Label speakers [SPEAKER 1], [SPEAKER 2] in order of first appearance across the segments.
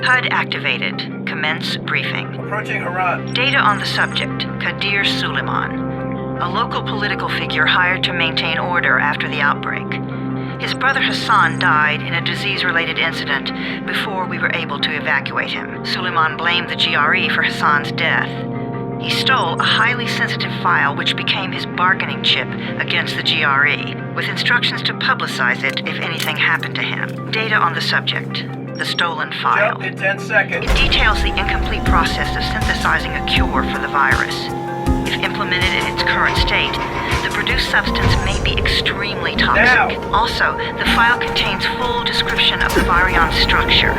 [SPEAKER 1] HUD activated. Commence briefing.
[SPEAKER 2] Approaching Harrod.
[SPEAKER 1] Data on the subject, Kadir Suleiman, a local political figure hired to maintain order after the outbreak. His brother Hassan died in a disease-related incident before we were able to evacuate him. Suleiman blamed the GRE for Hassan's death. He stole a highly sensitive file which became his bargaining chip against the GRE, with instructions to publicize it if anything happened to him. Data on the subject, the stolen file.
[SPEAKER 2] Jump in 10 seconds.
[SPEAKER 1] It details the incomplete process of synthesizing a cure for the virus. If implemented in its current state, the produced substance may be extremely toxic.
[SPEAKER 2] Now.
[SPEAKER 1] Also, the file contains full description of the virion's structure.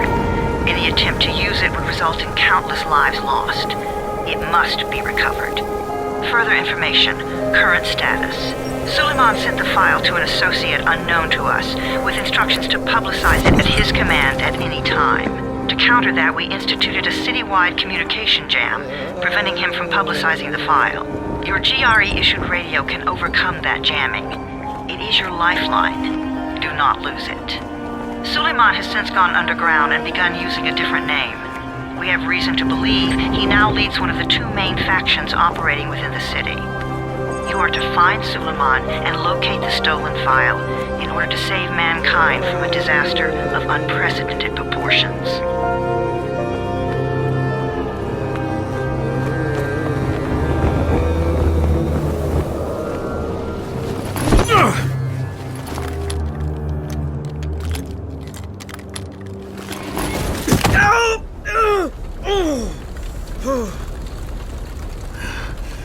[SPEAKER 1] Any attempt to use it would result in countless lives lost. It must be recovered. Further information, current status. Suleiman sent the file to an associate unknown to us, with instructions to publicize it at his command at any time. To counter that, we instituted a citywide communication jam, preventing him from publicizing the file. Your GRE-issued radio can overcome that jamming. It is your lifeline. Do not lose it. Suleiman has since gone underground and begun using a different name. We have reason to believe he now leads one of the two main factions operating within the city. You are to find Suleiman and locate the stolen file in order to save mankind from a disaster of unprecedented proportions.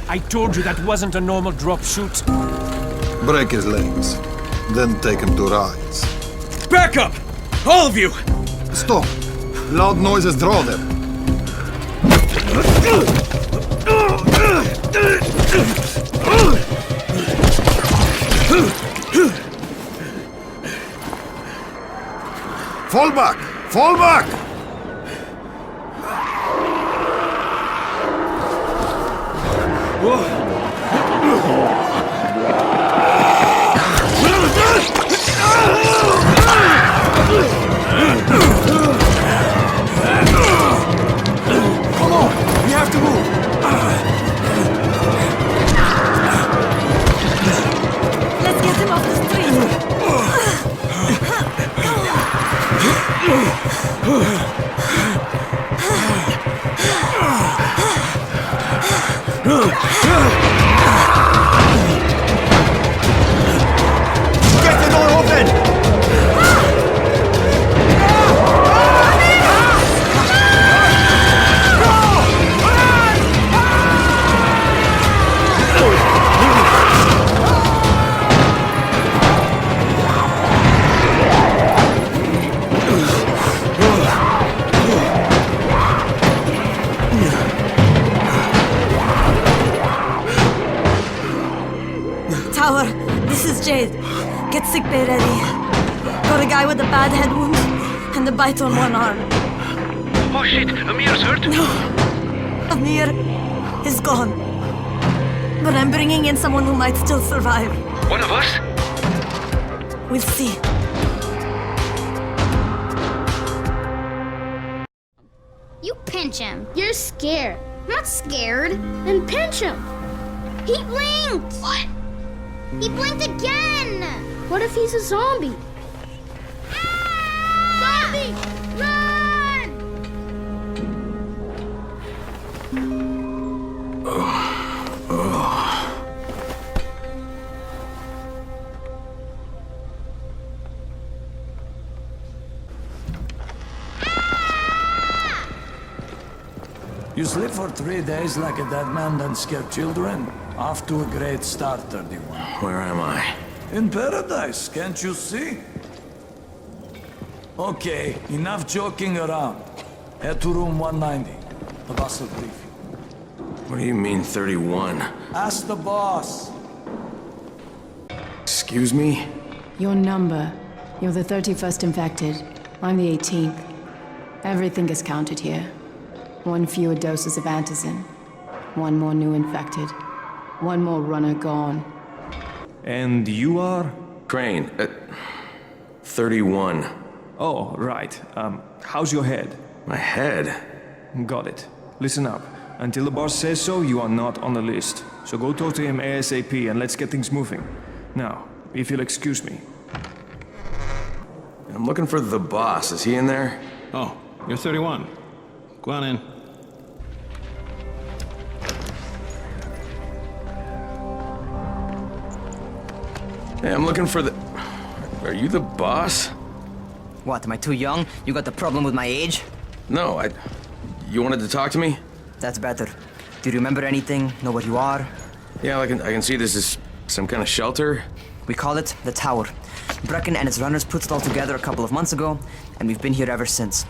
[SPEAKER 3] I told you that wasn't a normal drop shoot.
[SPEAKER 4] Break his legs, then take him to rides.
[SPEAKER 3] Back up! All of you!
[SPEAKER 4] Stop! Loud noises draw them. Fall back! Fall back!
[SPEAKER 3] Come on! We have to move!
[SPEAKER 5] Let's get him off the street!
[SPEAKER 3] Get the door open!
[SPEAKER 5] Tower, this is Jade. Get sickbay ready. Got a guy with a bad head wound and a bite on one arm.
[SPEAKER 2] Oh shit, Amir's hurt?
[SPEAKER 5] No, Amir is gone. But I'm bringing in someone who might still survive.
[SPEAKER 2] One of us?
[SPEAKER 5] We'll see.
[SPEAKER 6] You pinch him. You're scared. I'm not scared. Then pinch him. He blinked! What? He blinked again! What if he's a zombie? Zombie! Run!
[SPEAKER 7] You sleep for 3 days like a dead man, then scare children? Off to a great start, 31.
[SPEAKER 8] Where am I?
[SPEAKER 7] In paradise, can't you see? Okay, enough joking around. Head to room 190. The boss will brief you.
[SPEAKER 8] What do you mean, 31?
[SPEAKER 7] Ask the boss.
[SPEAKER 8] Excuse me?
[SPEAKER 9] Your number. You're the 31st infected. I'm the 18th. Everything is counted here. 1 fewer doses of antizin. 1 more new infected. 1 more runner gone.
[SPEAKER 3] And you are?
[SPEAKER 8] Crane, 31.
[SPEAKER 3] Oh, right. How's your head?
[SPEAKER 8] My head?
[SPEAKER 10] Got it. Listen up. Until the boss says so, you are not on the list. So go talk to him ASAP and let's get things moving. Now, if you'll excuse me.
[SPEAKER 8] I'm looking for the boss. Is he in there?
[SPEAKER 3] Oh, you're 31. Go on in.
[SPEAKER 8] Hey, I'm looking for the... Are you the boss?
[SPEAKER 11] What, am I too young? You got the problem with my age?
[SPEAKER 8] No, You wanted to talk to me?
[SPEAKER 11] That's better. Do you remember anything? Know what you are?
[SPEAKER 8] Yeah, I can see this is some kind of shelter.
[SPEAKER 11] We call it the Tower. Brecken and his runners put it all together a couple of months ago, and we've been here ever since.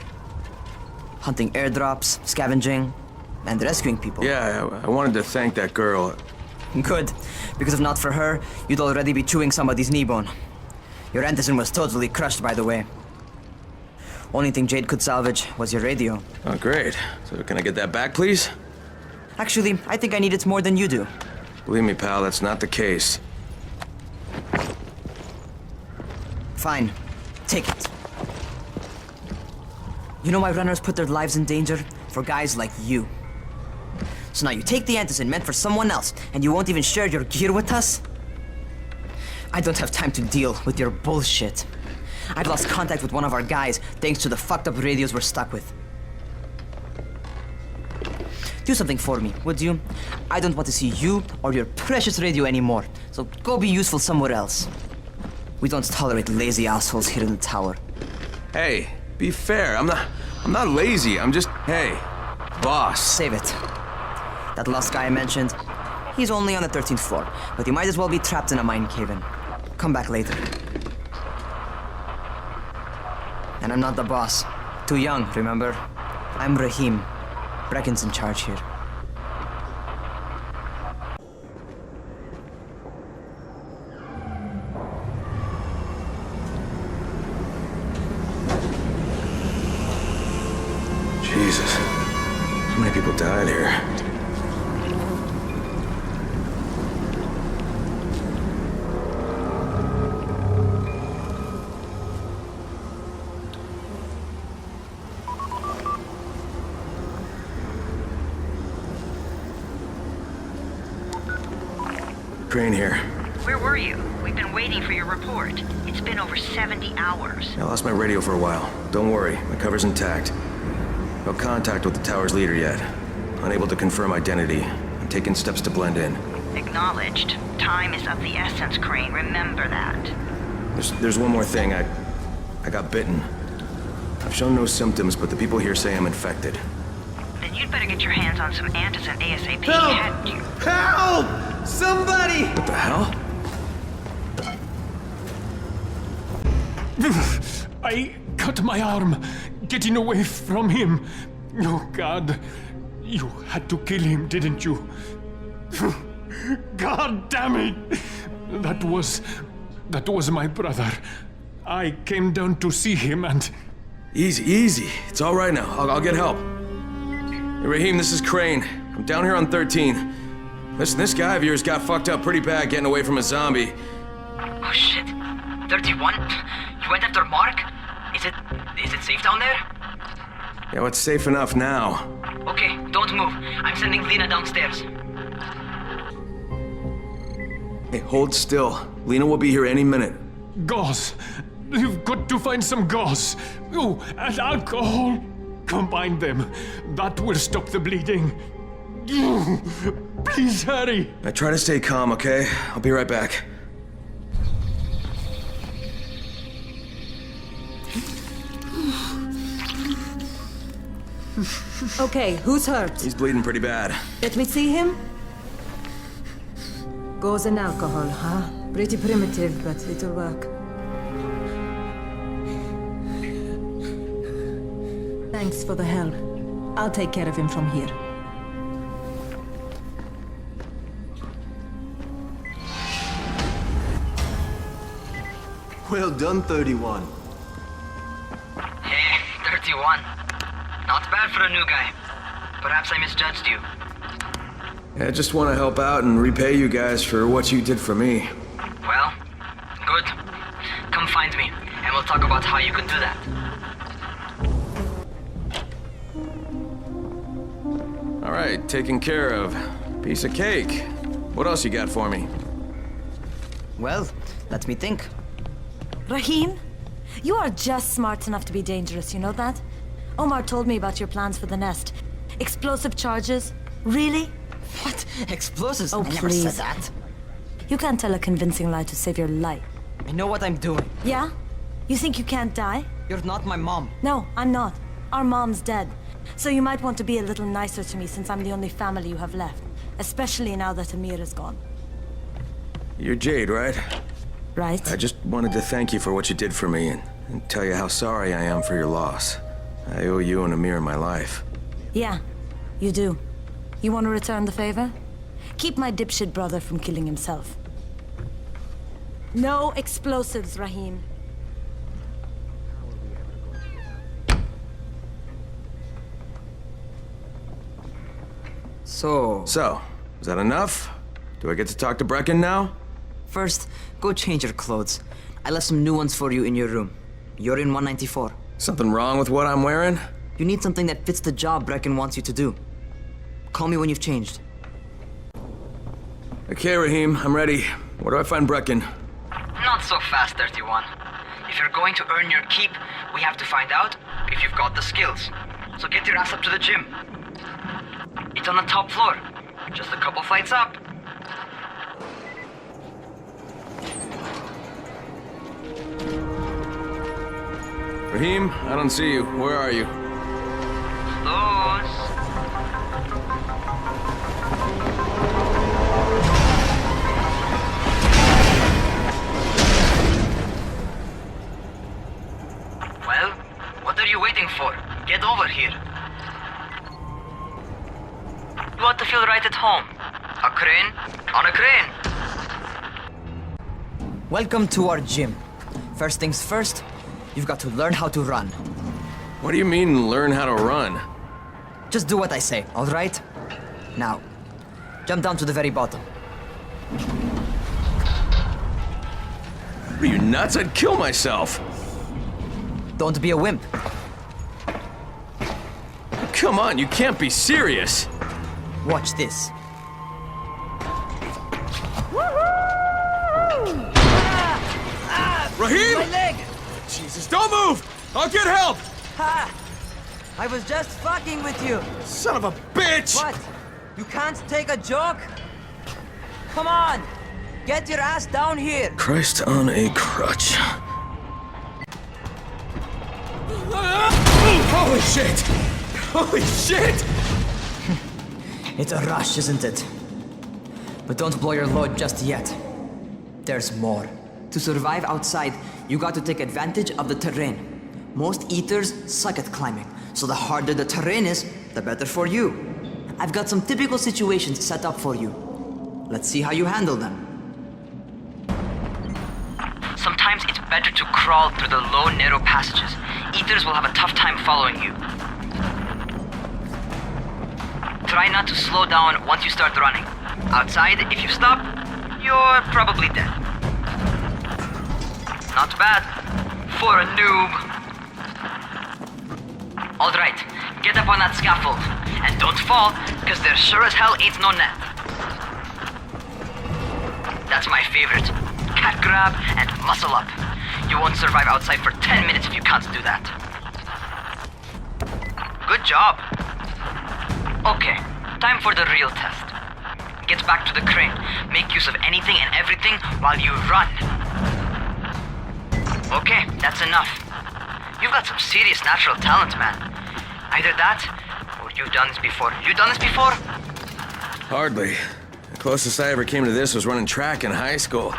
[SPEAKER 11] Hunting airdrops, scavenging, and rescuing people.
[SPEAKER 8] Yeah, I wanted to thank that girl.
[SPEAKER 11] Good, because if not for her, you'd already be chewing somebody's knee bone. Your Antizin was totally crushed, by the way. Only thing Jade could salvage was your radio.
[SPEAKER 8] Oh, great. So can I get that back, please?
[SPEAKER 11] Actually, I think I need it more than you do.
[SPEAKER 8] Believe me, pal, that's not the case.
[SPEAKER 11] Fine. Take it. You know why runners put their lives in danger? For guys like you. So now you take the Antizin meant for someone else, and you won't even share your gear with us? I don't have time to deal with your bullshit. I've lost contact with one of our guys thanks to the fucked up radios we're stuck with. Do something for me, would you? I don't want to see you or your precious radio anymore, so go be useful somewhere else. We don't tolerate lazy assholes here in the tower.
[SPEAKER 8] Hey, be fair. I'm not lazy. I'm just, hey, boss.
[SPEAKER 11] Save it. That last guy I mentioned, he's only on the 13th floor, but he might as well be trapped in a mine cave-in. Come back later. And I'm not the boss. Too young, remember? I'm Rahim. Brecken's in charge here.
[SPEAKER 8] Jesus. How many people died here? Crane here.
[SPEAKER 1] Where were you? We've been waiting for your report. It's been over 70 hours.
[SPEAKER 8] I lost my radio for a while. Don't worry, my cover's intact. No contact with the tower's leader yet. Unable to confirm identity. I'm taking steps to blend in.
[SPEAKER 1] Acknowledged. Time is of the essence, Crane. Remember that.
[SPEAKER 8] There's one more thing. I got bitten. I've shown no symptoms, but the people here say I'm infected.
[SPEAKER 1] Then you'd better get your hands on some Antizin ASAP.
[SPEAKER 2] Help!
[SPEAKER 1] Hadn't you?
[SPEAKER 2] Help! Somebody!
[SPEAKER 8] What the hell?
[SPEAKER 3] I cut my arm getting away from him. Oh, God. You had to kill him, didn't you? God damn it! That was my brother. I came down to see him and...
[SPEAKER 8] Easy. It's all right now. I'll get help. Hey, Rahim, this is Crane. I'm down here on 13. Listen, this guy of yours got fucked up pretty bad getting away from a zombie.
[SPEAKER 11] Oh shit. 31? You went after Mark? Is it safe down there?
[SPEAKER 8] Yeah, well, it's safe enough now.
[SPEAKER 11] Okay, don't move. I'm sending Lena downstairs.
[SPEAKER 8] Hey, hold still. Lena will be here any minute.
[SPEAKER 3] Gauze. You've got to find some gauze. Oh, and alcohol. Combine them. That will stop the bleeding. Please hurry.
[SPEAKER 8] I try to stay calm, okay? I'll be right back.
[SPEAKER 5] Okay, who's hurt?
[SPEAKER 8] He's bleeding pretty bad.
[SPEAKER 5] Let me see him. Gauze and alcohol, huh? Pretty primitive, but it'll work. Thanks for the help. I'll take care of him from here.
[SPEAKER 12] Well done, 31.
[SPEAKER 11] Hey, 31. Not bad for a new guy. Perhaps I misjudged you.
[SPEAKER 8] Yeah, I just want to help out and repay you guys for what you did for me.
[SPEAKER 11] Well, good. Come find me, and we'll talk about how you can do that.
[SPEAKER 8] All right, taken care of. Piece of cake. What else you got for me?
[SPEAKER 11] Well, let me think.
[SPEAKER 5] Rahim, you are just smart enough to be dangerous, you know that? Omar told me about your plans for the nest. Explosive charges? Really?
[SPEAKER 11] What? Explosives?
[SPEAKER 5] Oh,
[SPEAKER 11] I never said
[SPEAKER 5] please.
[SPEAKER 11] that.
[SPEAKER 5] You can't tell a convincing lie to save your life.
[SPEAKER 11] I know what I'm doing.
[SPEAKER 5] Yeah? You think you can't die?
[SPEAKER 11] You're not my mom.
[SPEAKER 5] No, I'm not. Our mom's dead. So you might want to be a little nicer to me since I'm the only family you have left. Especially now that Amir is gone.
[SPEAKER 8] You're Jade, right?
[SPEAKER 5] Right?
[SPEAKER 8] I just wanted to thank you for what you did for me and tell you how sorry I am for your loss. I owe you and Amir my life.
[SPEAKER 5] Yeah, you do. You want to return the favor? Keep my dipshit brother from killing himself. No explosives, Rahim.
[SPEAKER 11] So,
[SPEAKER 8] is that enough? Do I get to talk to Brecken now?
[SPEAKER 11] first, go change your clothes. I left some new ones for you in your room. You're in 194.
[SPEAKER 8] Something wrong with what I'm wearing?
[SPEAKER 11] You need something that fits the job Brecken wants you to do. Call me when you've changed.
[SPEAKER 8] Okay, Rahim, I'm ready. Where do I find Brecken?
[SPEAKER 11] Not so fast, 31. If you're going to earn your keep, we have to find out if you've got the skills. So get your ass up to the gym. It's on the top floor. Just a couple flights up.
[SPEAKER 8] Rahim, I don't see you. Where are you?
[SPEAKER 11] Those. Well, what are you waiting for? Get over here. You ought to feel right at home. A crane on a crane. Welcome to our gym. First things first, you've got to learn how to run.
[SPEAKER 8] What do you mean, learn how to run?
[SPEAKER 11] Just do what I say, all right? Now, jump down to the very bottom.
[SPEAKER 8] Are you nuts? I'd kill myself.
[SPEAKER 11] Don't be a wimp.
[SPEAKER 8] Come on, you can't be serious.
[SPEAKER 11] Watch this.
[SPEAKER 8] Rahim!
[SPEAKER 11] My leg!
[SPEAKER 8] Jesus, don't move! I'll get help!
[SPEAKER 11] Ha! I was just fucking with you.
[SPEAKER 8] Son of a bitch!
[SPEAKER 11] What? You can't take a joke? Come on! Get your ass down here!
[SPEAKER 8] Christ on a crutch. Holy shit! Holy shit!
[SPEAKER 11] It's a rush, isn't it? But don't blow your load just yet. There's more. To survive outside, you got to take advantage of the terrain. Most eaters suck at climbing, so the harder the terrain is, the better for you. I've got some typical situations set up for you. Let's see how you handle them. Sometimes it's better to crawl through the low, narrow passages. Eaters will have a tough time following you. Try not to slow down once you start running. Outside, if you stop, you're probably dead. Not bad for a noob. Alright, get up on that scaffold. And don't fall, because there sure as hell ain't no net. That's my favorite. Cat grab and muscle up. You won't survive outside for 10 minutes if you can't do that. Good job. Okay, time for the real test. Get back to the crane. Make use of anything and everything while you run. Okay, that's enough. You've got some serious natural talent, man. Either that, or you've done this before. You done this before?
[SPEAKER 8] Hardly. The closest I ever came to this was running track in high school.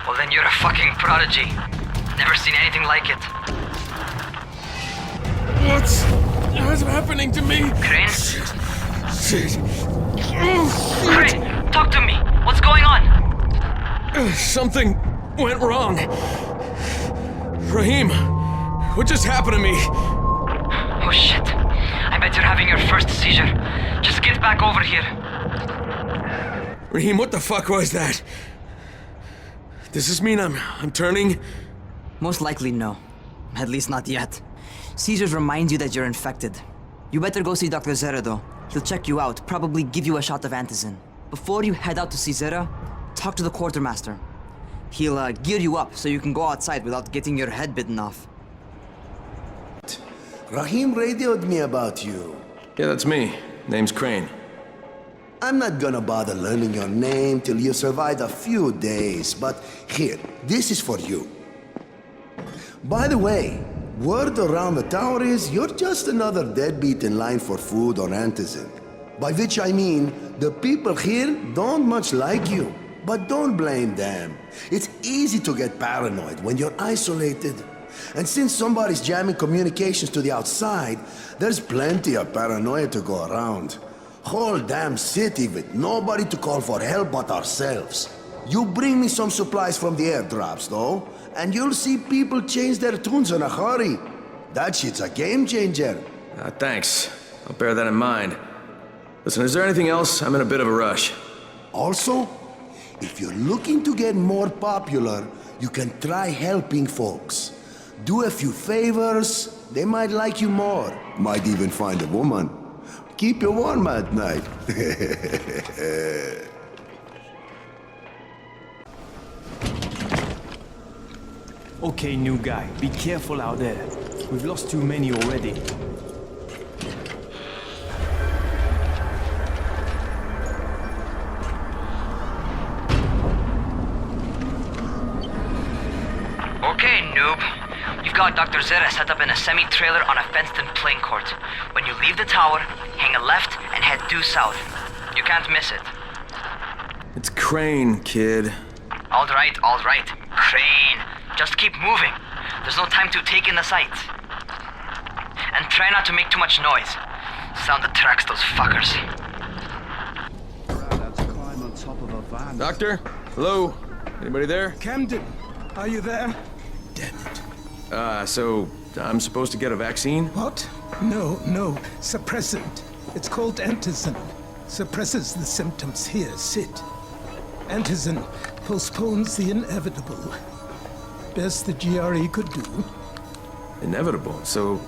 [SPEAKER 11] Well, then you're a fucking prodigy. Never seen anything like it.
[SPEAKER 8] What's happening to me?
[SPEAKER 11] Crane?
[SPEAKER 8] Shit.
[SPEAKER 11] Crane, talk to me. What's going on?
[SPEAKER 8] Something went wrong. Rahim, what just happened to me?
[SPEAKER 11] Oh shit. I bet you're having your first seizure. Just get back over here.
[SPEAKER 8] Rahim, what the fuck was that? Does this mean I'm turning?
[SPEAKER 11] Most likely no. At least not yet. Seizures remind you that you're infected. You better go see Dr. Zeredo. He'll check you out, probably give you a shot of antizin. Before you head out to see Zera, talk to the quartermaster. He'll gear you up so you can go outside without getting your head bitten off.
[SPEAKER 12] Rahim radioed me about you.
[SPEAKER 8] Yeah, that's me. Name's Crane.
[SPEAKER 12] I'm not gonna bother learning your name till you've survived a few days, but here, this is for you. By the way, word around the tower is you're just another deadbeat in line for food or antizin. By which I mean, the people here don't much like you. But don't blame them. It's easy to get paranoid when you're isolated. And since somebody's jamming communications to the outside, there's plenty of paranoia to go around. Whole damn city with nobody to call for help but ourselves. You bring me some supplies from the airdrops, though, and you'll see people change their tunes in a hurry. That shit's a game changer.
[SPEAKER 8] Thanks. I'll bear that in mind. Listen, is there anything else? I'm in a bit of a rush.
[SPEAKER 12] Also, if you're looking to get more popular, you can try helping folks. Do a few favors, they might like you more. Might even find a woman. Keep you warm at night.
[SPEAKER 10] Okay, new guy, be careful out there. We've lost too many already.
[SPEAKER 11] Okay, noob. You've got Dr. Zera set up in a semi-trailer on a fenced-in playing court. When you leave the tower, hang a left and head due south. You can't miss it.
[SPEAKER 8] It's Crane, kid.
[SPEAKER 11] All right. Crane. Just keep moving. There's no time to take in the sights. And try not to make too much noise. Sound attracts those fuckers.
[SPEAKER 8] Doctor? Hello? Anybody there?
[SPEAKER 7] Camden, are you there? Damn it.
[SPEAKER 8] So I'm supposed to get a vaccine?
[SPEAKER 7] What? No. Suppressant. It's called antizin. Suppresses the symptoms. Here, sit. Antizin postpones the inevitable. Best the GRE could do.
[SPEAKER 8] Inevitable? So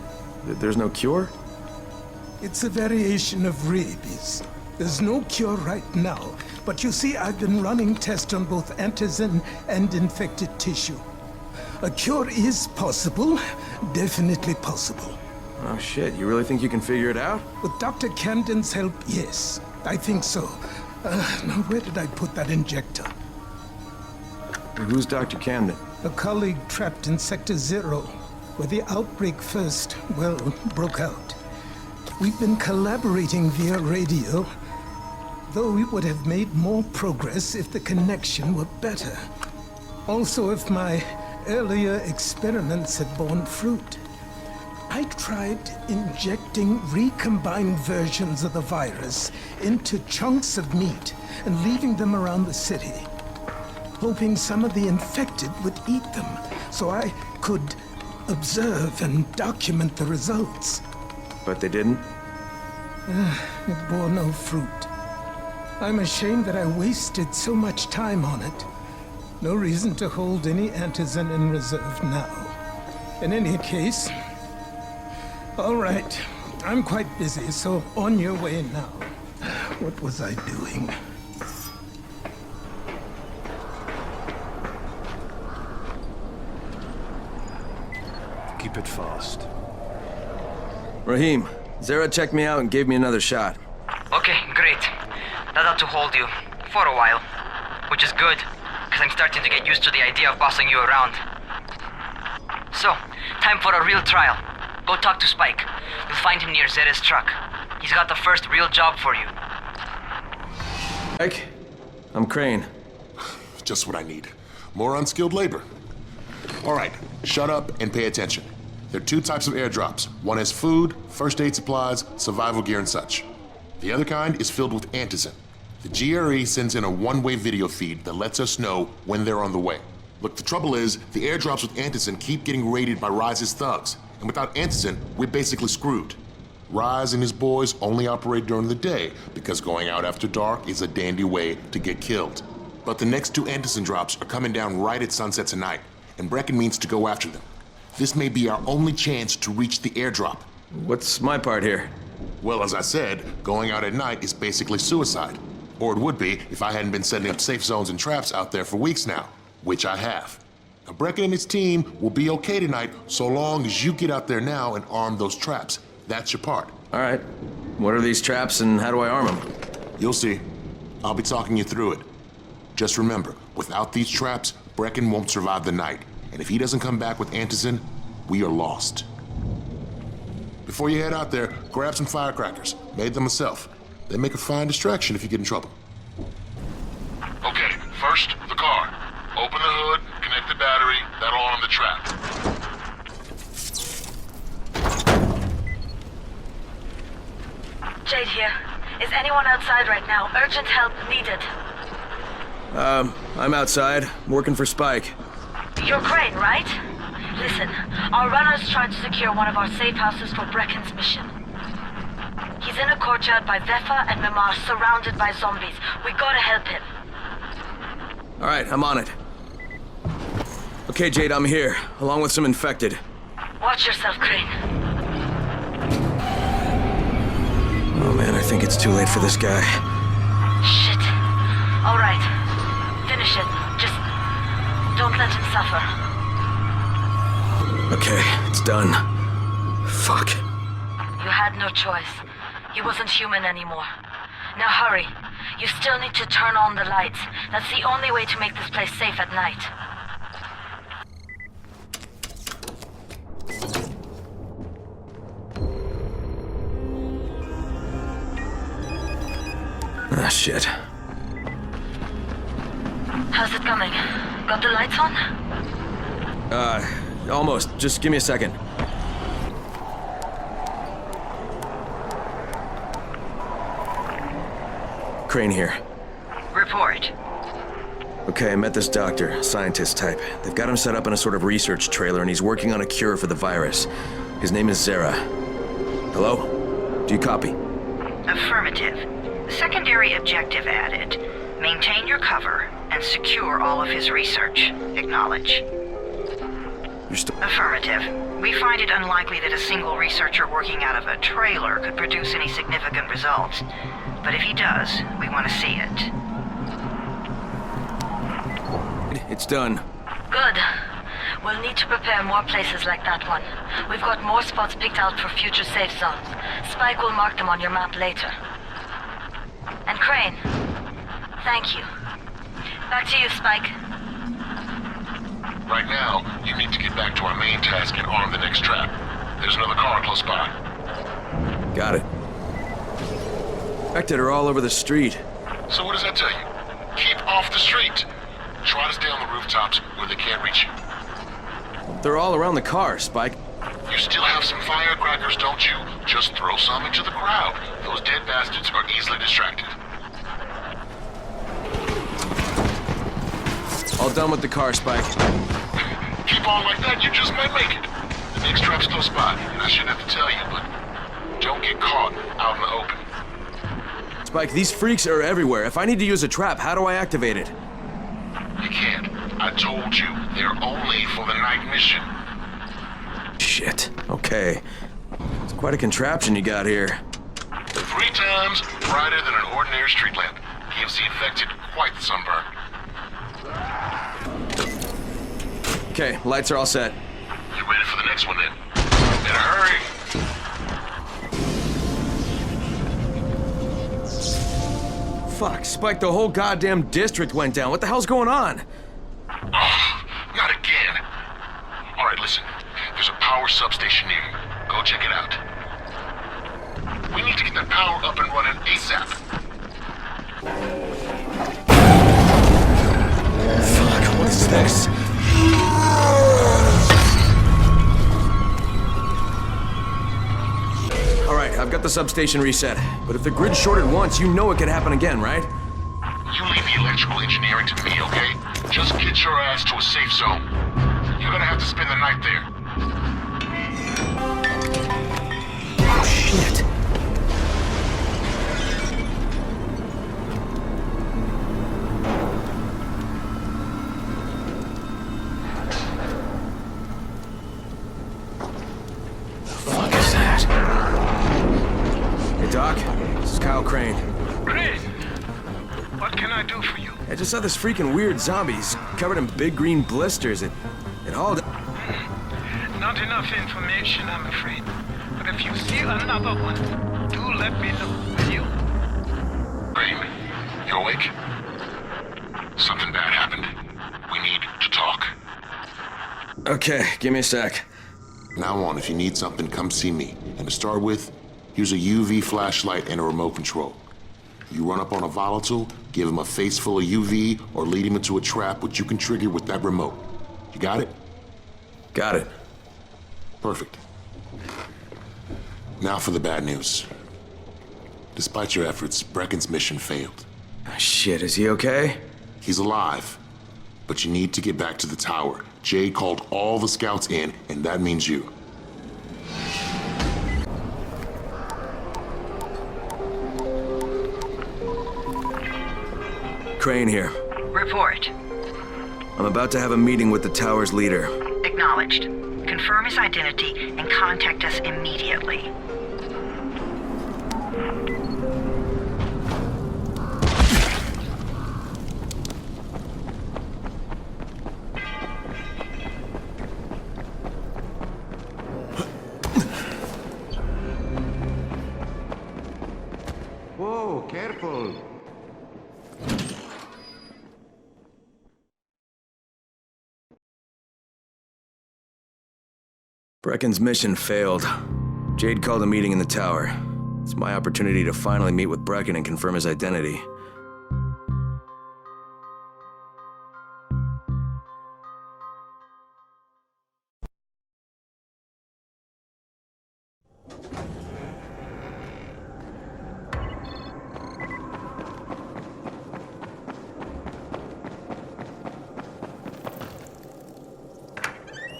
[SPEAKER 8] there's no cure?
[SPEAKER 7] It's a variation of rabies. There's no cure right now, but you see, I've been running tests on both antizin and infected tissue. A cure is possible, definitely possible.
[SPEAKER 8] Oh shit, you really think you can figure it out?
[SPEAKER 7] With Dr. Camden's help, yes, I think so. Now where did I put that injector?
[SPEAKER 8] Who's Dr. Camden?
[SPEAKER 7] A colleague trapped in Sector 0, where the outbreak first, broke out. We've been collaborating via radio, though we would have made more progress if the connection were better. Also, if my earlier experiments had borne fruit. I tried injecting recombined versions of the virus into chunks of meat and leaving them around the city, hoping some of the infected would eat them so I could observe and document the results.
[SPEAKER 8] But they didn't?
[SPEAKER 7] It bore no fruit. I'm ashamed that I wasted so much time on it. No reason to hold any antizin in reserve now. In any case, all right, I'm quite busy, so on your way now. What was I doing?
[SPEAKER 10] Keep it fast.
[SPEAKER 8] Rahim, Zera checked me out and gave me another shot.
[SPEAKER 11] Okay, great. That ought to hold you. For a while. Which is good, because I'm starting to get used to the idea of bossing you around. So, time for a real trial. Go talk to Spike. You'll find him near Zera's truck. He's got the first real job for you.
[SPEAKER 8] Spike? I'm Crane.
[SPEAKER 13] Just what I need. More unskilled labor. All right, shut up and pay attention. There are two types of airdrops. One has food, first aid supplies, survival gear, and such. The other kind is filled with antizin. The GRE sends in a one-way video feed that lets us know when they're on the way. Look, the trouble is, the airdrops with antizin keep getting raided by Rise's thugs, and without antizin, we're basically screwed. Rise and his boys only operate during the day, because going out after dark is a dandy way to get killed. But the next two antizin drops are coming down right at sunset tonight, and Brecken means to go after them. This may be our only chance to reach the airdrop.
[SPEAKER 8] What's my part here?
[SPEAKER 13] Well, as I said, going out at night is basically suicide. Or it would be if I hadn't been setting up safe zones and traps out there for weeks now, which I have. Now, Brecken and his team will be okay tonight so long as you get out there now and arm those traps. That's your part.
[SPEAKER 8] All right. What are these traps and how do I arm them?
[SPEAKER 13] You'll see. I'll be talking you through it. Just remember, without these traps, Brecken won't survive the night. And if he doesn't come back with Antizin, we are lost. Before you head out there, grab some firecrackers. Made them myself. They make a fine distraction if you get in trouble. Okay, first, the car. Open the hood, connect the battery, that'll arm the trap.
[SPEAKER 5] Jade here. Is anyone outside right now? Urgent help needed.
[SPEAKER 8] I'm outside, working for Spike.
[SPEAKER 5] You're Crane, right? Listen, our runner's trying to secure one of our safe houses for Brecken's mission. He's in a courtyard by Vefa and Mimar, surrounded by zombies. We gotta help him.
[SPEAKER 8] All right, I'm on it. Okay, Jade, I'm here, along with some infected.
[SPEAKER 5] Watch yourself, Crane.
[SPEAKER 8] Oh man, I think it's too late for this guy.
[SPEAKER 5] Shit. All right. Finish it. Just don't let him suffer.
[SPEAKER 8] Okay, it's done. Fuck.
[SPEAKER 5] You had no choice. He wasn't human anymore. Now hurry. You still need to turn on the lights. That's the only way to make this place safe at night.
[SPEAKER 8] Ah, shit.
[SPEAKER 5] How's it coming? Got the lights on?
[SPEAKER 8] Almost. Just give me a second. Crane here.
[SPEAKER 1] Report.
[SPEAKER 8] Okay, I met this doctor, scientist type. They've got him set up in a sort of research trailer, and he's working on a cure for the virus. His name is Zera. Hello? Do you copy?
[SPEAKER 1] Affirmative. Secondary objective added. Maintain your cover and secure all of his research. Acknowledge.
[SPEAKER 8] You're still...
[SPEAKER 1] Affirmative. We find it unlikely that a single researcher working out of a trailer could produce any significant results. But if he does, we want to see it.
[SPEAKER 8] It's done.
[SPEAKER 5] Good. We'll need to prepare more places like that one. We've got more spots picked out for future safe zones. Spike will mark them on your map later. And Crane, thank you. Back to you, Spike.
[SPEAKER 13] Right now, you need to get back to our main task and arm the next trap. There's another car close by.
[SPEAKER 8] Got it. Infected are all over the street.
[SPEAKER 13] So what does that tell you? Keep off the street. Try to stay on the rooftops where they can't reach you.
[SPEAKER 8] They're all around the car, Spike.
[SPEAKER 13] You still have some firecrackers, don't you? Just throw some into the crowd. Those dead bastards are easily distracted.
[SPEAKER 8] All done with the car, Spike.
[SPEAKER 13] Keep on like that, you just might make it. The next trap's close by, and I shouldn't have to tell you, but don't get caught out in the open.
[SPEAKER 8] Spike, these freaks are everywhere. If I need to use a trap, how do I activate it?
[SPEAKER 13] You can't. I told you, they're only for the night mission.
[SPEAKER 8] Shit. Okay. It's quite a contraption you got here.
[SPEAKER 13] 3 times brighter than an ordinary street lamp. Gives the infected quite the sunburn.
[SPEAKER 8] Okay, lights are all set.
[SPEAKER 13] You ready for the next one then? Better hurry.
[SPEAKER 8] Fuck, Spike, the whole goddamn district went down. What the hell's going on?
[SPEAKER 13] Oh, not again. All right, listen. There's a power substation near you. Go check it out. We need to get that power up and running ASAP.
[SPEAKER 8] Fuck, what is this? All right, I've got the substation reset. But if the grid shorted once, you know it could happen again, right?
[SPEAKER 13] You leave the electrical engineering to me, okay? Just get your ass to a safe zone. You're gonna have to spend the night there.
[SPEAKER 8] Oh, shit. Doc, this is Kyle Crane.
[SPEAKER 14] Crane! What can I do for you?
[SPEAKER 8] I just saw this freaking weird zombie. He's covered in big green blisters. It all...
[SPEAKER 14] Not enough information, I'm afraid. But if you see another one, do let me know, will you?
[SPEAKER 13] Crane, you awake? Something bad happened. We need to talk.
[SPEAKER 8] Okay, give me a sec.
[SPEAKER 13] Now on, if you need something, come see me. And to start with, use a UV flashlight and a remote control. You run up on a volatile, give him a face full of UV, or lead him into a trap which you can trigger with that remote. You got it?
[SPEAKER 8] Got it.
[SPEAKER 13] Perfect. Now for the bad news. Despite your efforts, Brecken's mission failed.
[SPEAKER 8] Shit, is he okay?
[SPEAKER 13] He's alive. But you need to get back to the tower. Jade called all the scouts in, and that means you.
[SPEAKER 8] Crane here.
[SPEAKER 1] Report.
[SPEAKER 8] I'm about to have a meeting with the tower's leader.
[SPEAKER 1] Acknowledged. Confirm his identity and contact us immediately.
[SPEAKER 2] Whoa, careful.
[SPEAKER 8] Brecken's mission failed. Jade called a meeting in the tower. It's my opportunity to finally meet with Brecken and confirm his identity.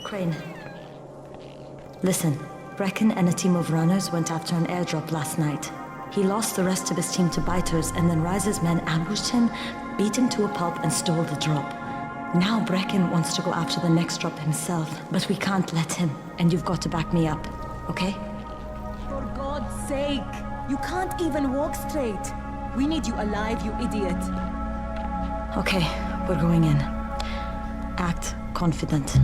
[SPEAKER 5] Crane. Listen, Brecken and a team of runners went after an airdrop last night. He lost the rest of his team to biters, and then Rise's men ambushed him, beat him to a pulp, and stole the drop. Now Brecken wants to go after the next drop himself, but we can't let him, and you've got to back me up, okay?
[SPEAKER 15] For God's sake! You can't even walk straight! We need you alive, you idiot!
[SPEAKER 5] Okay, we're going in. Act confident.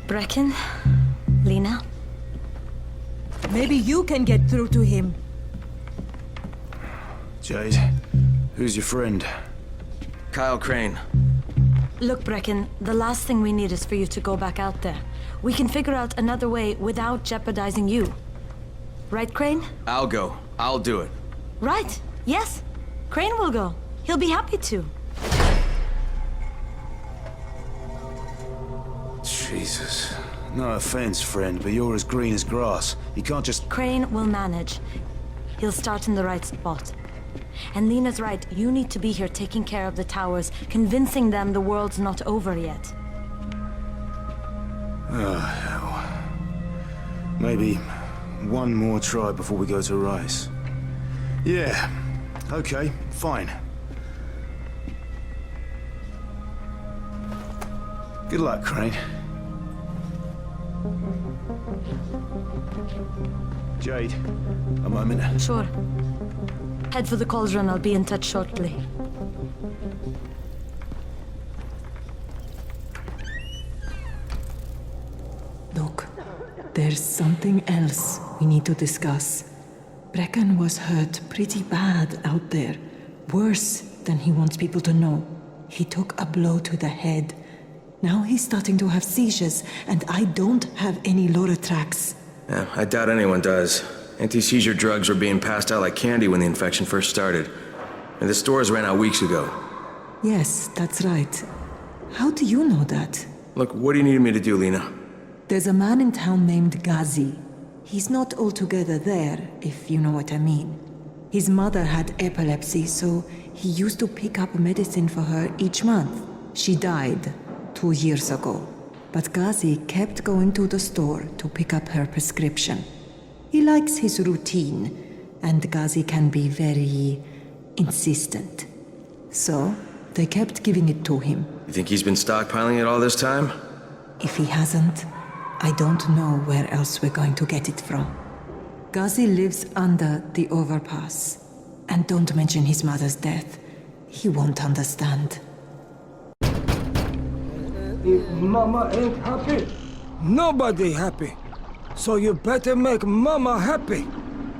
[SPEAKER 5] Brecken? Lena?
[SPEAKER 15] Maybe you can get through to him.
[SPEAKER 16] Jade, who's your friend?
[SPEAKER 8] Kyle Crane.
[SPEAKER 5] Look, Brecken, the last thing we need is for you to go back out there. We can figure out another way without jeopardizing you. Right, Crane?
[SPEAKER 8] I'll go. I'll do it.
[SPEAKER 5] Right. Yes. Crane will go. He'll be happy to.
[SPEAKER 16] Jesus. No offense, friend, but you're as green as grass. You can't just...
[SPEAKER 5] Crane will manage. He'll start in the right spot. And Lena's right, you need to be here taking care of the towers, convincing them the world's not over yet.
[SPEAKER 16] Oh, hell. Maybe one more try before we go to Rice. Yeah, okay, fine. Good luck, Crane. Jade, a moment.
[SPEAKER 5] Sure. Head for the cauldron, I'll be in touch shortly.
[SPEAKER 17] Look, there's something else we need to discuss. Brecken was hurt pretty bad out there. Worse than he wants people to know. He took a blow to the head. Now he's starting to have seizures, and I don't have any Loratrax.
[SPEAKER 8] Yeah, I doubt anyone does. Anti-seizure drugs were being passed out like candy when the infection first started. And the stores ran out weeks ago.
[SPEAKER 17] Yes, that's right. How do you know that?
[SPEAKER 8] Look, what do you need me to do, Lena?
[SPEAKER 17] There's a man in town named Ghazi. He's not altogether there, if you know what I mean. His mother had epilepsy, so he used to pick up medicine for her each month. She died 2 years ago. But Ghazi kept going to the store to pick up her prescription. He likes his routine, and Ghazi can be very insistent. So, they kept giving it to him.
[SPEAKER 8] You think he's been stockpiling it all this time?
[SPEAKER 17] If he hasn't, I don't know where else we're going to get it from. Ghazi lives under the overpass. And don't mention his mother's death. He won't understand.
[SPEAKER 18] If Mama ain't happy, nobody happy. So you better make Mama happy.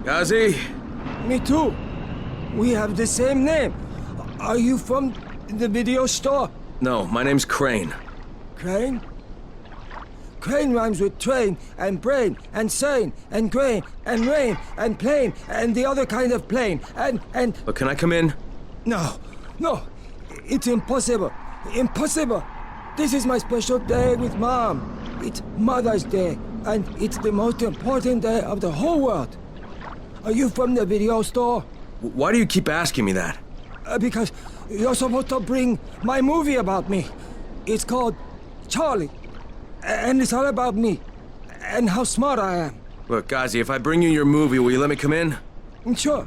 [SPEAKER 8] Ghazi?
[SPEAKER 18] Me too. We have the same name. Are you from the video store?
[SPEAKER 8] No, my name's Crane.
[SPEAKER 18] Crane? Crane rhymes with train, and brain, and sane, and grain, and rain, and plane, and the other kind of plane, and...
[SPEAKER 8] But can I come in?
[SPEAKER 18] No, it's impossible. Impossible. This is my special day with Mom. It's Mother's Day, and it's the most important day of the whole world. Are you from the video store?
[SPEAKER 8] Why do you keep asking me that?
[SPEAKER 18] Because you're supposed to bring my movie about me. It's called Charlie. And it's all about me. And how smart I am.
[SPEAKER 8] Look, Ghazi, if I bring you your movie, will you let me come in?
[SPEAKER 18] Sure.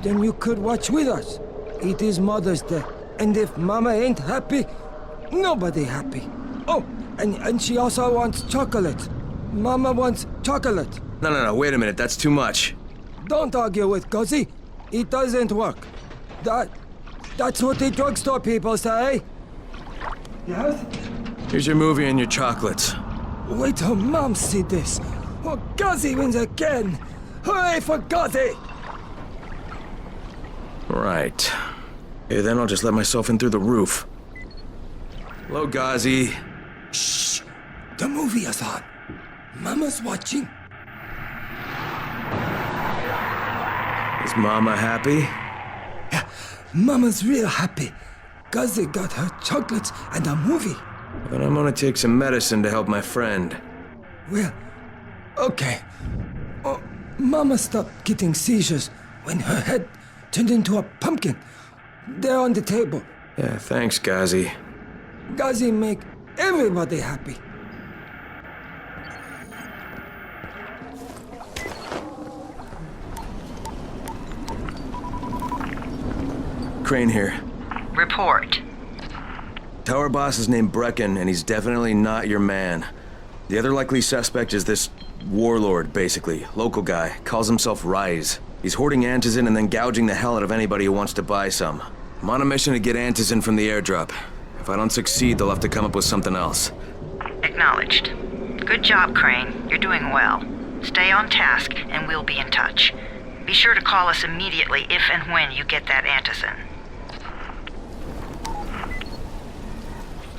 [SPEAKER 18] Then you could watch with us. It is Mother's Day. And if Mama ain't happy, nobody happy. Oh, and she also wants chocolate. Mama wants chocolate.
[SPEAKER 8] No, wait a minute, that's too much.
[SPEAKER 18] Don't argue with Ghazi. It doesn't work. That's what the drugstore people say. Yes?
[SPEAKER 8] Here's your movie and your chocolates.
[SPEAKER 18] Wait till Mom see this. Oh, Ghazi wins again. Hooray for Ghazi!
[SPEAKER 8] Right. Okay, then I'll just let myself in through the roof. Hello, Ghazi.
[SPEAKER 18] Shh! The movie is on. Mama's watching.
[SPEAKER 8] Is Mama happy?
[SPEAKER 18] Yeah, Mama's real happy. Ghazi got her chocolates and a movie.
[SPEAKER 8] But I'm gonna take some medicine to help my friend.
[SPEAKER 18] Well, okay. Oh, Mama stopped getting seizures when her head turned into a pumpkin. They're on the table.
[SPEAKER 8] Yeah, thanks, Ghazi.
[SPEAKER 18] Ghazi make everybody happy.
[SPEAKER 8] Crane here.
[SPEAKER 1] Report.
[SPEAKER 8] Tower boss is named Brecken, and he's definitely not your man. The other likely suspect is this warlord, basically. Local guy. Calls himself Rise. He's hoarding antizin and then gouging the hell out of anybody who wants to buy some. I'm on a mission to get antizin from the airdrop. If I don't succeed, they'll have to come up with something else.
[SPEAKER 1] Acknowledged. Good job, Crane. You're doing well. Stay on task, and we'll be in touch. Be sure to call us immediately if and when you get that antizin.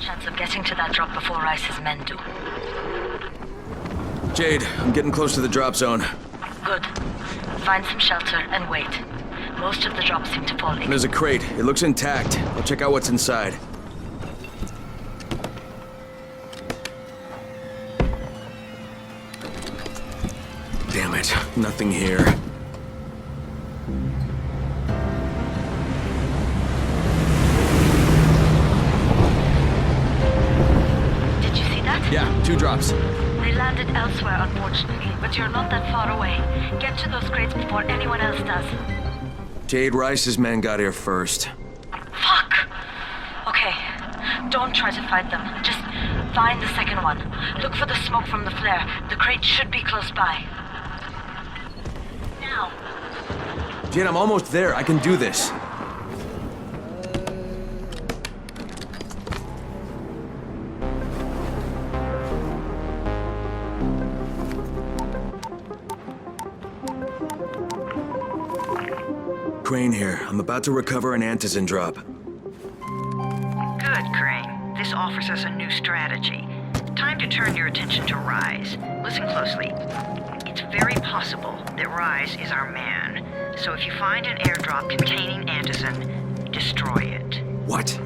[SPEAKER 5] Chance of getting to that drop before Rice's men do.
[SPEAKER 8] Jade, I'm getting close to the drop zone.
[SPEAKER 5] Good. Find some shelter and wait. Most of the drops seem to fall in.
[SPEAKER 8] There's a crate. It looks intact. I'll check out what's inside. Damn it. Nothing here.
[SPEAKER 5] Did you see that?
[SPEAKER 8] Yeah, 2 drops.
[SPEAKER 5] They landed elsewhere, unfortunately, but you're not that far away. Get to those crates before anyone else does.
[SPEAKER 8] Jade Rice's men got here first.
[SPEAKER 5] Fuck! Okay, don't try to fight them. Just find the second one. Look for the smoke from the flare. The crate should be close by. Now.
[SPEAKER 8] Jade, I'm almost there. I can do this. Crane here. I'm about to recover an antizin drop.
[SPEAKER 1] Good, Crane. This offers us a new strategy. Time to turn your attention to Rise. Listen closely. It's very possible that Rise is our man. So if you find an airdrop containing antizin, destroy it.
[SPEAKER 8] What?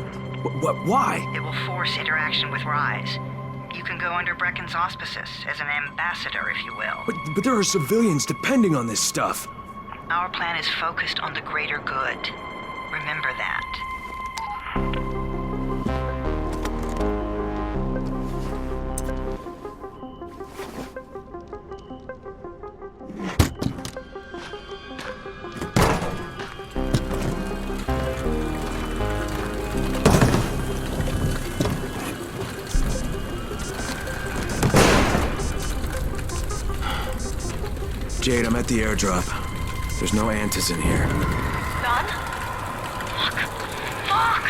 [SPEAKER 8] Why?
[SPEAKER 1] It will force interaction with Rise. You can go under Brecken's auspices as an ambassador, if you will.
[SPEAKER 8] But there are civilians depending on this stuff.
[SPEAKER 1] Our plan is focused on the greater good. Remember that.
[SPEAKER 8] Jade, I'm at the airdrop. There's no antizin here.
[SPEAKER 5] Done? Fuck!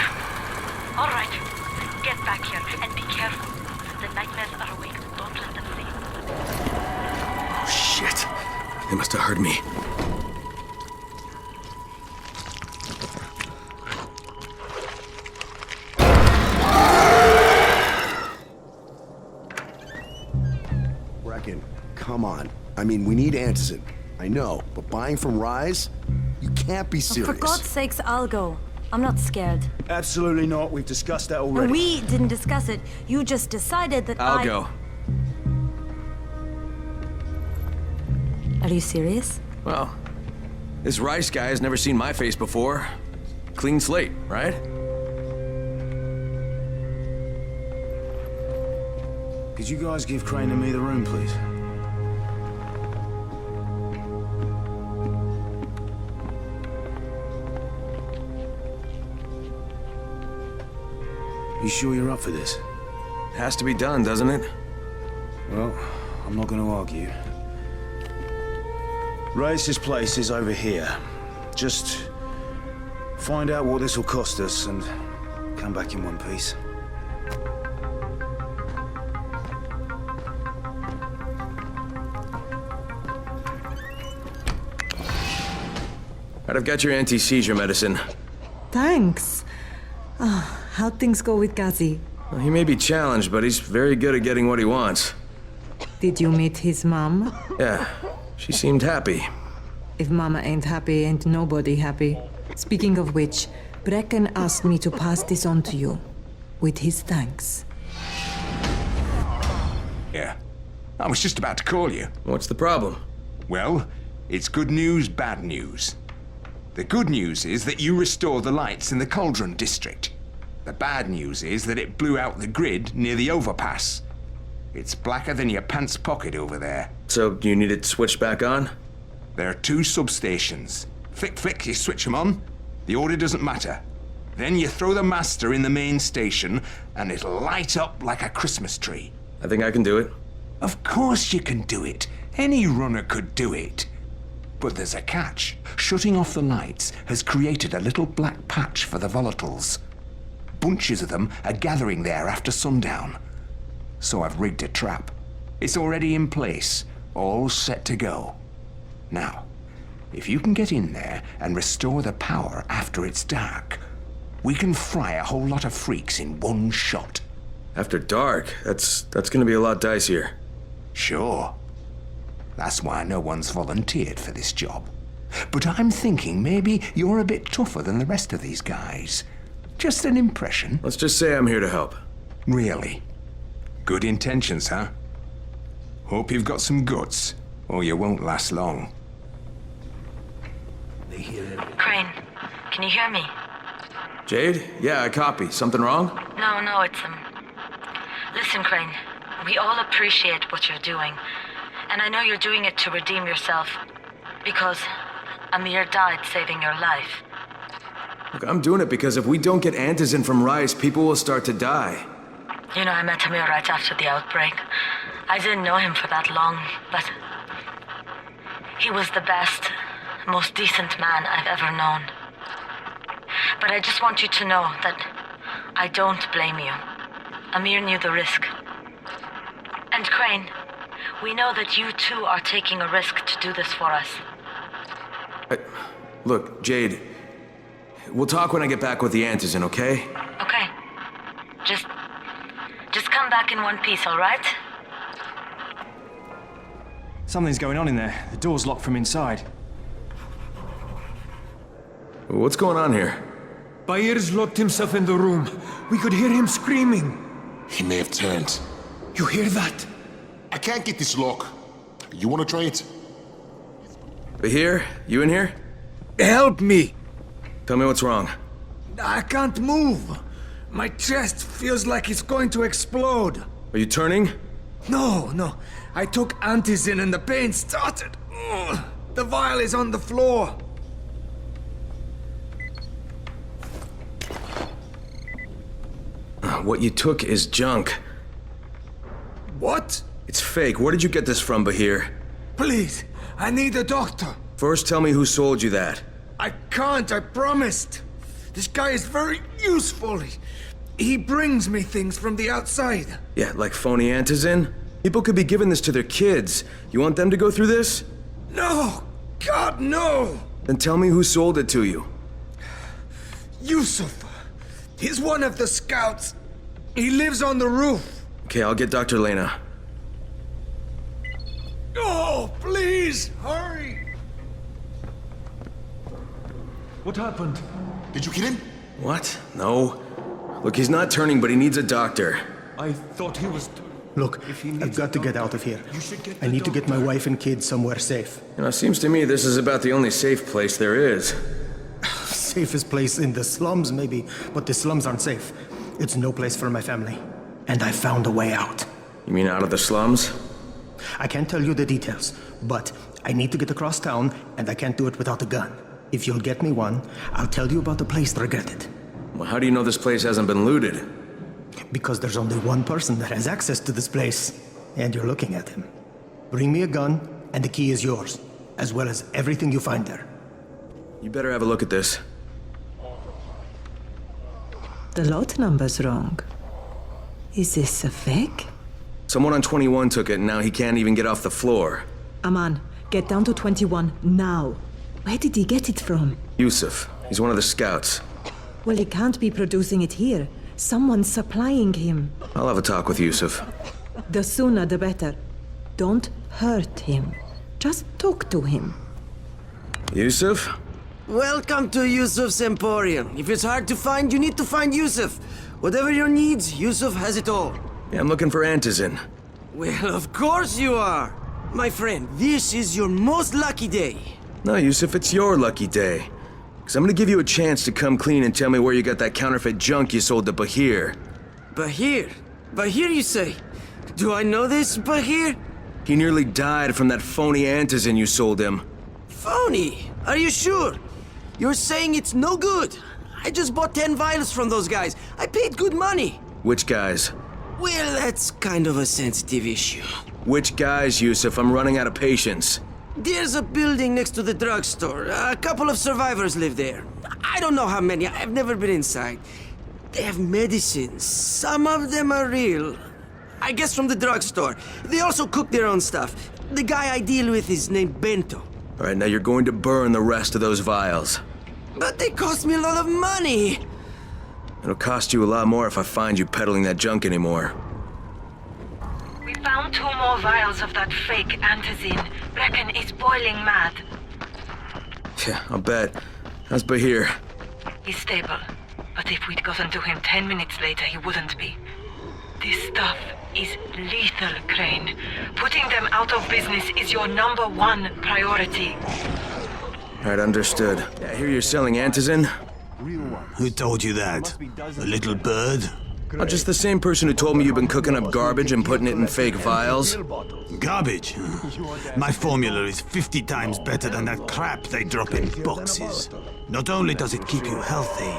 [SPEAKER 5] All right, get back here and be careful. The nightmares are awake. Don't let them see you.
[SPEAKER 8] Oh, shit. They must have heard me.
[SPEAKER 12] Brecken, come on. I mean, we need antizin. I know, but buying from Rise? You can't be serious.
[SPEAKER 15] For God's sakes, I'll go. I'm not scared.
[SPEAKER 16] Absolutely not. We've discussed that already.
[SPEAKER 15] And we didn't discuss it. You just decided that
[SPEAKER 8] I'll go.
[SPEAKER 15] Are you serious?
[SPEAKER 8] Well, this Rice guy has never seen my face before. Clean slate, right?
[SPEAKER 16] Could you guys give Crane and me the room, please? You sure you're up for this?
[SPEAKER 8] It has to be done, doesn't it?
[SPEAKER 16] Well, I'm not going to argue. Race's place is over here. Just find out what this will cost us and come back in one piece.
[SPEAKER 8] Right, I've got your anti-seizure medicine.
[SPEAKER 17] Thanks. Oh, how'd things go with Ghazi?
[SPEAKER 8] Well, he may be challenged, but he's very good at getting what he wants.
[SPEAKER 17] Did you meet his mom?
[SPEAKER 8] Yeah, she seemed happy.
[SPEAKER 17] If Mama ain't happy, ain't nobody happy. Speaking of which, Brecken asked me to pass this on to you, with his thanks.
[SPEAKER 19] Yeah, I was just about to call you.
[SPEAKER 8] What's the problem?
[SPEAKER 19] Well, it's good news, bad news. The good news is that you restored the lights in the Cauldron district. The bad news is that it blew out the grid near the overpass. It's blacker than your pants pocket over there.
[SPEAKER 8] So, you need it switched back on?
[SPEAKER 19] There are 2 substations. Flick, flick, you switch them on. The order doesn't matter. Then you throw the master in the main station, and it'll light up like a Christmas tree.
[SPEAKER 8] I think I can do it.
[SPEAKER 19] Of course you can do it. Any runner could do it. But there's a catch. Shutting off the lights has created a little black patch for the volatiles. Bunches of them are gathering there after sundown. So I've rigged a trap. It's already in place, all set to go. Now, if you can get in there and restore the power after it's dark, we can fry a whole lot of freaks in one shot.
[SPEAKER 8] After dark? That's gonna be a lot dicier.
[SPEAKER 19] Sure. That's why no one's volunteered for this job. But I'm thinking maybe you're a bit tougher than the rest of these guys. Just an impression.
[SPEAKER 8] Let's just say I'm here to help.
[SPEAKER 19] Really? Good intentions, huh? Hope you've got some guts, or you won't last long.
[SPEAKER 5] Crane, can you hear me?
[SPEAKER 8] Jade? Yeah, I copy. Something wrong?
[SPEAKER 5] No, it's, Listen, Crane, we all appreciate what you're doing. And I know you're doing it to redeem yourself. Because Amir died saving your life.
[SPEAKER 8] Look, I'm doing it because if we don't get antizin from Rice, people will start to die.
[SPEAKER 5] You know, I met Amir right after the outbreak. I didn't know him for that long, but he was the best, most decent man I've ever known. But I just want you to know that I don't blame you. Amir knew the risk. And Crane, we know that you too are taking a risk to do this for us.
[SPEAKER 8] Look, Jade, we'll talk when I get back with the antizin, okay?
[SPEAKER 5] Okay. Just come back in one piece, all right?
[SPEAKER 10] Something's going on in there. The door's locked from inside.
[SPEAKER 8] What's going on here?
[SPEAKER 3] Bayer's locked himself in the room. We could hear him screaming.
[SPEAKER 13] He may have turned.
[SPEAKER 3] You hear that?
[SPEAKER 13] I can't get this lock. You want to try it?
[SPEAKER 8] Bahir, you in here?
[SPEAKER 18] Help me!
[SPEAKER 8] Tell me what's wrong.
[SPEAKER 18] I can't move. My chest feels like it's going to explode.
[SPEAKER 8] Are you turning?
[SPEAKER 18] No. I took antizin and the pain started. Ugh. The vial is on the floor.
[SPEAKER 8] What you took is junk.
[SPEAKER 18] What?
[SPEAKER 8] It's fake. Where did you get this from, Bahir?
[SPEAKER 18] Please, I need a doctor.
[SPEAKER 8] First, tell me who sold you that.
[SPEAKER 18] I can't, I promised. This guy is very useful. He brings me things from the outside.
[SPEAKER 8] Yeah, like phony antizin? People could be giving this to their kids. You want them to go through this?
[SPEAKER 18] No! God, no!
[SPEAKER 8] Then tell me who sold it to you.
[SPEAKER 18] Yusuf. He's one of the scouts. He lives on the roof.
[SPEAKER 8] Okay, I'll get Dr. Lena.
[SPEAKER 18] Oh, please, hurry!
[SPEAKER 3] What happened?
[SPEAKER 13] Did you get him?
[SPEAKER 8] What? No. Look, he's not turning, but he needs a doctor.
[SPEAKER 3] I thought he was...
[SPEAKER 20] Look, I've got to get out of here. I need to get my wife and kids somewhere safe.
[SPEAKER 8] You know, it seems to me this is about the only safe place there is.
[SPEAKER 20] Safest place in the slums, maybe, but the slums aren't safe. It's no place for my family. And I found a way out.
[SPEAKER 8] You mean out of the slums?
[SPEAKER 20] I can't tell you the details, but I need to get across town, and I can't do it without a gun. If you'll get me one, I'll tell you about the place regretted.
[SPEAKER 8] Well, how do you know this place hasn't been looted?
[SPEAKER 20] Because there's only one person that has access to this place, and you're looking at him. Bring me a gun, and the key is yours, as well as everything you find there.
[SPEAKER 8] You better have a look at this.
[SPEAKER 17] The lot number's wrong. Is this a fake?
[SPEAKER 8] Someone on 21 took it, and now he can't even get off the floor.
[SPEAKER 17] Aman, get down to 21 now. Where did he get it from?
[SPEAKER 8] Yusuf. He's one of the scouts.
[SPEAKER 17] Well, he can't be producing it here. Someone's supplying him.
[SPEAKER 8] I'll have a talk with Yusuf.
[SPEAKER 17] The sooner the better. Don't hurt him. Just talk to him.
[SPEAKER 8] Yusuf?
[SPEAKER 2] Welcome to Yusuf's Emporium. If it's hard to find, you need to find Yusuf. Whatever your needs, Yusuf has it all.
[SPEAKER 8] Yeah, I'm looking for antizin.
[SPEAKER 2] Well, of course you are. My friend, this is your most lucky day.
[SPEAKER 8] No, Yusuf, it's your lucky day. Because I'm gonna give you a chance to come clean and tell me where you got that counterfeit junk you sold to Bahir.
[SPEAKER 2] Bahir? Bahir, you say? Do I know this, Bahir?
[SPEAKER 8] He nearly died from that phony antizin you sold him.
[SPEAKER 2] Phony? Are you sure? You're saying it's no good? I just bought 10 vials from those guys. I paid good money.
[SPEAKER 8] Which guys?
[SPEAKER 2] Well, that's kind of a sensitive issue.
[SPEAKER 8] Which guys, Yusuf? I'm running out of patience.
[SPEAKER 2] There's a building next to the drugstore. A couple of survivors live there. I don't know how many. I've never been inside. They have medicines. Some of them are real. I guess from the drugstore. They also cook their own stuff. The guy I deal with is named Bento.
[SPEAKER 8] All right, now you're going to burn the rest of those vials.
[SPEAKER 2] But they cost me a lot of money.
[SPEAKER 8] It'll cost you a lot more if I find you peddling that junk anymore.
[SPEAKER 5] We found 2 more vials of that fake antizin. Brecken is boiling mad.
[SPEAKER 8] Yeah, I'll bet. How's Bahir?
[SPEAKER 5] He's stable. But if we'd gotten to him 10 minutes later, he wouldn't be. This stuff is lethal, Crane. Putting them out of business is your #1 priority.
[SPEAKER 8] All right, understood. I hear you're selling antizin?
[SPEAKER 16] Who told you that? A little bird?
[SPEAKER 8] Oh, just the same person who told me you've been cooking up garbage and putting it in fake vials?
[SPEAKER 16] Garbage? My formula is 50 times better than that crap they drop in boxes. Not only does it keep you healthy,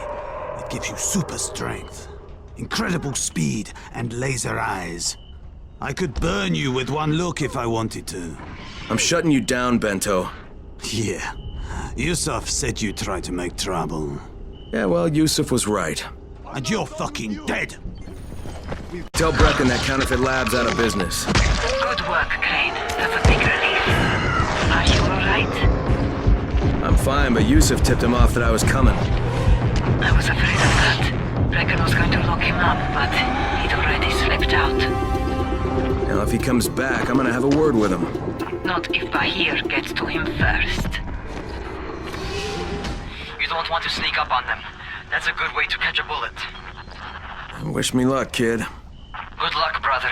[SPEAKER 16] it gives you super strength, incredible speed, and laser eyes. I could burn you with one look if I wanted to.
[SPEAKER 8] I'm shutting you down, Bento.
[SPEAKER 16] Yeah. Yusuf said you tried to make trouble.
[SPEAKER 8] Yeah, well, Yusuf was right.
[SPEAKER 16] And you're fucking dead!
[SPEAKER 8] Tell Brecken that counterfeit lab's out of business.
[SPEAKER 5] Good work, Crane. That's a big relief. Are you alright?
[SPEAKER 8] I'm fine, but Yusuf tipped him off that I was coming.
[SPEAKER 5] I was afraid of that. Brecken was going to lock him up, but he'd already slipped out.
[SPEAKER 8] Now, if he comes back, I'm gonna have a word with him.
[SPEAKER 5] Not if Bahir gets to him first.
[SPEAKER 11] You don't want to sneak up on them. That's a good way to catch a bullet.
[SPEAKER 8] Wish me luck, kid.
[SPEAKER 11] Good luck, brother.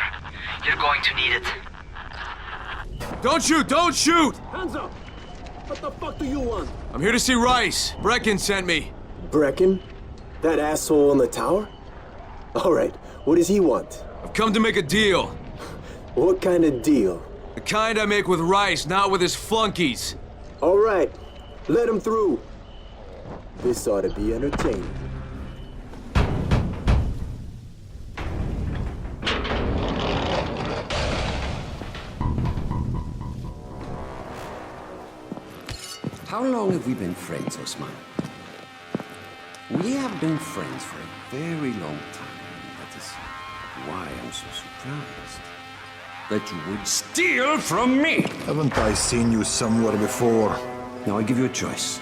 [SPEAKER 11] You're going to need it.
[SPEAKER 21] Don't shoot! Don't shoot!
[SPEAKER 18] Hands up! What the fuck do you want?
[SPEAKER 21] I'm here to see Rice. Brecken sent me.
[SPEAKER 22] Brecken? That asshole on the tower? Alright, what does he want?
[SPEAKER 21] I've come to make a deal.
[SPEAKER 22] What kind of deal?
[SPEAKER 21] The kind I make with Rice, not with his flunkies.
[SPEAKER 22] Alright, let him through. This ought to be entertaining.
[SPEAKER 4] How long have we been friends, Osman? We have been friends for a very long time. That is why I'm so surprised that you would steal from me.
[SPEAKER 6] Haven't I seen you somewhere before?
[SPEAKER 4] Now I give you a choice.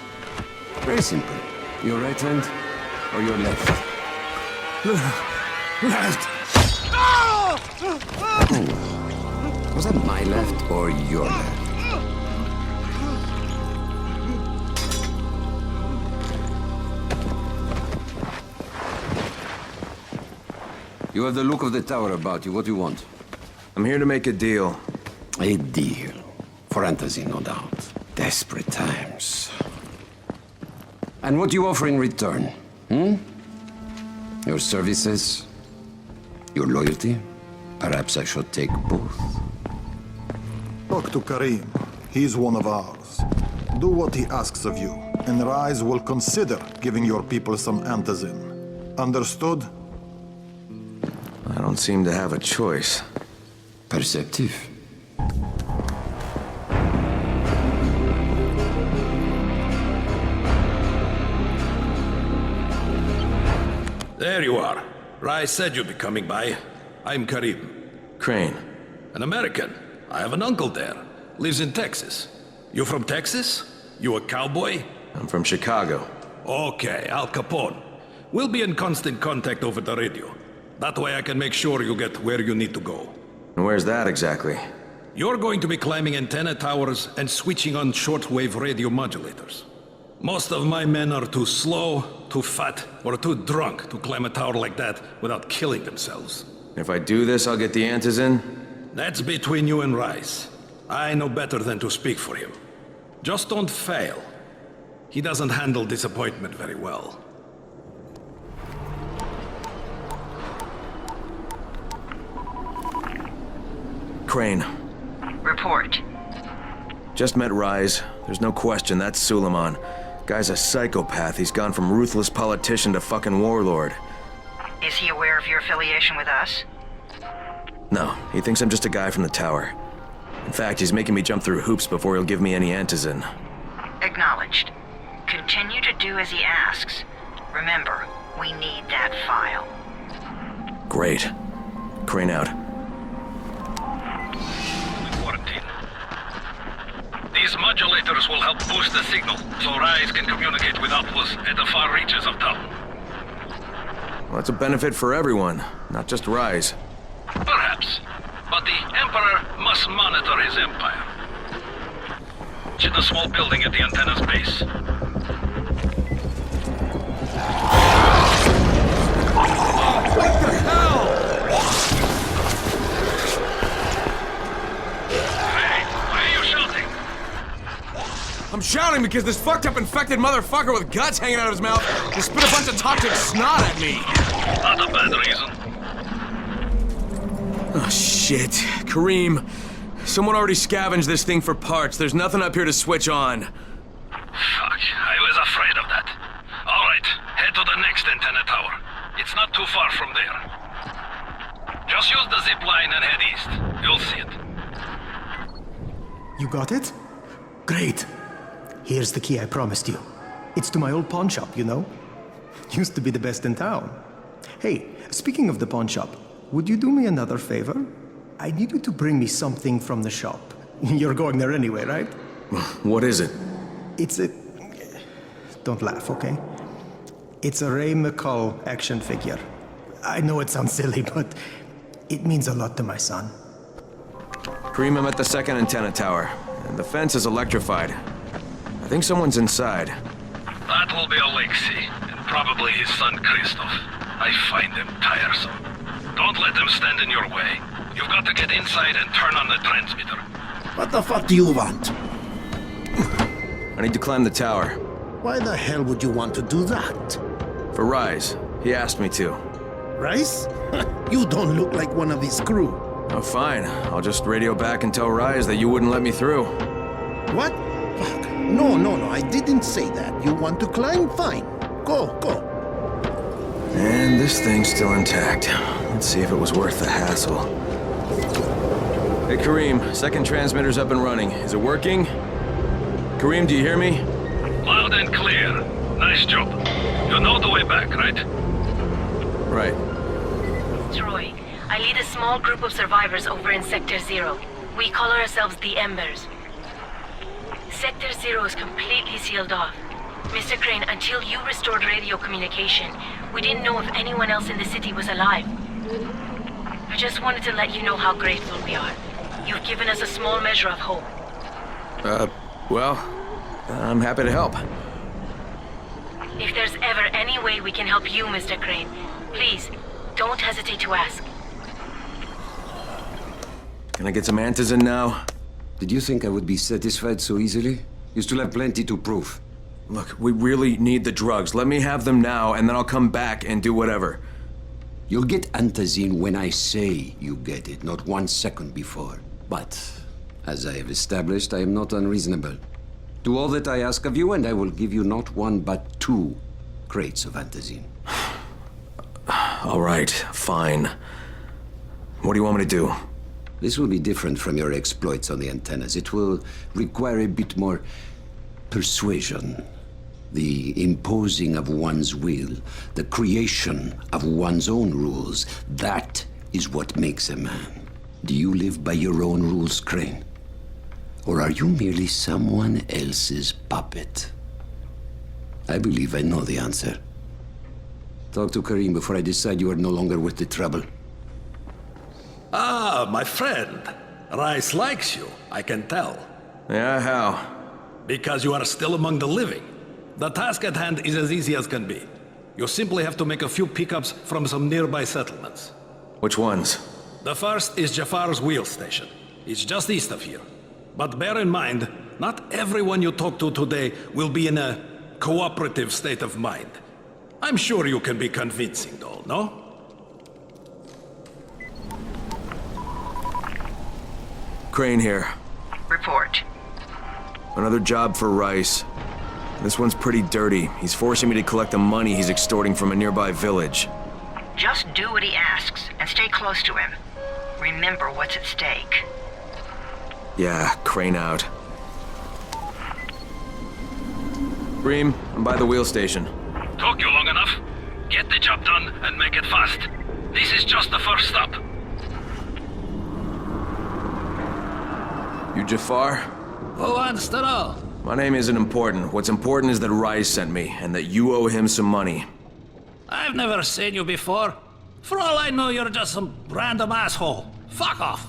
[SPEAKER 4] Very simple. Your right hand or your left? Left! Was that my left or your left? You have the look of the tower about you. What do you want?
[SPEAKER 8] I'm here to make a deal.
[SPEAKER 4] A deal. For fantasy, no doubt. Desperate times. And what do you offer in return? Your services? Your loyalty? Perhaps I should take both.
[SPEAKER 6] Talk to Karim. He's one of ours. Do what he asks of you, and Rise will consider giving your people some antizin. Understood?
[SPEAKER 8] I don't seem to have a choice.
[SPEAKER 4] Perceptive.
[SPEAKER 23] There you are. Rai said you'd be coming by. I'm Karim.
[SPEAKER 8] Crane.
[SPEAKER 23] An American. I have an uncle there. Lives in Texas. You from Texas? You a cowboy?
[SPEAKER 8] I'm from Chicago.
[SPEAKER 23] Okay, Al Capone. We'll be in constant contact over the radio. That way I can make sure you get where you need to go.
[SPEAKER 8] And where's that exactly?
[SPEAKER 23] You're going to be climbing antenna towers and switching on shortwave radio modulators. Most of my men are too slow, too fat, or too drunk to climb a tower like that without killing themselves.
[SPEAKER 8] If I do this, I'll get the antizin?
[SPEAKER 23] That's between you and Rice. I know better than to speak for him. Just don't fail. He doesn't handle disappointment very well.
[SPEAKER 8] Crane.
[SPEAKER 1] Report.
[SPEAKER 8] Just met Rise. There's no question, that's Suleiman. Guy's a psychopath. He's gone from ruthless politician to fucking warlord.
[SPEAKER 1] Is he aware of your affiliation with us?
[SPEAKER 8] No, he thinks I'm just a guy from the tower. In fact, he's making me jump through hoops before he'll give me any antizin.
[SPEAKER 1] Acknowledged. Continue to do as he asks. Remember, we need that file.
[SPEAKER 8] Great. Crane out.
[SPEAKER 23] These modulators will help boost the signal, so Rise can communicate with outposts at the far reaches of town.
[SPEAKER 8] Well, that's a benefit for everyone, not just Rise.
[SPEAKER 23] Perhaps. But the Emperor must monitor his empire. It's in a small building at the antenna's base.
[SPEAKER 21] What the hell? I'm shouting because this fucked up infected motherfucker with guts hanging out of his mouth just spit a bunch of toxic snot at me.
[SPEAKER 23] Not a bad reason.
[SPEAKER 8] Oh shit. Karim, someone already scavenged this thing for parts. There's nothing up here to switch on.
[SPEAKER 23] Fuck, I was afraid of that. Alright, head to the next antenna tower. It's not too far from there. Just use the zip line and head east. You'll see it.
[SPEAKER 20] You got it? Great. Here's the key I promised you. It's to my old pawn shop, you know? Used to be the best in town. Hey, speaking of the pawn shop, would you do me another favor? I need you to bring me something from the shop. You're going there anyway, right?
[SPEAKER 8] What is it?
[SPEAKER 20] It's a... Don't laugh, okay? It's a Ray McCall action figure. I know it sounds silly, but it means a lot to my son.
[SPEAKER 8] Karim, I'm at the second antenna tower, and the fence is electrified. I think someone's inside.
[SPEAKER 23] That will be Alexei, and probably his son Christoph. I find them tiresome. Don't let them stand in your way. You've got to get inside and turn on the transmitter.
[SPEAKER 12] What the fuck do you want?
[SPEAKER 8] I need to climb the tower.
[SPEAKER 12] Why the hell would you want to do that?
[SPEAKER 8] For Rise. He asked me to.
[SPEAKER 12] Rise? You don't look like one of his crew.
[SPEAKER 8] Oh, fine. I'll just radio back and tell Rise that you wouldn't let me through.
[SPEAKER 12] What? Fuck. No, I didn't say that. You want to climb? Fine. Go.
[SPEAKER 8] And this thing's still intact. Let's see if it was worth the hassle. Hey, Karim, second transmitter's up and running. Is it working? Karim, do you hear me?
[SPEAKER 23] Loud and clear. Nice job. You know the way back, right?
[SPEAKER 8] Right.
[SPEAKER 5] Troy, I lead a small group of survivors over in Sector 0. We call ourselves the Embers. Sector 0 is completely sealed off. Mr. Crane, until you restored radio communication, we didn't know if anyone else in the city was alive. I just wanted to let you know how grateful we are. You've given us a small measure of hope.
[SPEAKER 8] Well, I'm happy to help.
[SPEAKER 5] If there's ever any way we can help you, Mr. Crane, please, don't hesitate to ask.
[SPEAKER 8] Can I get some antizin now?
[SPEAKER 4] Did you think I would be satisfied so easily? You still have plenty to prove.
[SPEAKER 8] Look, we really need the drugs. Let me have them now, and then I'll come back and do whatever.
[SPEAKER 4] You'll get antizin when I say you get it, not 1 second before. But, as I have established, I am not unreasonable. Do all that I ask of you, and I will give you not 1, but 2 crates of antizin.
[SPEAKER 8] All right, fine. What do you want me to do?
[SPEAKER 4] This will be different from your exploits on the antennas. It will require a bit more persuasion. The imposing of one's will, the creation of one's own rules. That is what makes a man. Do you live by your own rules, Crane? Or are you merely someone else's puppet? I believe I know the answer. Talk to Karim before I decide you are no longer worth the trouble.
[SPEAKER 23] Ah, my friend. Rice likes you, I can tell.
[SPEAKER 8] Yeah, how?
[SPEAKER 23] Because you are still among the living. The task at hand is as easy as can be. You simply have to make a few pickups from some nearby settlements.
[SPEAKER 8] Which ones?
[SPEAKER 23] The first is Jafar's wheel station. It's just east of here. But bear in mind, not everyone you talk to today will be in a cooperative state of mind. I'm sure you can be convincing, though, no?
[SPEAKER 8] Crane here.
[SPEAKER 1] Report.
[SPEAKER 8] Another job for Rice. This one's pretty dirty. He's forcing me to collect the money he's extorting from a nearby village.
[SPEAKER 1] Just do what he asks, and stay close to him. Remember what's at stake.
[SPEAKER 8] Yeah, Crane out. Bream, I'm by the wheel station.
[SPEAKER 23] Took you long enough. Get the job done and make it fast. This is just the first stop.
[SPEAKER 8] You Jafar?
[SPEAKER 23] Who wants to know?
[SPEAKER 8] My name isn't important. What's important is that Rice sent me, and that you owe him some money.
[SPEAKER 23] I've never seen you before. For all I know, you're just some random asshole. Fuck off.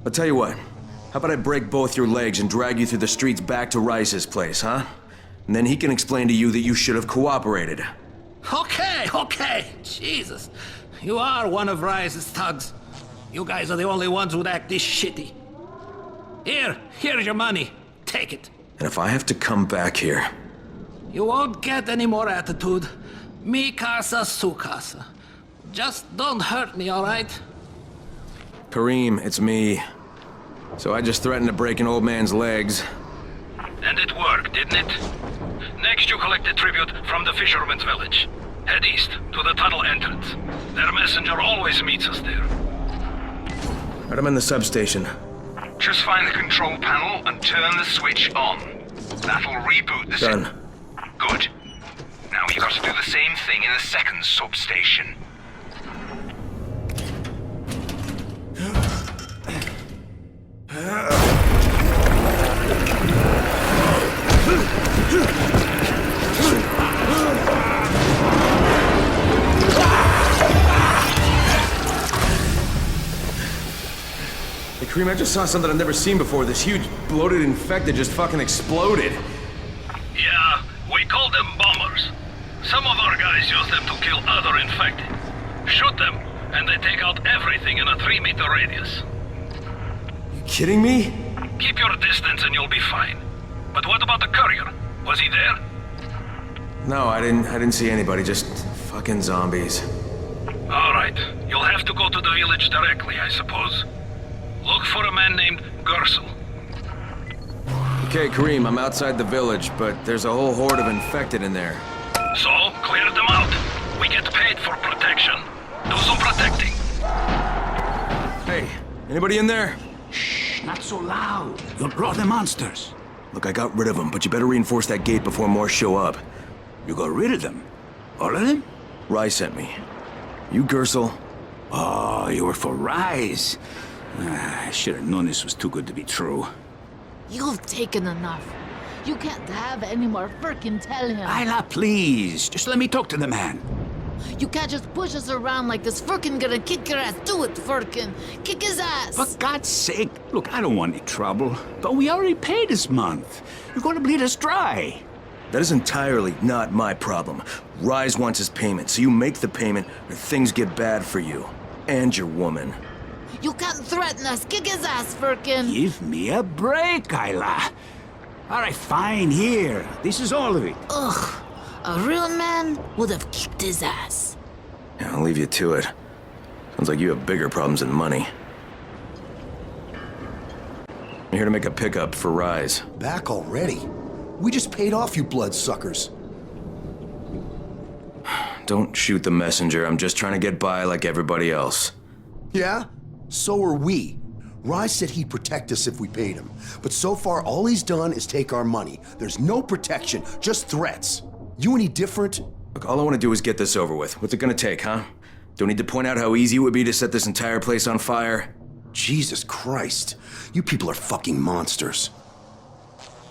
[SPEAKER 8] I'll tell you what. How about I break both your legs and drag you through the streets back to Rice's place, huh? And then he can explain to you that you should have cooperated.
[SPEAKER 23] Okay. Jesus. You are one of Rice's thugs. You guys are the only ones who'd act this shitty. Here's your money. Take it.
[SPEAKER 8] And if I have to come back here...
[SPEAKER 23] You won't get any more attitude. Mi casa, su casa. Just don't hurt me, all right?
[SPEAKER 8] Karim, it's me. So I just threatened to break an old man's legs.
[SPEAKER 23] And it worked, didn't it? Next you collect the tribute from the fisherman's village. Head east, to the tunnel entrance. Their messenger always meets us there.
[SPEAKER 8] Right, I'm in the substation.
[SPEAKER 7] Just find the control panel and turn the switch on. That'll reboot the
[SPEAKER 8] Done.
[SPEAKER 7] Good. Now you've got to do the same thing in the second substation.
[SPEAKER 8] Hey, Karim, I just saw something I've never seen before. This huge, bloated infected just fucking exploded.
[SPEAKER 23] Yeah, we call them bombers. Some of our guys use them to kill other infected. Shoot them, and they take out everything in a 3-meter radius.
[SPEAKER 8] You kidding me?
[SPEAKER 23] Keep your distance and you'll be fine. But what about the courier? Was he there?
[SPEAKER 8] No, I didn't see anybody, just fucking zombies.
[SPEAKER 23] All right, you'll have to go to the village directly, I suppose. Look for a man named Gersel.
[SPEAKER 8] Okay, Karim, I'm outside the village, but there's a whole horde of infected in there.
[SPEAKER 23] So, clear them out. We get paid for protection. Do some protecting.
[SPEAKER 8] Hey, anybody in there?
[SPEAKER 9] Shh, not so loud. You'll draw the monsters.
[SPEAKER 8] Look, I got rid of them, but you better reinforce that gate before more show up.
[SPEAKER 9] You got rid of them? All of them?
[SPEAKER 8] Rise sent me. You, Gersel?
[SPEAKER 9] Oh, you were for Rise. I should have known this was too good to be true.
[SPEAKER 14] You've taken enough. You can't have any more. Frickin' tell him.
[SPEAKER 9] Isla, please. Just let me talk to the man.
[SPEAKER 14] You can't just push us around like this. Frickin' gonna kick your ass. Do it, Frickin'. Kick his ass.
[SPEAKER 9] For God's sake. Look, I don't want any trouble. But we already paid this month. You're gonna bleed us dry.
[SPEAKER 8] That is entirely not my problem. Rise wants his payment, so you make the payment or things get bad for you. And your woman.
[SPEAKER 14] You can't threaten us. Kick his ass, Frickin'.
[SPEAKER 9] Give me a break, Isla. All right, fine, here. This is all of it.
[SPEAKER 14] Ugh. A real man would have kicked his ass.
[SPEAKER 8] Yeah, I'll leave you to it. Sounds like you have bigger problems than money. I'm here to make a pickup for Rise.
[SPEAKER 12] Back already? We just paid off, you bloodsuckers.
[SPEAKER 8] Don't shoot the messenger. I'm just trying to get by like everybody else.
[SPEAKER 12] Yeah? So are we. Rise said he'd protect us if we paid him. But so far, all he's done is take our money. There's no protection, just threats. You any different?
[SPEAKER 8] Look, all I want to do is get this over with. What's it gonna take, huh? Don't need to point out how easy it would be to set this entire place on fire?
[SPEAKER 12] Jesus Christ. You people are fucking monsters.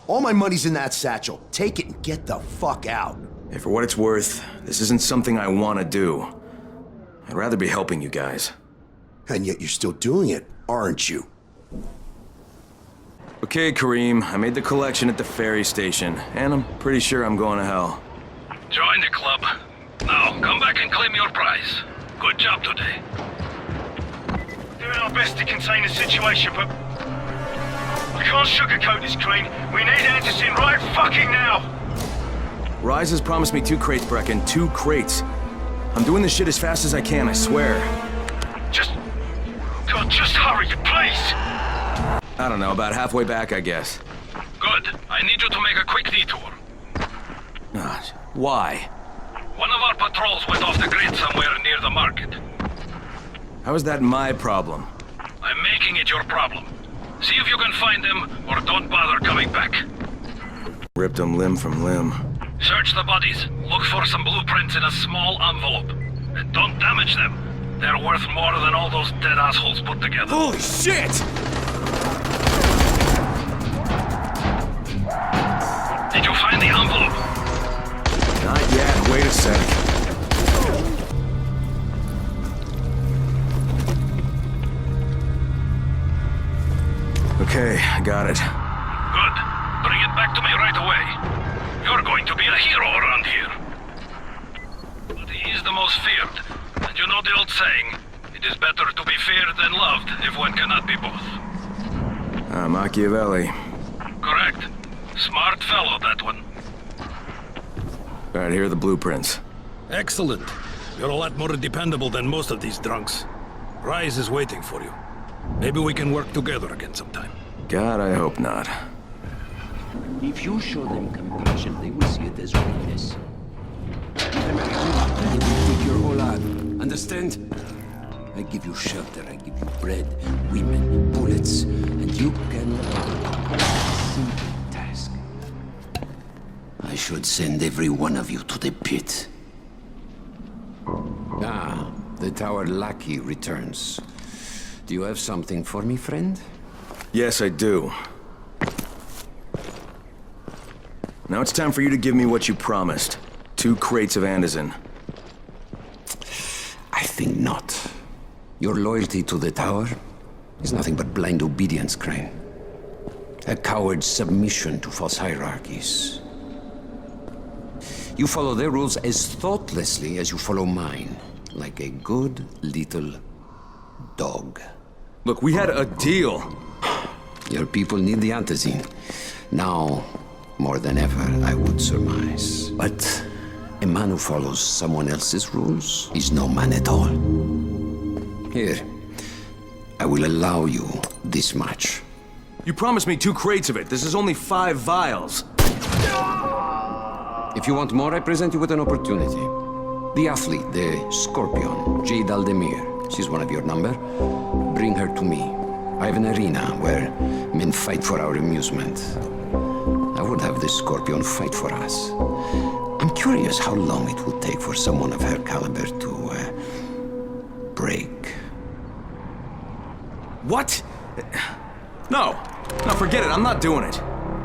[SPEAKER 12] All my money's in that satchel. Take it and get the fuck out.
[SPEAKER 8] Hey, for what it's worth, this isn't something I want to do. I'd rather be helping you guys.
[SPEAKER 12] And yet you're still doing it, aren't you?
[SPEAKER 8] Okay, Kareem, I made the collection at the ferry station, and I'm pretty sure I'm going to hell.
[SPEAKER 23] Join the club. Now, come back and claim your prize. Good job today.
[SPEAKER 15] Doing our best to contain the situation, but I can't sugarcoat this, Crane. We need Anderson right fucking now.
[SPEAKER 8] Rise has promised me 2 crates, Brecken. 2 crates. I'm doing this shit as fast as I can, I swear.
[SPEAKER 15] God, just hurry, please!
[SPEAKER 8] I don't know, about halfway back, I guess.
[SPEAKER 23] Good. I need you to make a quick detour.
[SPEAKER 8] Why?
[SPEAKER 23] One of our patrols went off the grid somewhere near the market.
[SPEAKER 8] How is that my problem?
[SPEAKER 23] I'm making it your problem. See if you can find them, or don't bother coming back.
[SPEAKER 8] Ripped them limb from limb.
[SPEAKER 23] Search the bodies. Look for some blueprints in a small envelope. And don't damage them. They're worth more than all those dead assholes put together.
[SPEAKER 8] Holy shit!
[SPEAKER 23] Did you find the envelope?
[SPEAKER 8] Not yet. Wait a sec. Okay, I got it.
[SPEAKER 23] Good. Bring it back to me right away. You're going to be a hero around here. But he is the most feared. And you know the old saying, it is better to be feared than loved if one cannot be both.
[SPEAKER 8] Machiavelli.
[SPEAKER 23] Correct. Smart fellow, that one.
[SPEAKER 8] Alright, here are the blueprints.
[SPEAKER 23] Excellent. You're a lot more dependable than most of these drunks. Rise is waiting for you. Maybe we can work together again sometime.
[SPEAKER 8] God, I hope not.
[SPEAKER 4] If you show them compassion, they will see it as weakness. Give them a hand, and they will take your whole life. Understand? I give you shelter, I give you bread, women, bullets, and you can... Simple task. I should send every one of you to the pit. Ah, the tower lackey returns. Do you have something for me, friend?
[SPEAKER 8] Yes, I do. Now it's time for you to give me what you promised. 2 crates of Anderson.
[SPEAKER 4] I think not. Your loyalty to the tower is nothing but blind obedience, Crane. A coward's submission to false hierarchies. You follow their rules as thoughtlessly as you follow mine, like a good little dog.
[SPEAKER 8] Look, we had a deal.
[SPEAKER 4] Your people need the antizin. Now, more than ever, I would surmise. But a man who follows someone else's rules is no man at all. Here, I will allow you this much.
[SPEAKER 8] You promised me 2 crates of it. This is only 5 vials.
[SPEAKER 4] If you want more, I present you with an opportunity. The athlete, the Scorpion, Jade Aldemir. She's one of your number. Bring her to me. I have an arena where men fight for our amusement. I would have this Scorpion fight for us. I'm curious how long it would take for someone of her caliber to, break.
[SPEAKER 8] What? No. No, forget it. I'm not doing it.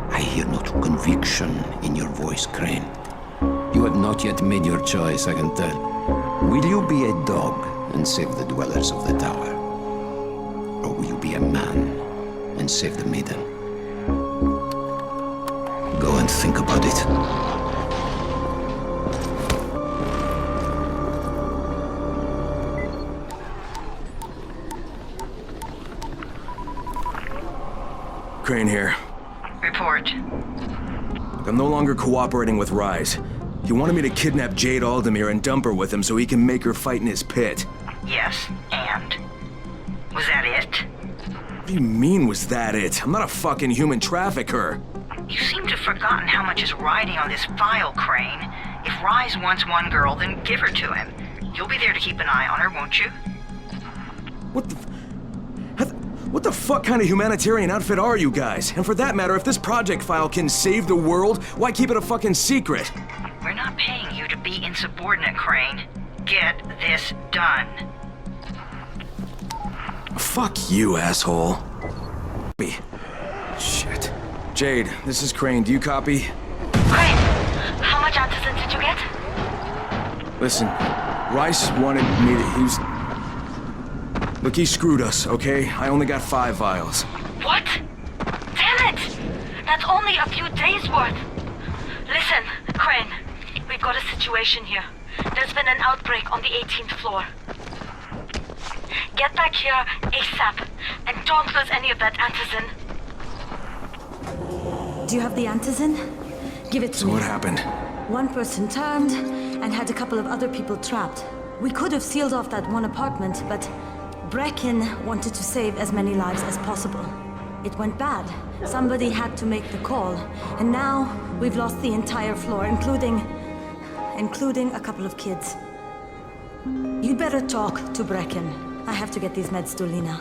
[SPEAKER 4] I hear no true conviction in your voice, Crane. You have not yet made your choice, I can tell. Will you be a dog and save the dwellers of the tower? Or will you be a man and save the maiden? Go and think about it.
[SPEAKER 8] Crane here.
[SPEAKER 1] Report.
[SPEAKER 8] I'm no longer cooperating with Rise. He wanted me to kidnap Jade Aldemir and dump her with him so he can make her fight in his pit.
[SPEAKER 1] Yes, and? Was that it?
[SPEAKER 8] What do you mean, was that it? I'm not a fucking human trafficker.
[SPEAKER 1] You seem to have forgotten how much is riding on this file, Crane. If Rise wants one girl, then give her to him. You'll be there to keep an eye on her, won't you?
[SPEAKER 8] What the fuck kind of humanitarian outfit are you guys? And for that matter, if this project file can save the world, why keep it a fucking secret?
[SPEAKER 1] We're not paying you to be insubordinate, Crane. Get this done.
[SPEAKER 8] Fuck you, asshole. Shit. Jade, this is Crane. Do you copy?
[SPEAKER 5] Crane, how much antizin did you get?
[SPEAKER 8] Listen, Rice wanted me to use... Look, he screwed us, okay? I only got 5 vials.
[SPEAKER 5] What? Damn it! That's only a few days' worth. Listen, Crane, we've got a situation here. There's been an outbreak on the 18th floor. Get back here ASAP, and don't lose any of that antizin.
[SPEAKER 10] Do you have the antizin? Give it to me.
[SPEAKER 8] So what happened?
[SPEAKER 10] One person turned and had a couple of other people trapped. We could have sealed off that one apartment, but Brecken wanted to save as many lives as possible. It went bad. Somebody had to make the call, and now we've lost the entire floor, including a couple of kids. You'd better talk to Brecken. I have to get these meds to Lena.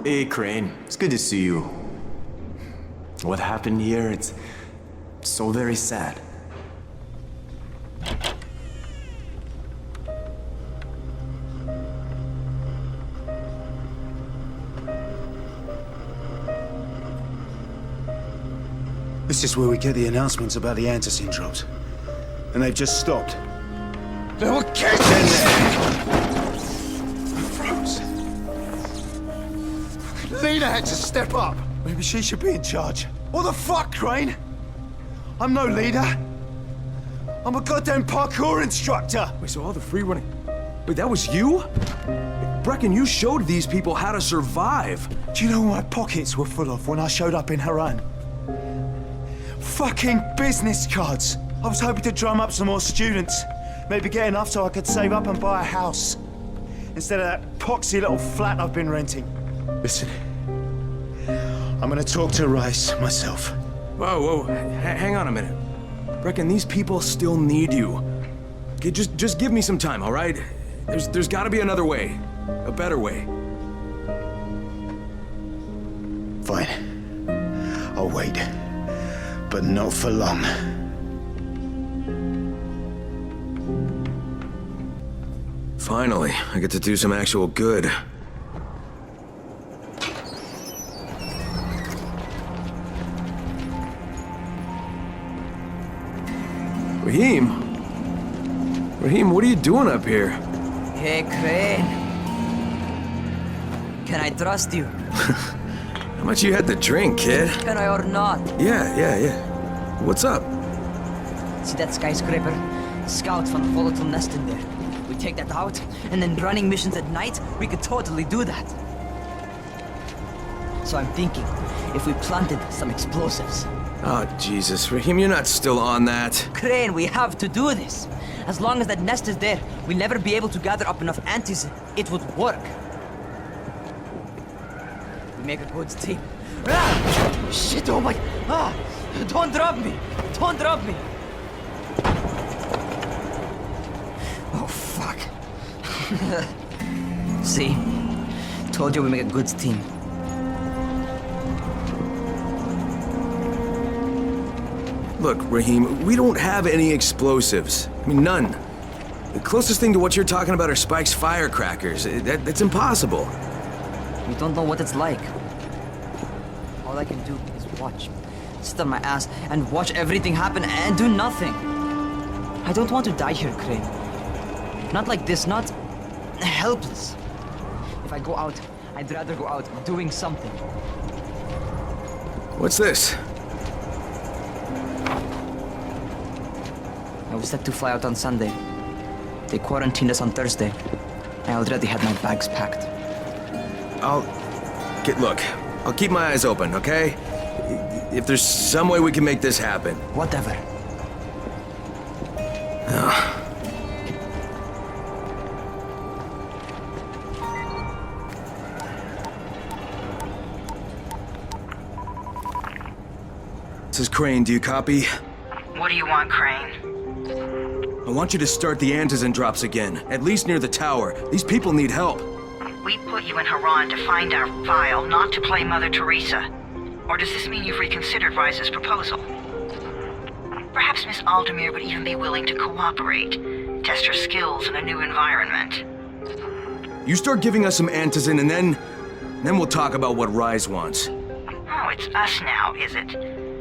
[SPEAKER 13] Hey, Crane. It's good to see you. What happened here, it's so very sad.
[SPEAKER 16] This is where we get the announcements about the antizin drops. And they've just stopped. There were kids in there! I froze. Lena had to step up. Maybe she should be in charge. What the fuck, Crane? I'm no leader. I'm a goddamn parkour instructor.
[SPEAKER 8] Wait, so all the free running... Wait, that was you? Brecken, you showed these people how to survive.
[SPEAKER 16] Do you know what my pockets were full of when I showed up in Harran? Fucking business cards. I was hoping to drum up some more students. Maybe get enough so I could save up and buy a house. Instead of that poxy little flat I've been renting. Listen, I'm gonna talk to Rice myself.
[SPEAKER 8] Whoa, hang on a minute. Brecken, these people still need you. Okay, just give me some time, all right? There's gotta be another way. A better way.
[SPEAKER 16] Fine. I'll wait. But not for long.
[SPEAKER 8] Finally, I get to do some actual good. Raheem, what are you doing up here?
[SPEAKER 11] Hey, Crane. Can I trust you?
[SPEAKER 8] How much you had to drink, kid?
[SPEAKER 11] Can I or not?
[SPEAKER 8] Yeah. What's up?
[SPEAKER 11] See that skyscraper? Scouts found a volatile nest in there. We take that out, and then running missions at night, we could totally do that. So I'm thinking, if we planted some explosives.
[SPEAKER 8] Oh, Jesus. Raheem, you're not still on that.
[SPEAKER 11] Crane, we have to do this. As long as that nest is there, we'll never be able to gather up enough antizin. It would work. We make a good team. Ah! Shit, oh my... Ah! Don't drop me! Don't drop me! See? Told you we make a good team.
[SPEAKER 8] Look, Raheem, we don't have any explosives. I mean, none. The closest thing to what you're talking about are Spike's firecrackers. That's impossible.
[SPEAKER 11] You don't know what it's like. All I can do is watch. Sit on my ass and watch everything happen and do nothing. I don't want to die here, Crane. Not like this, not helpless. If I go out, I'd rather go out doing something.
[SPEAKER 8] What's this?
[SPEAKER 11] I was set to fly out on Sunday. They quarantined us on Thursday. I already had my bags packed.
[SPEAKER 8] Look, I'll keep my eyes open, okay? If there's some way we can make this happen.
[SPEAKER 11] Whatever.
[SPEAKER 8] This is Crane, do you copy?
[SPEAKER 1] What do you want, Crane?
[SPEAKER 8] I want you to start the antizin drops again, at least near the tower. These people need help.
[SPEAKER 1] We put you in Harran to find our file, not to play Mother Teresa. Or does this mean you've reconsidered Rise's proposal? Perhaps Miss Aldemir would even be willing to cooperate, test her skills in a new environment.
[SPEAKER 8] You start giving us some antizin and then we'll talk about what Rise wants.
[SPEAKER 1] Oh, it's us now, is it?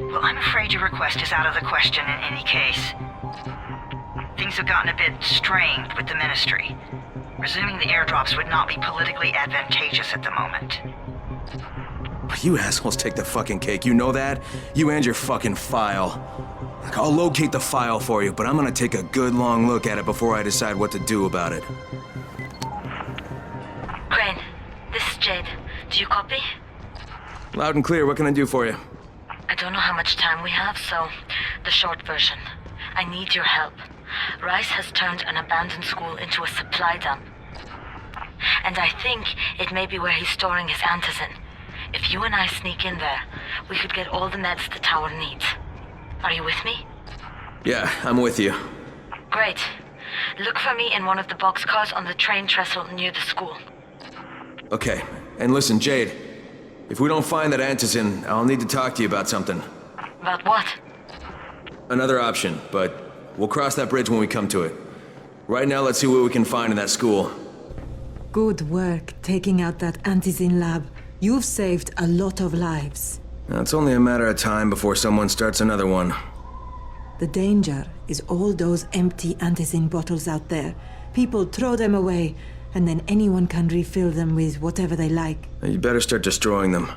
[SPEAKER 1] Well, I'm afraid your request is out of the question in any case. Things have gotten a bit strained with the Ministry. Resuming the airdrops would not be politically advantageous at the moment.
[SPEAKER 8] You assholes take the fucking cake, you know that? You and your fucking file. Like, I'll locate the file for you, but I'm gonna take a good long look at it before I decide what to do about it.
[SPEAKER 5] Crane, this is Jade. Do you copy?
[SPEAKER 8] Loud and clear, what can I do for you?
[SPEAKER 5] I don't know how much time we have, so the short version. I need your help. Rice has turned an abandoned school into a supply dump. And I think it may be where he's storing his antizin. If you and I sneak in there, we could get all the meds the tower needs. Are you with me?
[SPEAKER 8] Yeah, I'm with you.
[SPEAKER 5] Great. Look for me in one of the boxcars on the train trestle near the school.
[SPEAKER 8] Okay, and listen, Jade. If we don't find that antizin, I'll need to talk to you about something.
[SPEAKER 5] About what?
[SPEAKER 8] Another option, but we'll cross that bridge when we come to it. Right now, let's see what we can find in that school.
[SPEAKER 10] Good work taking out that antizin lab. You've saved a lot of lives.
[SPEAKER 8] Now, it's only a matter of time before someone starts another one.
[SPEAKER 10] The danger is all those empty antizin bottles out there. People throw them away, and then anyone can refill them with whatever they like.
[SPEAKER 8] You better start destroying them.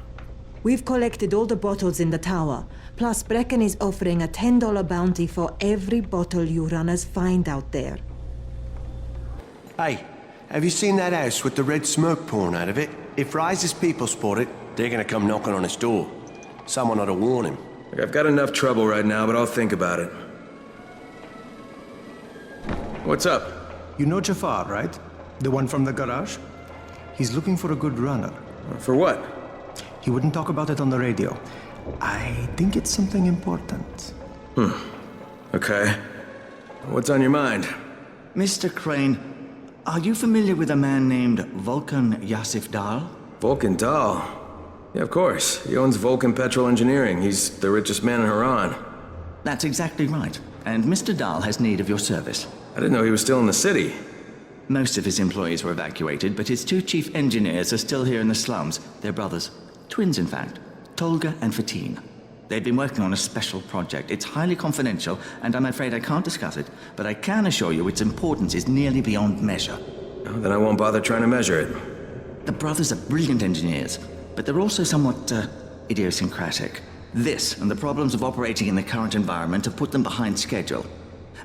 [SPEAKER 10] We've collected all the bottles in the tower. Plus, Brecken is offering a $10 bounty for every bottle you runners find out there.
[SPEAKER 13] Hey, have you seen that house with the red smoke pouring out of it? If Rise's people spot it, they're gonna come knocking on his door. Someone ought to warn him.
[SPEAKER 8] I've got enough trouble right now, but I'll think about it. What's up?
[SPEAKER 20] You know Jafar, right? The one from the garage? He's looking for a good runner.
[SPEAKER 8] For what?
[SPEAKER 20] He wouldn't talk about it on the radio. I think it's something important.
[SPEAKER 8] Okay. What's on your mind?
[SPEAKER 3] Mr. Crane, are you familiar with a man named Vulcan Yasif Dahl?
[SPEAKER 8] Vulcan Dahl? Yeah, of course. He owns Vulcan Petrol Engineering. He's the richest man in Harran.
[SPEAKER 3] That's exactly right. And Mr. Dahl has need of your service.
[SPEAKER 8] I didn't know he was still in the city.
[SPEAKER 3] Most of his employees were evacuated, but his two chief engineers are still here in the slums. They're brothers. Twins, in fact. Tolga and Fatin. They've been working on a special project. It's highly confidential, and I'm afraid I can't discuss it, but I can assure you its importance is nearly beyond measure.
[SPEAKER 8] Oh, then I won't bother trying to measure it.
[SPEAKER 3] The brothers are brilliant engineers, but they're also somewhat, idiosyncratic. This, and the problems of operating in the current environment, have put them behind schedule.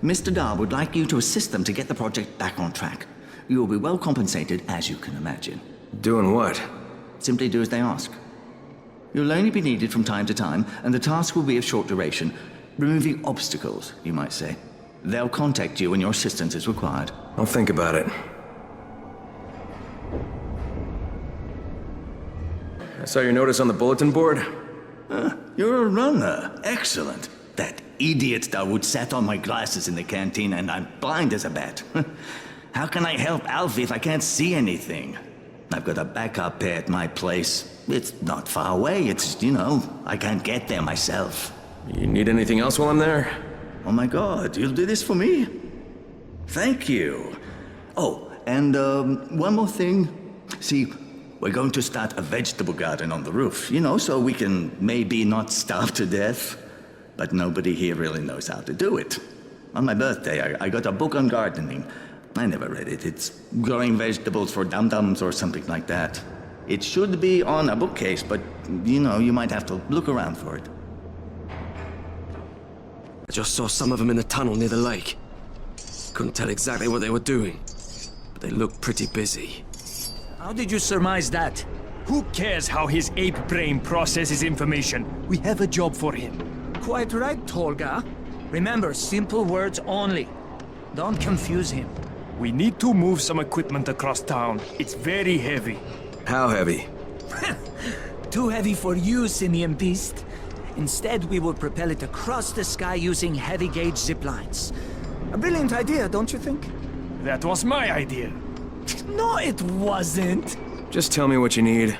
[SPEAKER 3] Mr. Dahl would like you to assist them to get the project back on track. You will be well compensated, as you can imagine.
[SPEAKER 8] Doing what?
[SPEAKER 3] Simply do as they ask. You'll only be needed from time to time, and the task will be of short duration. Removing obstacles, you might say. They'll contact you when your assistance is required.
[SPEAKER 8] I'll think about it. I saw your notice on the bulletin board.
[SPEAKER 3] You're a runner. Excellent. That idiot Dawood sat on my glasses in the canteen, and I'm blind as a bat. How can I help Alfie if I can't see anything? I've got a backup pair at my place. It's not far away, it's, you know, I can't get there myself.
[SPEAKER 8] You need anything else while I'm there?
[SPEAKER 3] Oh my god, you'll do this for me? Thank you. Oh, and one more thing. See, we're going to start a vegetable garden on the roof, you know, so we can maybe not starve to death. But nobody here really knows how to do it. On my birthday, I got a book on gardening. I never read it. It's growing vegetables for dum-dums or something like that. It should be on a bookcase, but, you know, you might have to look around for it.
[SPEAKER 2] I just saw some of them in the tunnel near the lake. Couldn't tell exactly what they were doing, but they looked pretty busy.
[SPEAKER 17] How did you surmise that? Who cares how his ape brain processes information? We have a job for him. Quite right, Tolga. Remember, simple words only. Don't confuse him. We need to move some equipment across town. It's very heavy.
[SPEAKER 8] How heavy?
[SPEAKER 17] Too heavy for you, Simian Beast. Instead, we will propel it across the sky using heavy-gauge zip lines. A brilliant idea, don't you think? That was my idea. No, it wasn't.
[SPEAKER 8] Just tell me what you need.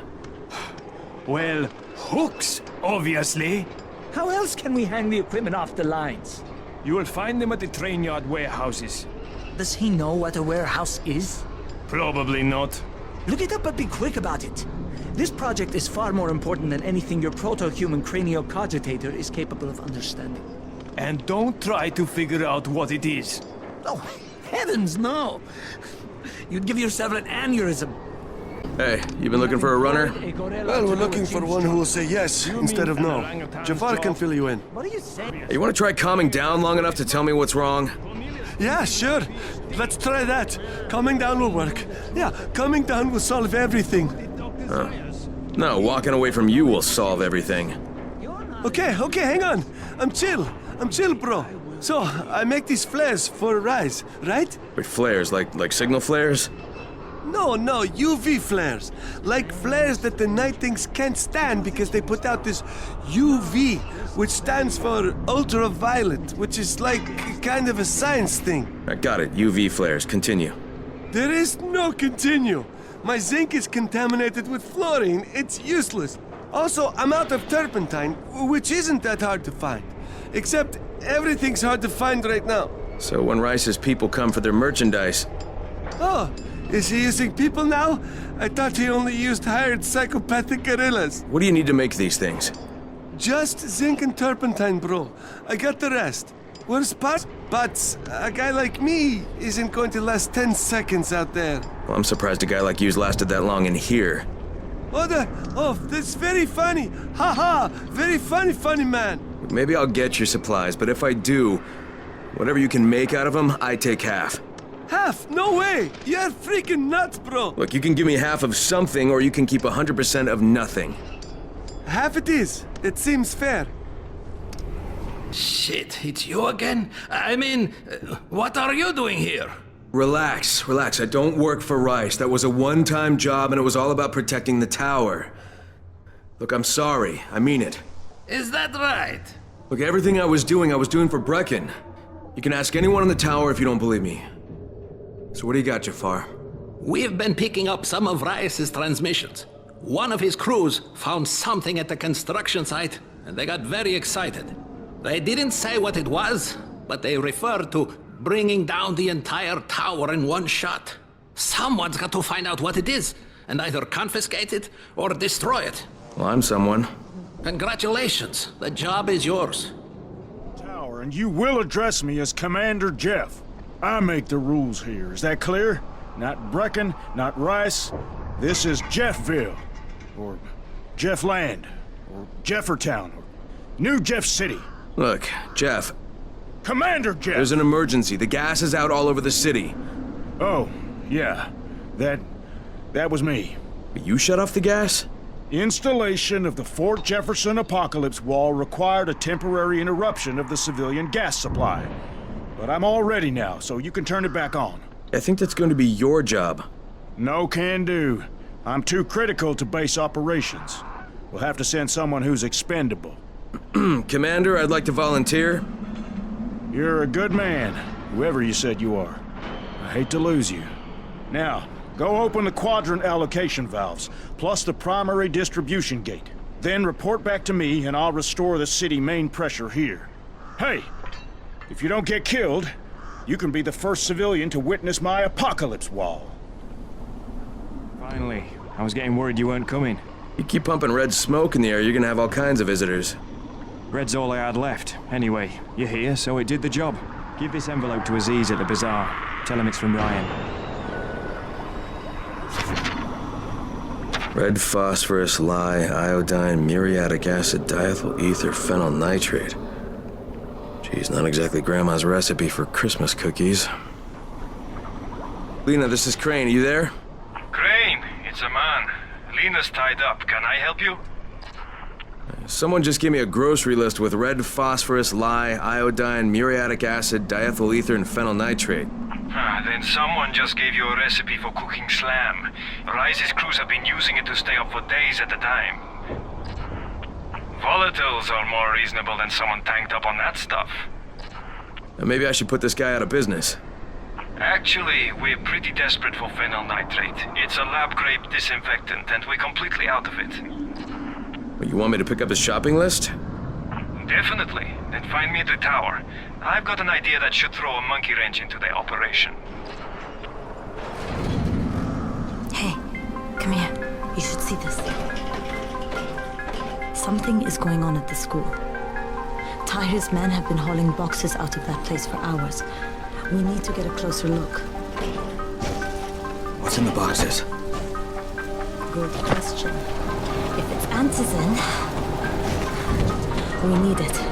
[SPEAKER 17] Well, hooks, obviously. How else can we hang the equipment off the lines? You will find them at the train yard warehouses. Does he know what a warehouse is? Probably not. Look it up, but be quick about it. This project is far more important than anything your proto-human craniocogitator is capable of understanding. And don't try to figure out what it is. Oh, heavens, no! You'd give yourself an aneurysm.
[SPEAKER 8] Hey, you been looking for a runner?
[SPEAKER 19] Well, we're looking for one who will say yes instead of no. Jafar can fill you in.
[SPEAKER 17] What are you saying?
[SPEAKER 8] You want to try calming down long enough to tell me what's wrong?
[SPEAKER 19] Yeah, sure. Let's try that. Calming down will work. Yeah, calming down will solve everything.
[SPEAKER 8] No, walking away from you will solve everything.
[SPEAKER 19] Okay, hang on. I'm chill, bro. So, I make these flares for Rise, right?
[SPEAKER 8] Wait, flares? Like signal flares?
[SPEAKER 19] No, UV flares. Like flares that the night things can't stand because they put out this UV, which stands for ultraviolet, which is like kind of a science thing.
[SPEAKER 8] I got it. UV flares. Continue.
[SPEAKER 19] There is no continue. My zinc is contaminated with fluorine. It's useless. Also, I'm out of turpentine, which isn't that hard to find. Except everything's hard to find right now.
[SPEAKER 8] So when Rice's people come for their merchandise...
[SPEAKER 19] Oh, is he using people now? I thought he only used hired psychopathic gorillas.
[SPEAKER 8] What do you need to make these things?
[SPEAKER 19] Just zinc and turpentine, bro. I got the rest. Where's Pat? But a guy like me isn't going to last 10 seconds out there.
[SPEAKER 8] Well, I'm surprised a guy like you's lasted that long in here.
[SPEAKER 19] Oh, that's very funny. Ha! Very funny man.
[SPEAKER 8] Maybe I'll get your supplies, but if I do, whatever you can make out of them, I take half.
[SPEAKER 19] Half? No way! You're freaking nuts, bro!
[SPEAKER 8] Look, you can give me half of something, or you can keep 100% of nothing.
[SPEAKER 19] Half it is. It seems fair.
[SPEAKER 2] Shit, it's you again? I mean, what are you doing here?
[SPEAKER 8] Relax. I don't work for Rice. That was a one-time job, and it was all about protecting the tower. Look, I'm sorry. I mean it.
[SPEAKER 2] Is that right?
[SPEAKER 8] Look, everything I was doing for Brecken. You can ask anyone in the tower if you don't believe me. So what do you got, Jafar?
[SPEAKER 2] We've been picking up some of Rice's transmissions. One of his crews found something at the construction site, and they got very excited. They didn't say what it was, but they referred to bringing down the entire tower in one shot. Someone's got to find out what it is, and either confiscate it or destroy it.
[SPEAKER 8] Well, I'm someone.
[SPEAKER 2] Congratulations. The job is yours.
[SPEAKER 15] Tower, and you will address me as Commander Jeff. I make the rules here. Is that clear? Not Brecken, not Rice. This is Jeffville, or Jeff Land, or Jeffertown, or New Jeff City.
[SPEAKER 8] Look, Jeff.
[SPEAKER 15] Commander Jeff!
[SPEAKER 8] There's an emergency. The gas is out all over the city.
[SPEAKER 15] Oh, yeah. That was me.
[SPEAKER 8] You shut off the gas?
[SPEAKER 15] Installation of the Fort Jefferson Apocalypse Wall required a temporary interruption of the civilian gas supply. But I'm all ready now, so you can turn it back on.
[SPEAKER 8] I think that's going to be your job.
[SPEAKER 15] No can do. I'm too critical to base operations. We'll have to send someone who's expendable.
[SPEAKER 8] Commander, I'd like to volunteer.
[SPEAKER 15] You're a good man, whoever you said you are. I hate to lose you. Now, go open the quadrant allocation valves, plus the primary distribution gate. Then report back to me, and I'll restore the city main pressure here. Hey, if you don't get killed, you can be the first civilian to witness my apocalypse wall.
[SPEAKER 6] Finally. I was getting worried you weren't coming.
[SPEAKER 8] You keep pumping red smoke in the air, you're gonna have all kinds of visitors.
[SPEAKER 6] Red's all I had left. Anyway, you're here, so it did the job. Give this envelope to Aziz at the bazaar. Tell him it's from Ryan.
[SPEAKER 8] Red phosphorus, lye, iodine, muriatic acid, diethyl ether, phenyl nitrate. Geez, not exactly Grandma's recipe for Christmas cookies. Lena, this is Crane. Are you there?
[SPEAKER 7] Crane, it's a man. Lena's tied up. Can I help you?
[SPEAKER 8] Someone just gave me a grocery list with red phosphorus, lye, iodine, muriatic acid, diethyl ether, and phenyl nitrate.
[SPEAKER 7] Then someone just gave you a recipe for cooking slam. Rise's crews have been using it to stay up for days at a time. Volatiles are more reasonable than someone tanked up on that stuff.
[SPEAKER 8] Maybe I should put this guy out of business.
[SPEAKER 7] Actually, we're pretty desperate for phenyl nitrate. It's a lab-grade disinfectant, and we're completely out of it.
[SPEAKER 8] You want me to pick up his shopping list?
[SPEAKER 7] Definitely. Then find me at the tower. I've got an idea that should throw a monkey wrench into their operation.
[SPEAKER 10] Hey, come here. You should see this. Something is going on at the school. Tahir's men have been hauling boxes out of that place for hours. We need to get a closer look.
[SPEAKER 8] What's in the boxes?
[SPEAKER 10] Good question. If it's antizin, we need it.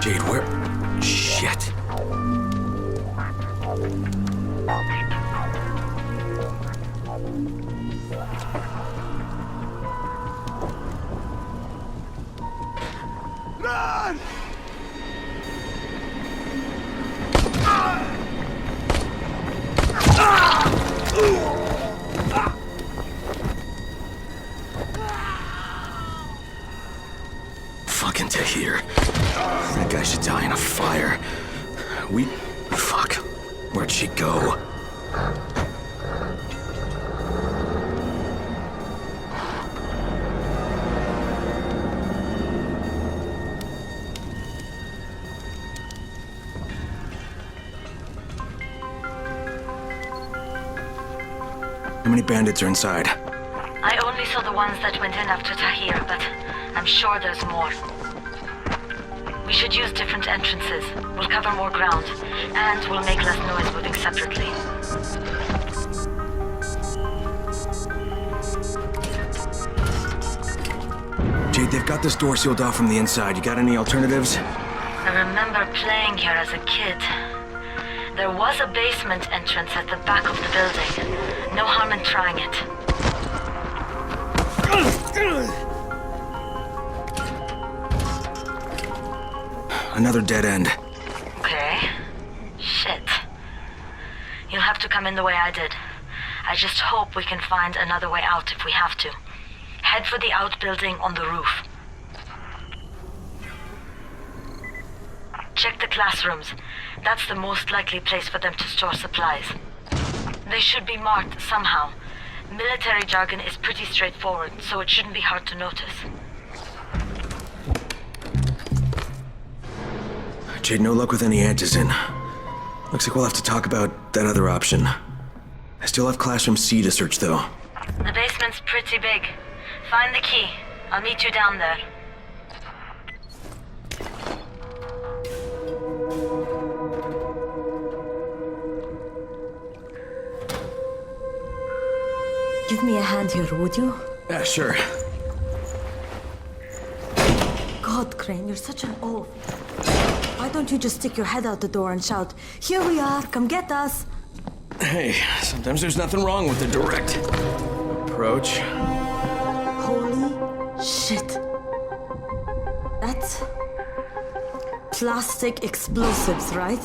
[SPEAKER 8] Jade, where? Shit.
[SPEAKER 19] Run!
[SPEAKER 8] Fucking Tahir. That guy should die in a fire. Fuck. Where'd she go? How many bandits are inside?
[SPEAKER 5] I only saw the ones that went in after Tahir, but I'm sure there's more. We should use different entrances. We'll cover more ground, and we'll make less noise moving separately.
[SPEAKER 8] Jade, they've got this door sealed off from the inside. You got any alternatives?
[SPEAKER 5] I remember playing here as a kid. There was a basement entrance at the back of the building. No harm in trying it.
[SPEAKER 8] Another dead end.
[SPEAKER 5] Okay. Shit. You'll have to come in the way I did. I just hope we can find another way out if we have to. Head for the outbuilding on the roof. Check the classrooms. That's the most likely place for them to store supplies. They should be marked somehow. Military jargon is pretty straightforward, so it shouldn't be hard to notice.
[SPEAKER 8] Jade, no luck with any antizin. Looks like we'll have to talk about that other option. I still have classroom C to search, though.
[SPEAKER 5] The basement's pretty big. Find the key. I'll meet you down there.
[SPEAKER 10] Give me a hand here, would you?
[SPEAKER 8] Yeah, sure.
[SPEAKER 10] God, Crane, you're such an oaf. Why don't you just stick your head out the door and shout, "Here we are, come get us"?
[SPEAKER 8] Hey, sometimes there's nothing wrong with the direct approach.
[SPEAKER 10] Holy shit. That's plastic explosives, right?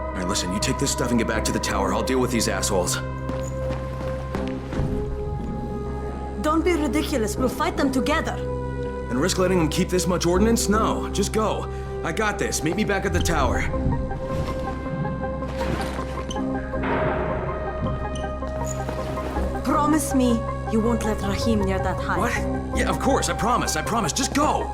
[SPEAKER 8] All right, listen, you take this stuff and get back to the tower. I'll deal with these assholes.
[SPEAKER 10] Don't be ridiculous. We'll fight them together.
[SPEAKER 8] And risk letting them keep this much ordnance? No, just go. I got this. Meet me back at the tower.
[SPEAKER 10] Promise me you won't let Rahim near that hive.
[SPEAKER 8] What? Yeah, of course. I promise. I promise. Just go.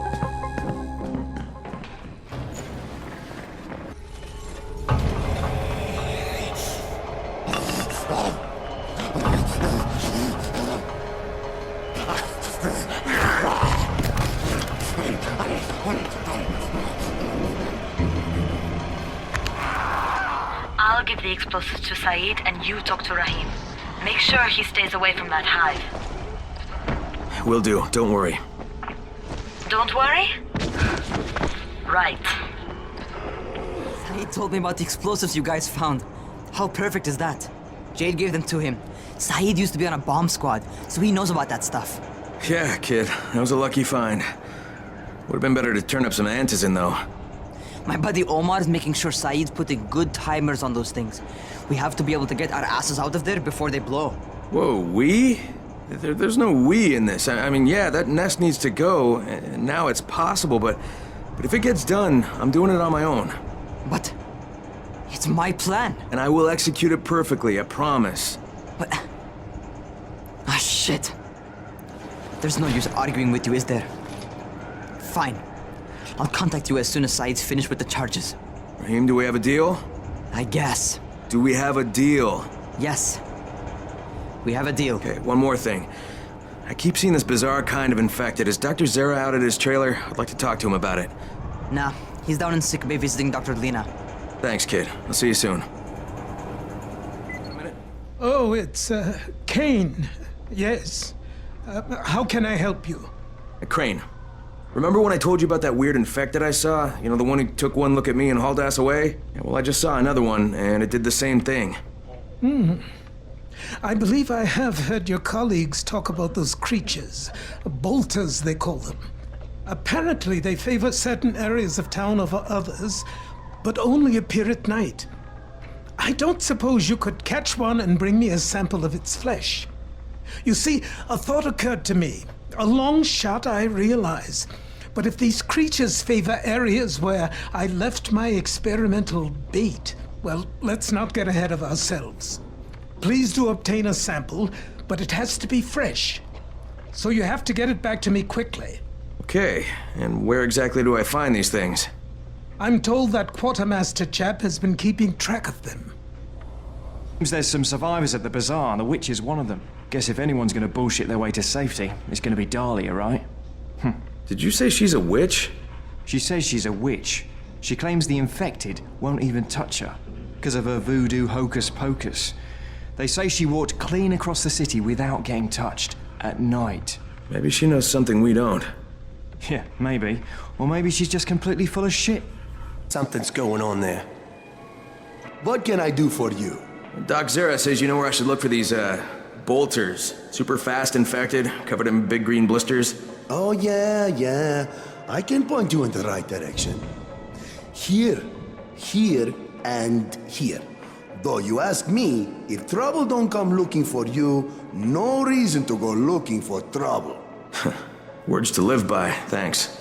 [SPEAKER 5] I'll give the explosives to Saeed and you talk to Rahim. Make sure he stays away from that hive.
[SPEAKER 8] Will do. Don't worry.
[SPEAKER 5] Don't worry? Right.
[SPEAKER 11] Saeed told me about the explosives you guys found. How perfect is that? Jade gave them to him. Saeed used to be on a bomb squad, so he knows about that stuff.
[SPEAKER 8] Yeah, kid. That was a lucky find. Would have been better to turn up some antizin, though.
[SPEAKER 11] My buddy Omar is making sure Saeed's putting good timers on those things. We have to be able to get our asses out of there before they blow.
[SPEAKER 8] Whoa, we? There's no we in this. I mean, yeah, that nest needs to go, and now it's possible, but if it gets done, I'm doing it on my own.
[SPEAKER 11] But it's my plan.
[SPEAKER 8] And I will execute it perfectly, I promise.
[SPEAKER 11] But... ah, shit. There's no use arguing with you, is there? Fine. I'll contact you as soon as Saeed's finished with the charges.
[SPEAKER 8] Rahim, do we have a deal?
[SPEAKER 11] I guess.
[SPEAKER 8] Do we have a deal?
[SPEAKER 11] Yes. We have a deal.
[SPEAKER 8] Okay, one more thing. I keep seeing this bizarre kind of infected. Is Dr. Zera out at his trailer? I'd like to talk to him about it.
[SPEAKER 11] Nah, he's down in sick bay visiting Dr. Lena.
[SPEAKER 8] Thanks, kid. I'll see you soon.
[SPEAKER 18] Oh, it's, Kane. Yes. How can I help you?
[SPEAKER 8] Crane. Remember when I told you about that weird infected I saw? You know, the one who took one look at me and hauled ass away? Yeah, well, I just saw another one, and it did the same thing.
[SPEAKER 18] I believe I have heard your colleagues talk about those creatures. Bolters, they call them. Apparently, they favor certain areas of town over others, but only appear at night. I don't suppose you could catch one and bring me a sample of its flesh. You see, a thought occurred to me. A long shot, I realize. But if these creatures favor areas where I left my experimental bait, well, let's not get ahead of ourselves. Please do obtain a sample, but it has to be fresh. So you have to get it back to me quickly.
[SPEAKER 8] Okay, and where exactly do I find these things?
[SPEAKER 18] I'm told that quartermaster chap has been keeping track of them.
[SPEAKER 6] There's some survivors at the bazaar, and the witch is one of them. Guess if anyone's gonna bullshit their way to safety, it's gonna be Dahlia, right?
[SPEAKER 8] Did you say she's a witch?
[SPEAKER 6] She says she's a witch. She claims the infected won't even touch her, because of her voodoo hocus pocus. They say she walked clean across the city without getting touched, at night.
[SPEAKER 8] Maybe she knows something we don't.
[SPEAKER 6] Yeah, maybe. Or maybe she's just completely full of shit.
[SPEAKER 19] Something's going on there.
[SPEAKER 12] What can I do for you?
[SPEAKER 8] Doc Zera says you know where I should look for these, bolters. Super fast infected, covered in big green blisters.
[SPEAKER 12] Oh, yeah. I can point you in the right direction. Here, and here. Though you ask me, if trouble don't come looking for you, no reason to go looking for trouble.
[SPEAKER 8] Words to live by, thanks.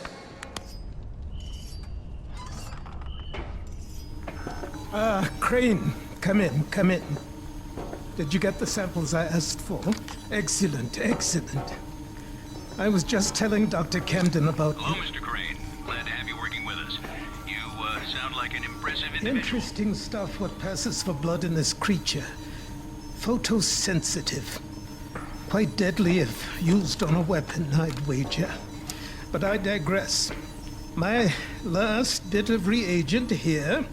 [SPEAKER 18] Crane, come in. Did you get the samples I asked for? Excellent. I was just telling Dr. Camden about...
[SPEAKER 7] Hello, Mr. Crane. Glad to have you working with us. You, sound like an impressive individual.
[SPEAKER 18] Interesting stuff, what passes for blood in this creature. Photosensitive. Quite deadly if used on a weapon, I'd wager. But I digress. My last bit of reagent here,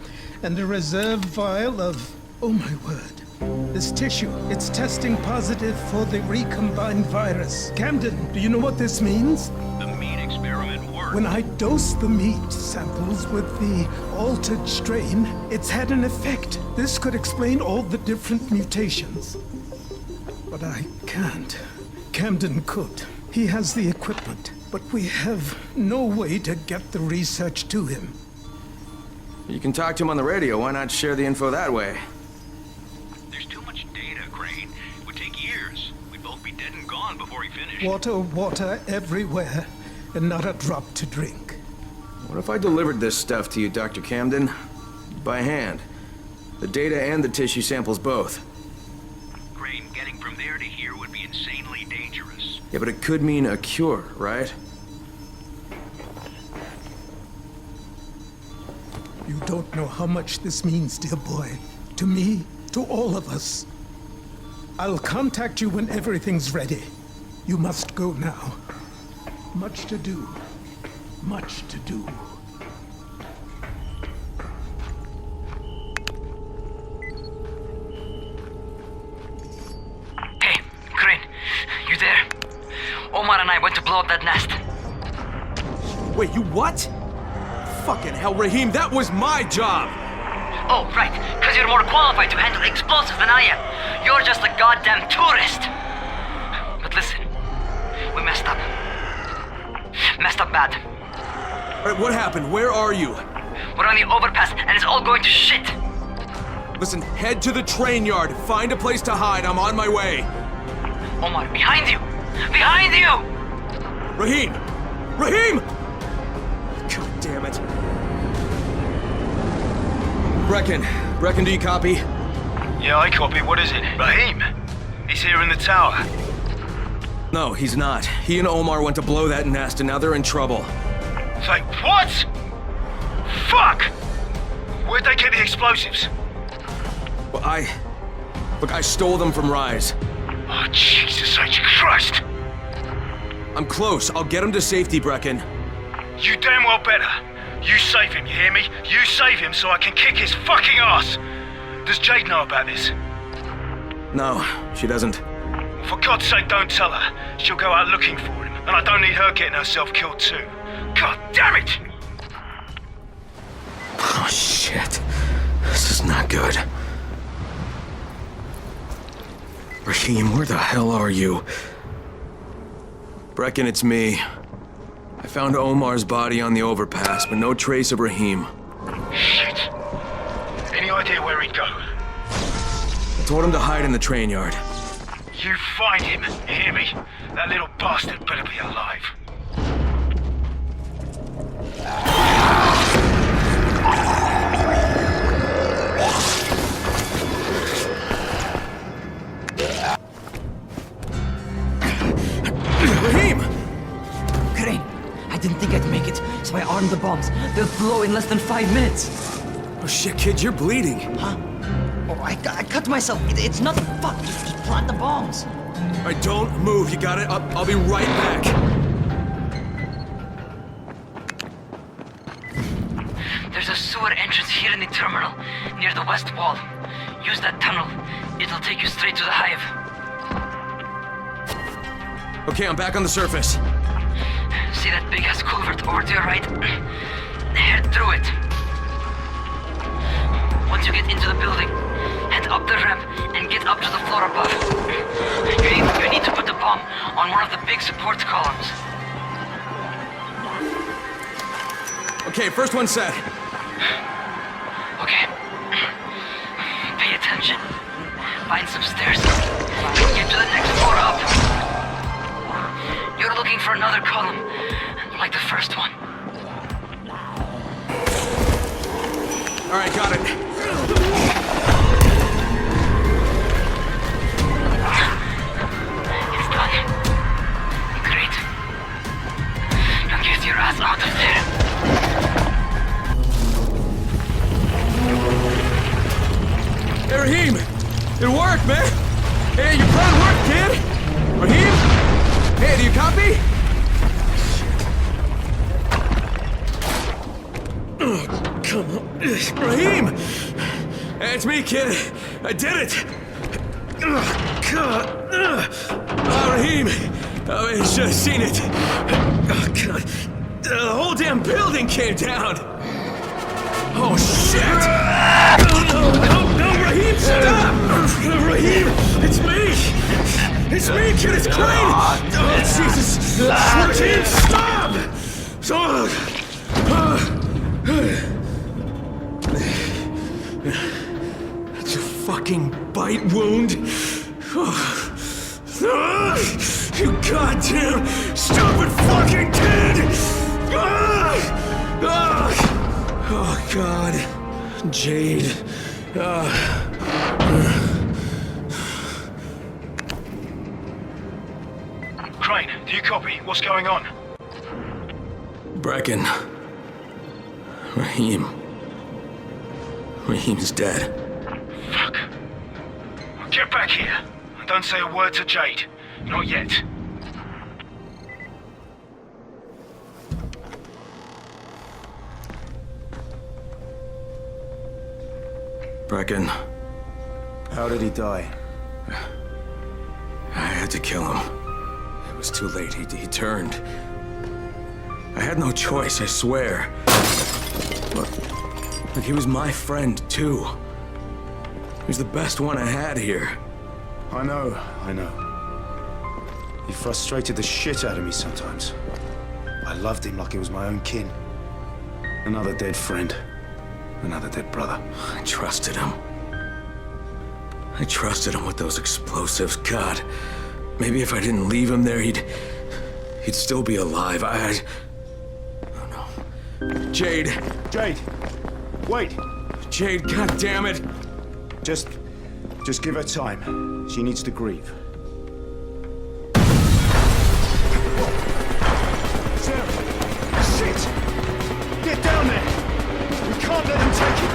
[SPEAKER 18] and a reserve vial of... oh my word. This tissue, it's testing positive for the recombined virus. Camden, do you know what this means?
[SPEAKER 7] The meat experiment worked.
[SPEAKER 18] When I dosed the meat samples with the altered strain, it's had an effect. This could explain all the different mutations. But I can't. Camden could. He has the equipment, but we have no way to get the research to him.
[SPEAKER 8] You can talk to him on the radio. Why not share the info that way?
[SPEAKER 7] There's too much data, Crane. It would take years. We'd both be dead and gone before he finished.
[SPEAKER 18] Water everywhere, and not a drop to drink.
[SPEAKER 8] What if I delivered this stuff to you, Dr. Camden? By hand. The data and the tissue samples both.
[SPEAKER 7] Crane, getting from there to here would be insanely dangerous.
[SPEAKER 8] Yeah, but it could mean a cure, right?
[SPEAKER 18] You don't know how much this means, dear boy. To me, to all of us. I'll contact you when everything's ready. You must go now. Much to do. Much to do.
[SPEAKER 11] Hey, Crane, you there? Omar and I went to blow up that nest.
[SPEAKER 19] Wait, you what? Fucking hell, Raheem, that was my job!
[SPEAKER 11] Oh, right, because you're more qualified to handle explosives than I am. You're just a goddamn tourist. But listen, we messed up. Messed up bad.
[SPEAKER 8] Alright, what happened? Where are you?
[SPEAKER 11] We're on the overpass, and it's all going to shit.
[SPEAKER 19] Listen, head to the train yard. Find a place to hide. I'm on my way.
[SPEAKER 11] Omar, behind you! Behind you!
[SPEAKER 19] Raheem! Raheem! God damn it.
[SPEAKER 8] Brecken, do you copy?
[SPEAKER 7] Yeah, I copy. What is it? Raheem? He's here in the tower.
[SPEAKER 8] No, he's not. He and Omar went to blow that nest, and now they're in trouble.
[SPEAKER 7] Say, what? Fuck! Where'd they get the explosives?
[SPEAKER 8] Well, I stole them from Rise.
[SPEAKER 7] Oh, Jesus H. Christ!
[SPEAKER 8] I'm close. I'll get him to safety, Brecken.
[SPEAKER 7] You damn well better. You save him, you hear me? You save him so I can kick his fucking ass! Does Jade know about this?
[SPEAKER 8] No, she doesn't.
[SPEAKER 7] Well, for God's sake, don't tell her. She'll go out looking for him, and I don't need her getting herself killed too. God damn it!
[SPEAKER 8] Oh, shit. This is not good. Raheem, where the hell are you? Brecken, it's me. I found Omar's body on the overpass, but no trace of Raheem.
[SPEAKER 7] Shit. Any idea where he'd go?
[SPEAKER 8] I told him to hide in the train yard.
[SPEAKER 7] You find him, you hear me? That little bastard better be alive.
[SPEAKER 8] Raheem!
[SPEAKER 11] Crane, I didn't think I'd make it, so I armed the bombs. They'll blow in less than 5 minutes.
[SPEAKER 8] Oh shit, kid, you're bleeding.
[SPEAKER 11] Huh? Oh, I cut myself. It's nothing. Fuck, just plant the bombs.
[SPEAKER 8] Alright, don't move. You got it? I'll be right back.
[SPEAKER 11] There's a sewer entrance here in the terminal, near the west wall. Use that tunnel. It'll take you straight to the hive.
[SPEAKER 8] Okay, I'm back on the surface.
[SPEAKER 11] See that big-ass culvert over to your right? Head through it. Once you get into the building, head up the ramp and get up to the floor above. You need to put the bomb on one of the big support columns.
[SPEAKER 8] Okay, first one set.
[SPEAKER 11] Okay. Pay attention. Find some stairs. Get to the next floor up. You're looking for another column, like the first one.
[SPEAKER 8] All right, got it.
[SPEAKER 11] It's done. Great. Now get your ass out of there.
[SPEAKER 8] Hey, Raheem! It worked, man! Hey, your plan worked, kid! Raheem? Hey, do you copy? Oh, come on. Raheem! Hey, it's me, kid. I did it!
[SPEAKER 19] Raheem! Oh, you should have seen it. Oh, God. The whole damn building came down. Oh, shit! No, Raheem, stop! Raheem, it's me! It's me, kid, it's Crane! Oh, Jesus! Raheem, stop! It's a fucking bite wound. You goddamn stupid fucking kid! Oh, God. Jade.
[SPEAKER 7] Crane, do you copy? What's going on?
[SPEAKER 8] Brecken. Raheem's dead.
[SPEAKER 7] Fuck. Get back here. And don't say a word to Jade. Not yet.
[SPEAKER 8] Brecken.
[SPEAKER 13] How did he die?
[SPEAKER 8] I had to kill him. It was too late. He turned. I had no choice, I swear. Look, he was my friend, too. He was the best one I had here.
[SPEAKER 15] I know. He frustrated the shit out of me sometimes. I loved him like he was my own kin. Another dead friend. Another dead brother.
[SPEAKER 8] I trusted him. I trusted him with those explosives. God, maybe if I didn't leave him there, he'd still be alive. Oh no. Jade!
[SPEAKER 15] Wait!
[SPEAKER 8] Jade, god damn it!
[SPEAKER 15] Just give her time. She needs to grieve. Sarah! Shit! Get down there! We can't let them take it!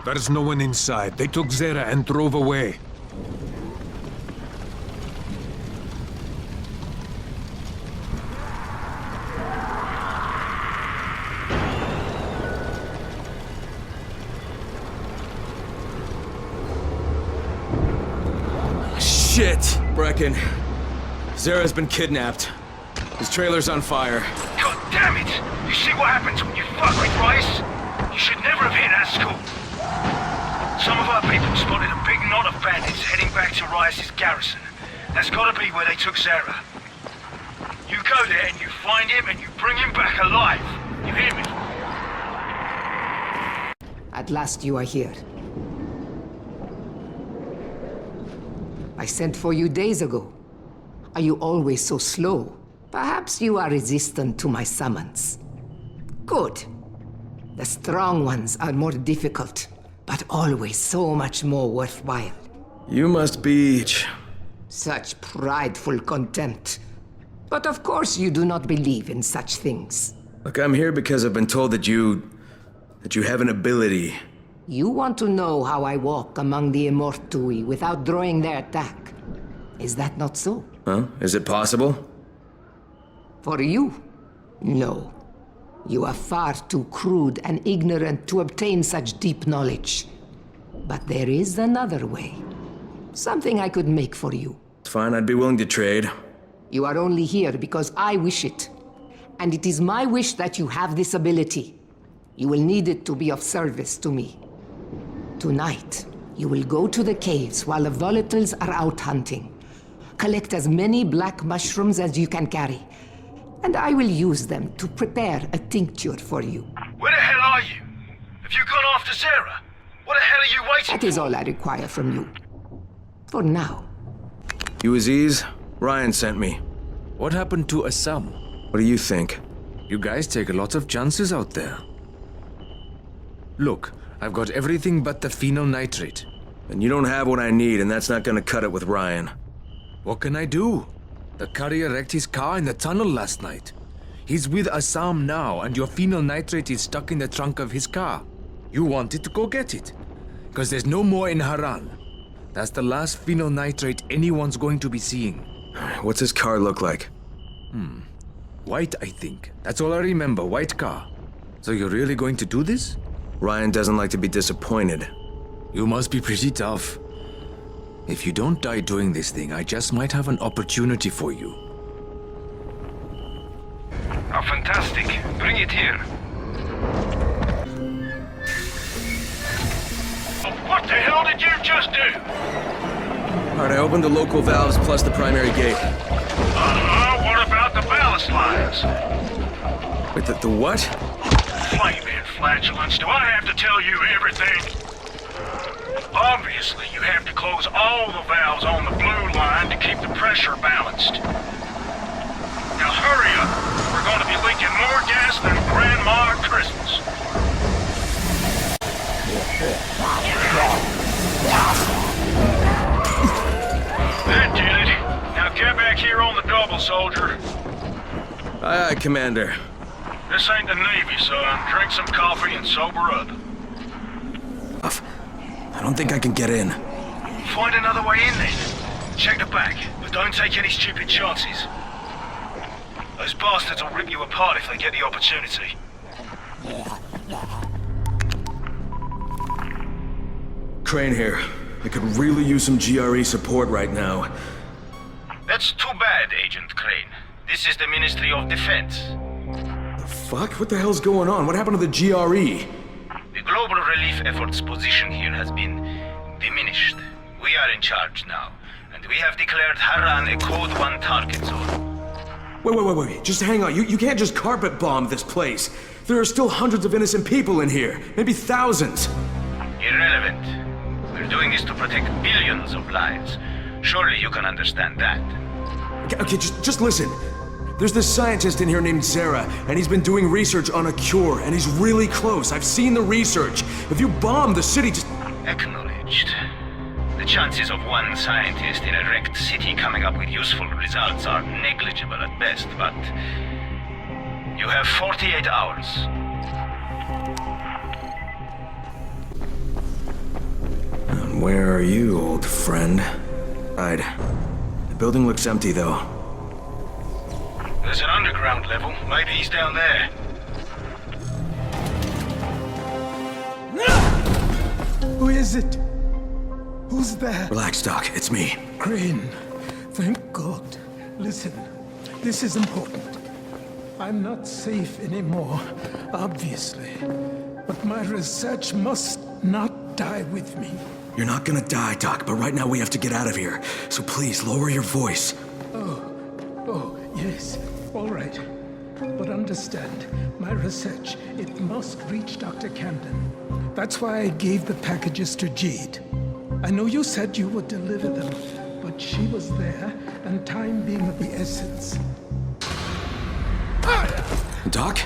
[SPEAKER 9] There's no one inside. They took Zera and drove away.
[SPEAKER 8] Shit! Brecken. Zera's been kidnapped. His trailer's on fire.
[SPEAKER 7] God damn it! You see what happens when you fuck with Rice? You should never have hit that school. Some of our people spotted a big knot of bandits heading back to Rice's garrison. That's gotta be where they took Zera. You go there and you find him and you bring him back alive. You hear me?
[SPEAKER 21] At last you are here. I sent for you days ago. Are you always so slow? Perhaps you are resistant to my summons. Good. The strong ones are more difficult, but always so much more worthwhile.
[SPEAKER 8] You must be...
[SPEAKER 21] Such prideful contempt. But of course you do not believe in such things.
[SPEAKER 8] Look, I'm here because I've been told that you have an ability.
[SPEAKER 21] You want to know how I walk among the Immortui without drawing their attack. Is that not so?
[SPEAKER 8] Huh? Is it possible?
[SPEAKER 21] For you? No. You are far too crude and ignorant to obtain such deep knowledge. But there is another way. Something I could make for you.
[SPEAKER 8] It's fine, I'd be willing to trade.
[SPEAKER 21] You are only here because I wish it. And it is my wish that you have this ability. You will need it to be of service to me. Tonight, you will go to the caves while the volatiles are out hunting. Collect as many black mushrooms as you can carry. And I will use them to prepare a tincture for you.
[SPEAKER 7] Where the hell are you? Have you gone after Zera? What the hell are you waiting for?
[SPEAKER 21] That is all I require from you. For now.
[SPEAKER 8] You Aziz? Ryan sent me.
[SPEAKER 22] What happened to Assam?
[SPEAKER 8] What do you think?
[SPEAKER 22] You guys take a lot of chances out there. Look, I've got everything but the phenyl nitrate.
[SPEAKER 8] And you don't have what I need, and that's not gonna cut it with Ryan.
[SPEAKER 22] What can I do? The courier wrecked his car in the tunnel last night. He's with Assam now, and your phenyl nitrate is stuck in the trunk of his car. You wanted to go get it. Because there's no more in Harran. That's the last phenyl nitrate anyone's going to be seeing.
[SPEAKER 8] What's his car look like?
[SPEAKER 22] White, I think. That's all I remember, white car. So you're really going to do this?
[SPEAKER 8] Ryan doesn't like to be disappointed.
[SPEAKER 22] You must be pretty tough. If you don't die doing this thing, I just might have an opportunity for you.
[SPEAKER 7] Oh, fantastic. Bring it here. Oh, what the hell did you just do?
[SPEAKER 8] Alright, I opened the local valves plus the primary gate.
[SPEAKER 7] What about the ballast lines?
[SPEAKER 8] Wait, the what?
[SPEAKER 7] Flaming flatulence, do I have to tell you everything? Obviously, you have to close all the valves on the blue line to keep the pressure balanced. Now hurry up. We're going to be leaking more gas than Grandma at Christmas. That did it. Now get back here on the double, soldier.
[SPEAKER 8] Aye, aye, Commander.
[SPEAKER 7] This ain't the Navy, son. Drink some coffee and sober up.
[SPEAKER 8] I don't think I can get in.
[SPEAKER 7] Find another way in then. Check the back, but don't take any stupid chances. Those bastards will rip you apart if they get the opportunity.
[SPEAKER 8] Crane here. I could really use some GRE support right now.
[SPEAKER 7] That's too bad, Agent Crane. This is the Ministry of Defense.
[SPEAKER 8] The fuck? What the hell's going on? What happened to the GRE?
[SPEAKER 7] The global relief effort's position here has been diminished. We are in charge now, and we have declared Harran a Code 1 target zone.
[SPEAKER 8] Wait. Just hang on. You can't just carpet bomb this place. There are still hundreds of innocent people in here. Maybe thousands.
[SPEAKER 7] Irrelevant. We're doing this to protect billions of lives. Surely you can understand that.
[SPEAKER 8] Okay, just listen. There's this scientist in here named Zera, and he's been doing research on a cure, and he's really close. I've seen the research. If you bomb the city, just...
[SPEAKER 7] Acknowledged. The chances of one scientist in a wrecked city coming up with useful results are negligible at best, but... You have 48 hours.
[SPEAKER 8] And where are you, old friend? Right. The building looks empty, though.
[SPEAKER 7] There's an underground level. Maybe he's down there.
[SPEAKER 18] Who is it? Who's there?
[SPEAKER 8] Relax, Doc. It's me.
[SPEAKER 18] Crane. Thank God. Listen, this is important. I'm not safe anymore, obviously. But my research must not die with me.
[SPEAKER 8] You're not gonna die, Doc, but right now we have to get out of here. So please, lower your voice.
[SPEAKER 18] Oh, yes. All right. But understand, my research, it must reach Dr. Camden. That's why I gave the packages to Jade. I know you said you would deliver them, but she was there, and time being of the essence.
[SPEAKER 8] Doc?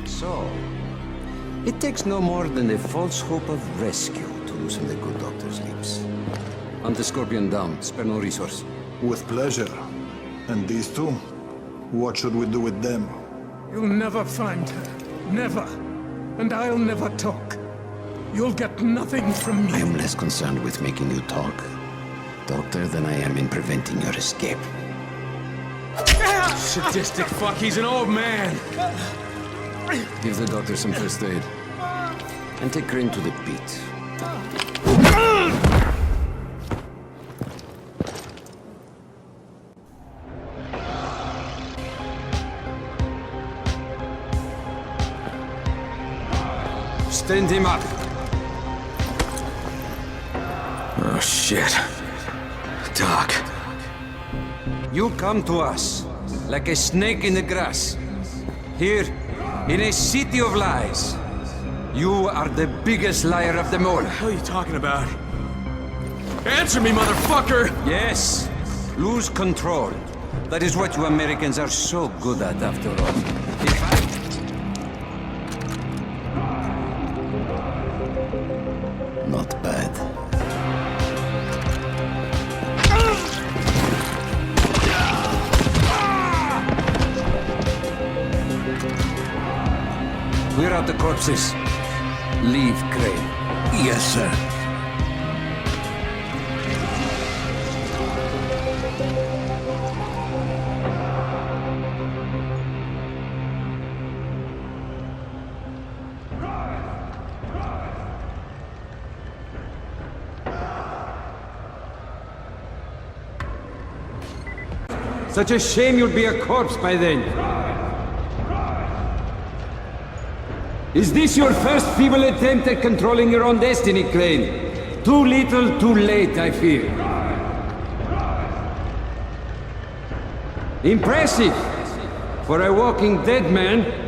[SPEAKER 4] So, it takes no more than a false hope of rescue to loosen the good doctor's lips. Hunt the Scorpion down. Spare no resource.
[SPEAKER 14] With pleasure. And these two? What should we do with them?
[SPEAKER 18] You'll never find her. Never. And I'll never talk. You'll get nothing from me.
[SPEAKER 4] I am less concerned with making you talk, Doctor, than I am in preventing your escape.
[SPEAKER 22] Sadistic fuck, he's an old man!
[SPEAKER 4] Give the doctor some first aid. And take Crane to the pit. Stand him up.
[SPEAKER 8] Oh, shit. Doc.
[SPEAKER 4] You come to us like a snake in the grass. Here, in a city of lies. You are the biggest liar of them all.
[SPEAKER 8] What the hell are you talking about? Answer me, motherfucker!
[SPEAKER 4] Yes. Lose control. That is what you Americans are so good at, after all. In fact... Not bad. Clear out the corpses. Leave, Crane.
[SPEAKER 2] Yes, sir.
[SPEAKER 4] Such a shame you'll be a corpse by then. Is this your first feeble attempt at controlling your own destiny, Crane? Too little, too late, I fear. Impressive! For a walking dead man.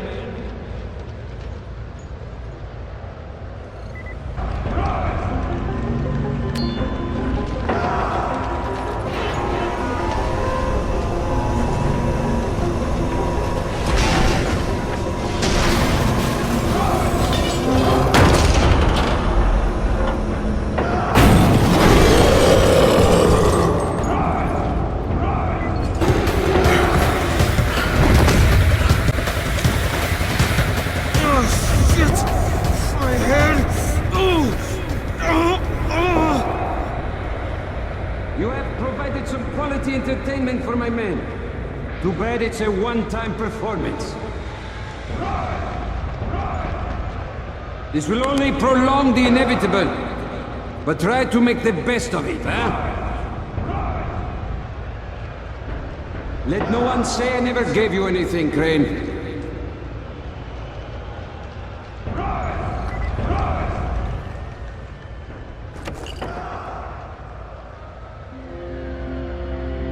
[SPEAKER 4] Entertainment for my men. Too bad it's a one-time performance. This will only prolong the inevitable. But try to make the best of it, huh? Let no one say I never gave you anything, Crane.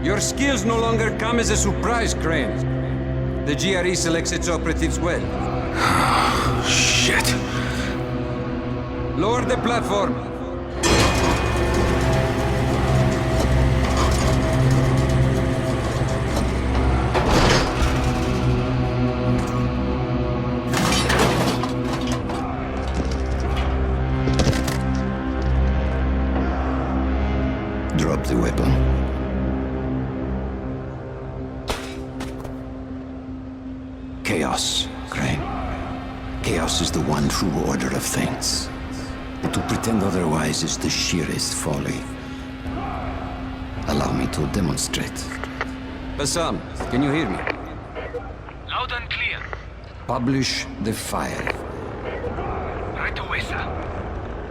[SPEAKER 4] Your skills no longer come as a surprise, Crane. The GRE selects its operatives well.
[SPEAKER 8] Shit.
[SPEAKER 4] Lower the platform.
[SPEAKER 1] Drop the weapon. Chaos, Crane. Chaos is the one true order of things. To pretend otherwise is the sheerest folly. Allow me to demonstrate.
[SPEAKER 4] Bassam, can you hear me?
[SPEAKER 7] Loud and clear.
[SPEAKER 1] Publish the file.
[SPEAKER 7] Right away, sir.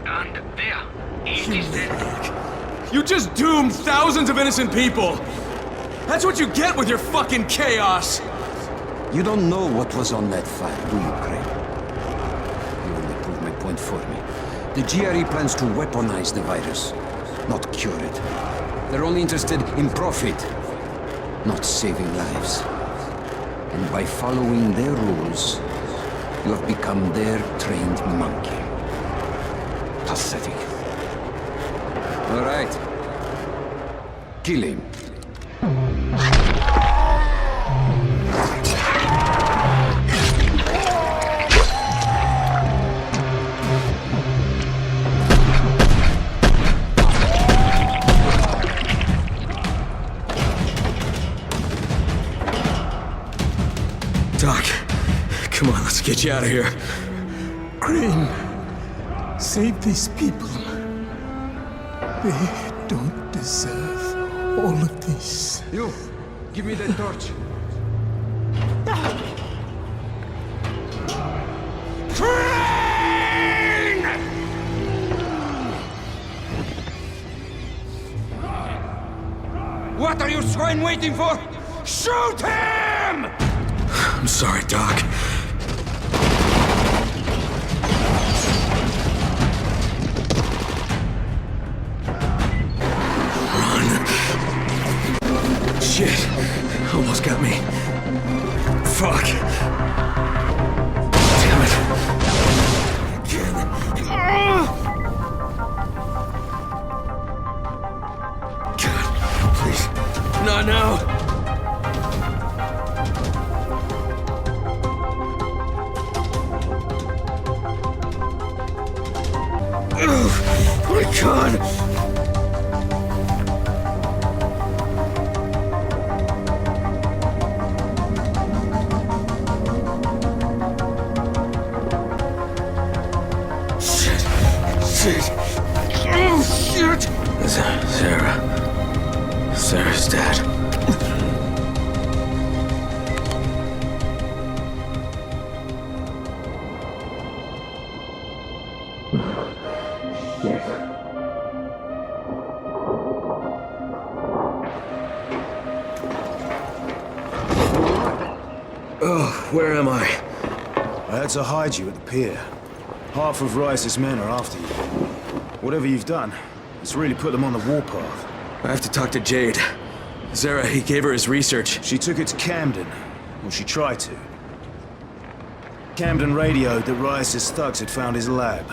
[SPEAKER 7] And there, it is there.
[SPEAKER 16] You just doomed thousands of innocent people! That's what you get with your fucking chaos!
[SPEAKER 1] You don't know what was on that file, do you, Crane? You only prove my point for me. The GRE plans to weaponize the virus, not cure it. They're only interested in profit, not saving lives. And by following their rules, you have become their trained monkey. Pathetic.
[SPEAKER 4] All right.
[SPEAKER 1] Kill him.
[SPEAKER 8] Doc, come on, let's get you out of here.
[SPEAKER 18] Crane, save these people. They don't deserve all of this.
[SPEAKER 4] You, give me that torch.
[SPEAKER 7] Crane!
[SPEAKER 4] What are you swine waiting for? Shoot him!
[SPEAKER 8] I'm sorry, Doc. Run. Shit. Almost got me. Fuck. Damn it. God, please. Not now. Oh my God! Shit! Oh shit! Sarah. Sarah's dead. Where am I?
[SPEAKER 15] I had to hide you at the pier. Half of Rice's men are after you. Whatever you've done, it's really put them on the warpath.
[SPEAKER 8] I have to talk to Jade. Zara, he gave her his research.
[SPEAKER 15] She took it to Camden. Well, she tried to. Camden radioed that Rice's thugs had found his lab.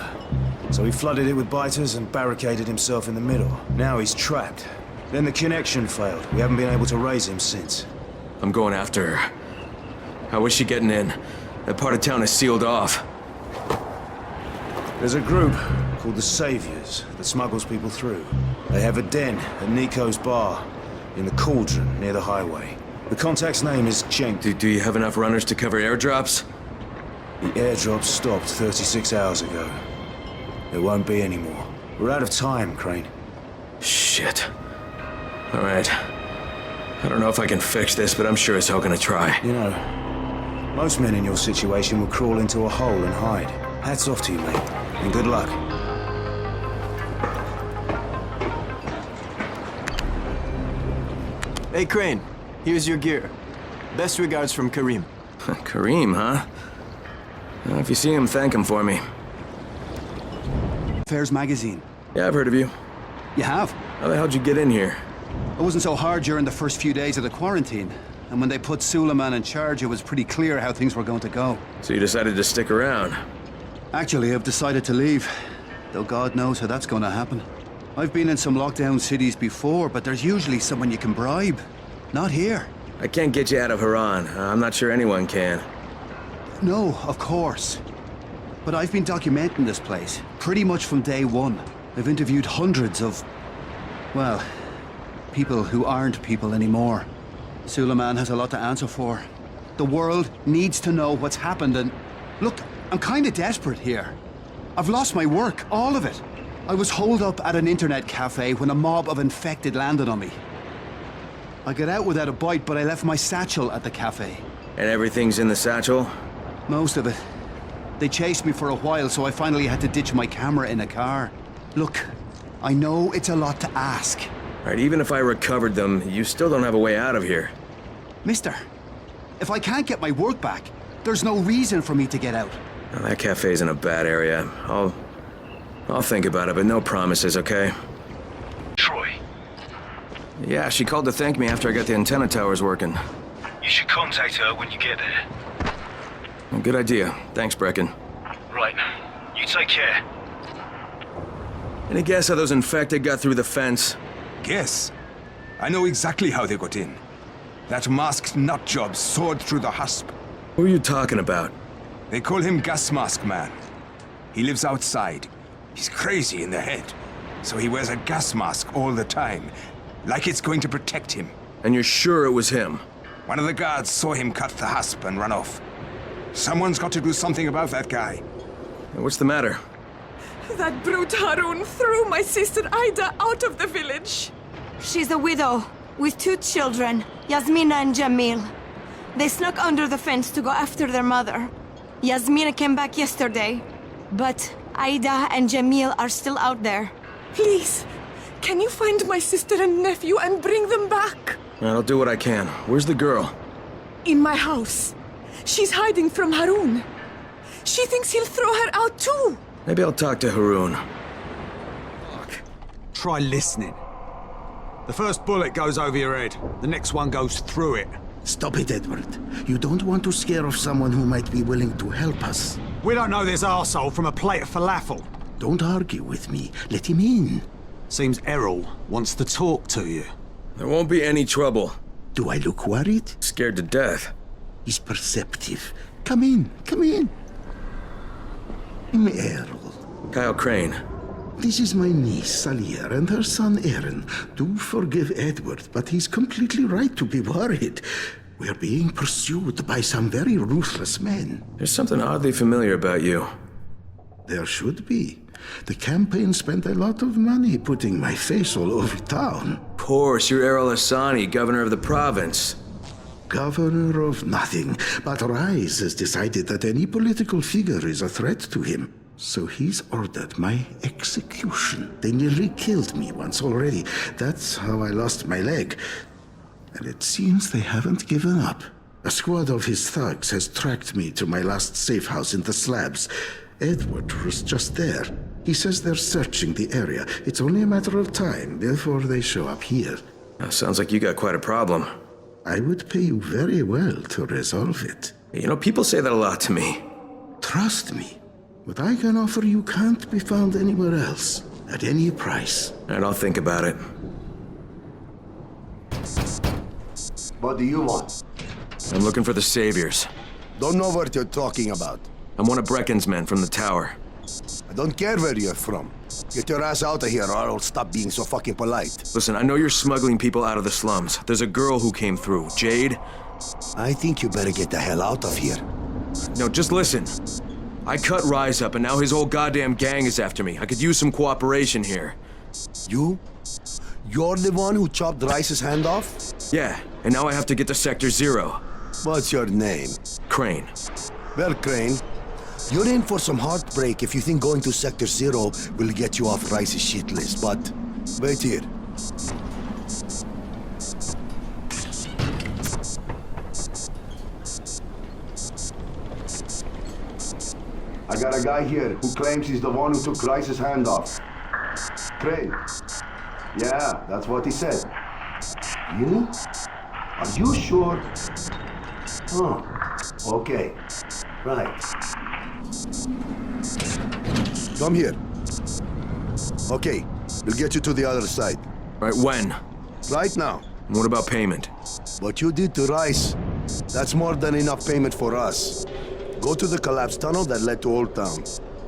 [SPEAKER 15] So he flooded it with biters and barricaded himself in the middle. Now he's trapped. Then the connection failed. We haven't been able to raise him since.
[SPEAKER 8] I'm going after her. How is she getting in? That part of town is sealed off.
[SPEAKER 15] There's a group called the Saviors that smuggles people through. They have a den at Nico's bar in the Cauldron near the highway. The contact's name is Cenk.
[SPEAKER 8] Do you have enough runners to cover airdrops?
[SPEAKER 15] The airdrop stopped 36 hours ago. There won't be any more. We're out of time, Crane.
[SPEAKER 8] Shit. All right. I don't know if I can fix this, but I'm sure as hell gonna try.
[SPEAKER 15] You know, most men in your situation would crawl into a hole and hide. Hats off to you, mate, and good luck.
[SPEAKER 13] Hey, Crane. Here's your gear. Best regards from Kareem.
[SPEAKER 8] Kareem, huh? Well, if you see him, thank him for me.
[SPEAKER 3] Affairs magazine.
[SPEAKER 8] Yeah, I've heard of you.
[SPEAKER 3] You have?
[SPEAKER 8] How the hell'd you get in here?
[SPEAKER 3] It wasn't so hard during the first few days of the quarantine. And when they put Suleiman in charge, it was pretty clear how things were going to go.
[SPEAKER 8] So you decided to stick around?
[SPEAKER 3] Actually, I've decided to leave. Though God knows how that's going to happen. I've been in some lockdown cities before, but there's usually someone you can bribe. Not here.
[SPEAKER 8] I can't get you out of Harran. I'm not sure anyone can.
[SPEAKER 3] No, of course. But I've been documenting this place, pretty much from day one. I've interviewed hundreds of... well, people who aren't people anymore. Suleiman has a lot to answer for. The world needs to know what's happened and... Look, I'm kinda desperate here. I've lost my work, all of it. I was holed up at an internet cafe when a mob of infected landed on me. I got out without a bite, but I left my satchel at the cafe.
[SPEAKER 8] And everything's in the satchel?
[SPEAKER 3] Most of it. They chased me for a while, so I finally had to ditch my camera in a car. Look, I know it's a lot to ask.
[SPEAKER 8] Right, even if I recovered them, you still don't have a way out of here.
[SPEAKER 3] Mister, if I can't get my work back, there's no reason for me to get out.
[SPEAKER 8] Well, that cafe's in a bad area. I'll think about it, but no promises, okay?
[SPEAKER 7] Troy.
[SPEAKER 8] Yeah, she called to thank me after I got the antenna towers working.
[SPEAKER 7] You should contact her when you get there.
[SPEAKER 8] Well, good idea. Thanks, Brecken.
[SPEAKER 7] Right. You take care.
[SPEAKER 8] Any guess how those infected got through the fence?
[SPEAKER 20] Guess? I know exactly how they got in. That masked nutjob soared through the husp.
[SPEAKER 8] Who are you talking about?
[SPEAKER 20] They call him Gas Mask Man. He lives outside. He's crazy in the head, so he wears a gas mask all the time, like it's going to protect him.
[SPEAKER 8] And you're sure it was him?
[SPEAKER 20] One of the guards saw him cut the husp and run off. Someone's got to do something about that guy.
[SPEAKER 8] What's the matter?
[SPEAKER 23] That brute Harun threw my sister Ida out of the village.
[SPEAKER 10] She's a widow with 2 children, Yasmina and Jamil. They snuck under the fence to go after their mother. Yasmina came back yesterday, but Ida and Jamil are still out there.
[SPEAKER 23] Please, can you find my sister and nephew and bring them back?
[SPEAKER 8] I'll do what I can. Where's the girl?
[SPEAKER 23] In my house. She's hiding from Harun. She thinks he'll throw her out too.
[SPEAKER 8] Maybe I'll talk to Harun.
[SPEAKER 20] Try listening. The first bullet goes over your head. The next one goes through it.
[SPEAKER 12] Stop it, Edward. You don't want to scare off someone who might be willing to help us.
[SPEAKER 20] We don't know this arsehole from a plate of falafel.
[SPEAKER 12] Don't argue with me. Let him in.
[SPEAKER 20] Seems Errol wants to talk to you.
[SPEAKER 8] There won't be any trouble.
[SPEAKER 12] Do I look worried?
[SPEAKER 8] Scared to death.
[SPEAKER 12] He's perceptive. Come in, come in. I'm Errol.
[SPEAKER 8] Kyle Crane.
[SPEAKER 12] This is my niece, Salia, and her son, Aaron. Do forgive Edward, but he's completely right to be worried. We're being pursued by some very ruthless men.
[SPEAKER 8] There's something oddly familiar about you.
[SPEAKER 12] There should be. The campaign spent a lot of money putting my face all over town.
[SPEAKER 8] Of course, you're Errol Hassani, governor of the province.
[SPEAKER 12] Governor of nothing, but Rise has decided that any political figure is a threat to him. So he's ordered my execution. They nearly killed me once already. That's how I lost my leg. And it seems they haven't given up.
[SPEAKER 5] A squad of his thugs has tracked me to my last safe house in the slabs. Edward was just there. He says they're searching the area. It's only a matter of time before they show up here.
[SPEAKER 8] Sounds like you got quite a problem.
[SPEAKER 5] I would pay you very well to resolve it.
[SPEAKER 8] You know, people say that a lot to me.
[SPEAKER 5] Trust me. What I can offer you can't be found anywhere else, at any price.
[SPEAKER 8] And I'll think about it.
[SPEAKER 12] What do you want?
[SPEAKER 8] I'm looking for the Saviors.
[SPEAKER 12] Don't know what you're talking about.
[SPEAKER 8] I'm one of Brecken's men from the tower.
[SPEAKER 12] I don't care where you're from. Get your ass out of here or I'll stop being so fucking polite.
[SPEAKER 8] Listen, I know you're smuggling people out of the slums. There's a girl who came through, Jade.
[SPEAKER 12] I think you better get the hell out of here.
[SPEAKER 8] No, just listen. I cut Rise up and now his whole goddamn gang is after me. I could use some cooperation here.
[SPEAKER 12] You? You're the one who chopped Rice's hand off?
[SPEAKER 8] Yeah, and now I have to get to Sector 0.
[SPEAKER 12] What's your name?
[SPEAKER 8] Crane.
[SPEAKER 12] Well, Crane, you're in for some heartbreak if you think going to Sector 0 will get you off Rice's shit list, but wait here. I got a guy here who claims he's the one who took Rice's hand off. Crane. Yeah, that's what he said. Really? Are you sure? Oh, okay. Right. Come here. Okay, we'll get you to the other side.
[SPEAKER 8] Right, when?
[SPEAKER 12] Right now.
[SPEAKER 8] What about payment?
[SPEAKER 12] What you did to Rice, that's more than enough payment for us. Go to the collapsed tunnel that led to Old Town.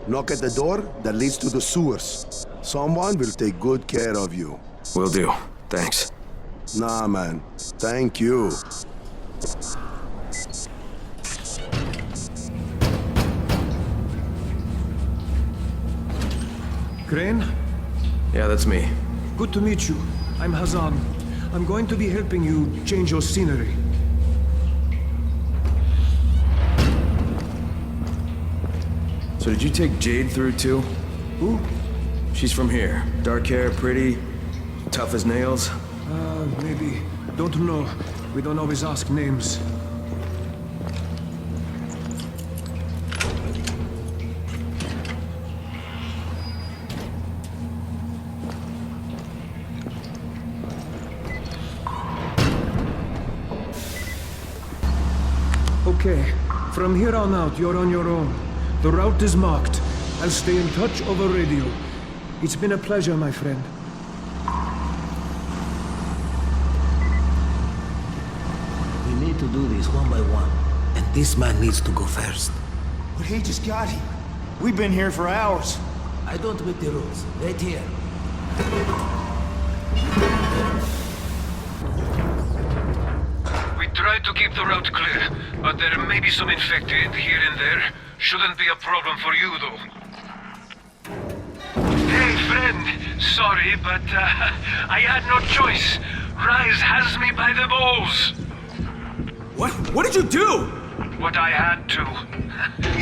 [SPEAKER 12] Knock at the door that leads to the sewers. Someone will take good care of you.
[SPEAKER 8] Will do. Thanks.
[SPEAKER 12] Nah, man. Thank you.
[SPEAKER 6] Crane?
[SPEAKER 8] Yeah, that's me.
[SPEAKER 6] Good to meet you. I'm Hazan. I'm going to be helping you change your scenery.
[SPEAKER 8] So did you take Jade through too?
[SPEAKER 6] Who?
[SPEAKER 8] She's from here. Dark hair, pretty, tough as nails.
[SPEAKER 6] Maybe. Don't know. We don't always ask names. Okay. From here on out, you're on your own. The route is marked. I'll stay in touch over radio. It's been a pleasure, my friend.
[SPEAKER 2] We need to do this one by one. And this man needs to go first.
[SPEAKER 15] But he just got here. We've been here for hours.
[SPEAKER 2] I don't make the rules. Wait here.
[SPEAKER 7] We tried to keep the route clear, but there may be some infected here and there. Shouldn't be a problem for you, though. Hey, friend. Sorry, but I had no choice. Rise has me by the balls.
[SPEAKER 16] What? What did you do?
[SPEAKER 7] What I had to.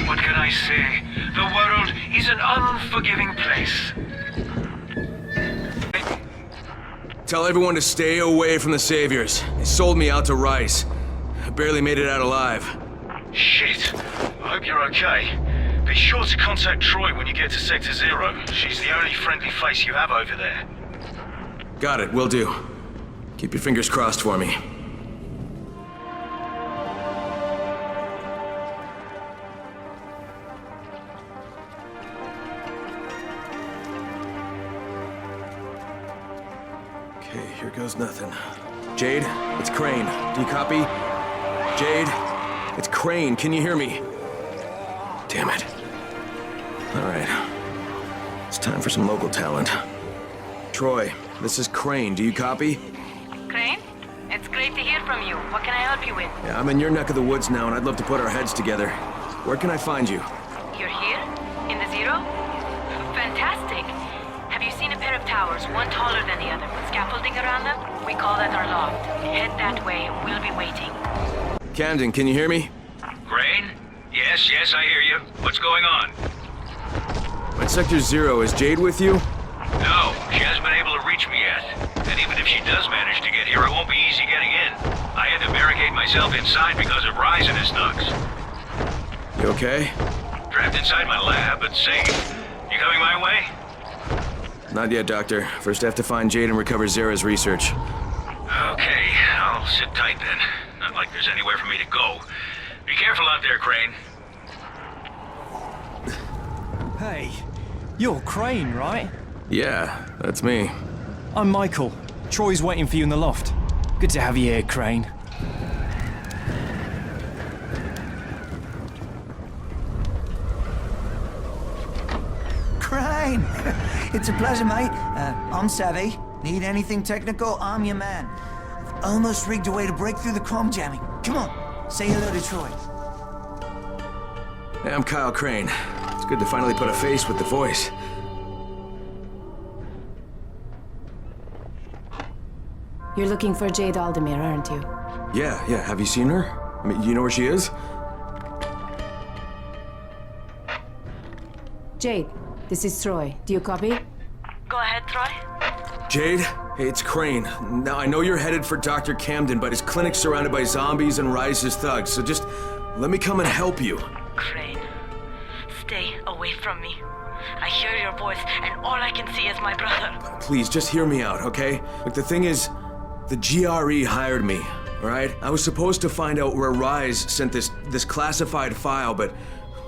[SPEAKER 7] What can I say? The world is an unforgiving place.
[SPEAKER 8] Tell everyone to stay away from the Saviors. They sold me out to Rice. I barely made it out alive.
[SPEAKER 7] Shit. I hope you're okay. Be sure to contact Troy when you get to Sector 0. She's the only friendly face you have over there.
[SPEAKER 8] Got it, will do. Keep your fingers crossed for me. Okay, here goes nothing. Jade, it's Crane. Do you copy? Jade, it's Crane. Can you hear me? Damn it. All right. It's time for some local talent. Troy, this is Crane. Do you copy?
[SPEAKER 10] Crane? It's great to hear from you. What can I help you with?
[SPEAKER 8] Yeah, I'm in your neck of the woods now, and I'd love to put our heads together. Where can I find you?
[SPEAKER 10] You're here? In the Zero? Fantastic. Have you seen a pair of towers, one taller than the other, with scaffolding around them? We call that our loft. Head that way, and we'll be waiting.
[SPEAKER 8] Camden, can you hear me?
[SPEAKER 7] Crane? Yes, I hear you. What's going on?
[SPEAKER 8] I'm at Sector 0. Is Jade with you?
[SPEAKER 7] No, she hasn't been able to reach me yet. And even if she does manage to get here, it won't be easy getting in. I had to to barricade myself inside because of Rise and his thugs.
[SPEAKER 8] You okay?
[SPEAKER 7] Trapped inside my lab, but safe. You coming my way?
[SPEAKER 8] Not yet, Doctor. First I have to find Jade and recover Zara's research.
[SPEAKER 7] Okay, I'll sit tight then. Not like there's anywhere for me to go. Be careful out there, Crane.
[SPEAKER 11] Hey, you're Crane, right?
[SPEAKER 8] Yeah, that's me.
[SPEAKER 11] I'm Michael. Troy's waiting for you in the loft. Good to have you here, Crane.
[SPEAKER 17] Crane! It's a pleasure, mate. I'm Savvy. Need anything technical, I'm your man. I've almost rigged a way to break through the comm jamming. Come on, say hello to Troy.
[SPEAKER 8] Hey, I'm Kyle Crane. It's good to finally put a face with the voice.
[SPEAKER 19] You're looking for Jade Aldemir, aren't you?
[SPEAKER 8] Yeah. Have you seen her? I mean, you know where she is?
[SPEAKER 19] Jade, this is Troy. Do you copy?
[SPEAKER 10] Go ahead, Troy.
[SPEAKER 8] Jade? Hey, it's Crane. Now, I know you're headed for Dr. Camden, but his clinic's surrounded by zombies and Rise's thugs, so just let me come and help you.
[SPEAKER 10] Crane, stay away from me. I hear your voice, and all I can see is my brother.
[SPEAKER 8] Please, just hear me out, okay? Look, the thing is, the GRE hired me, all right? I was supposed to find out where Rise sent this classified file, but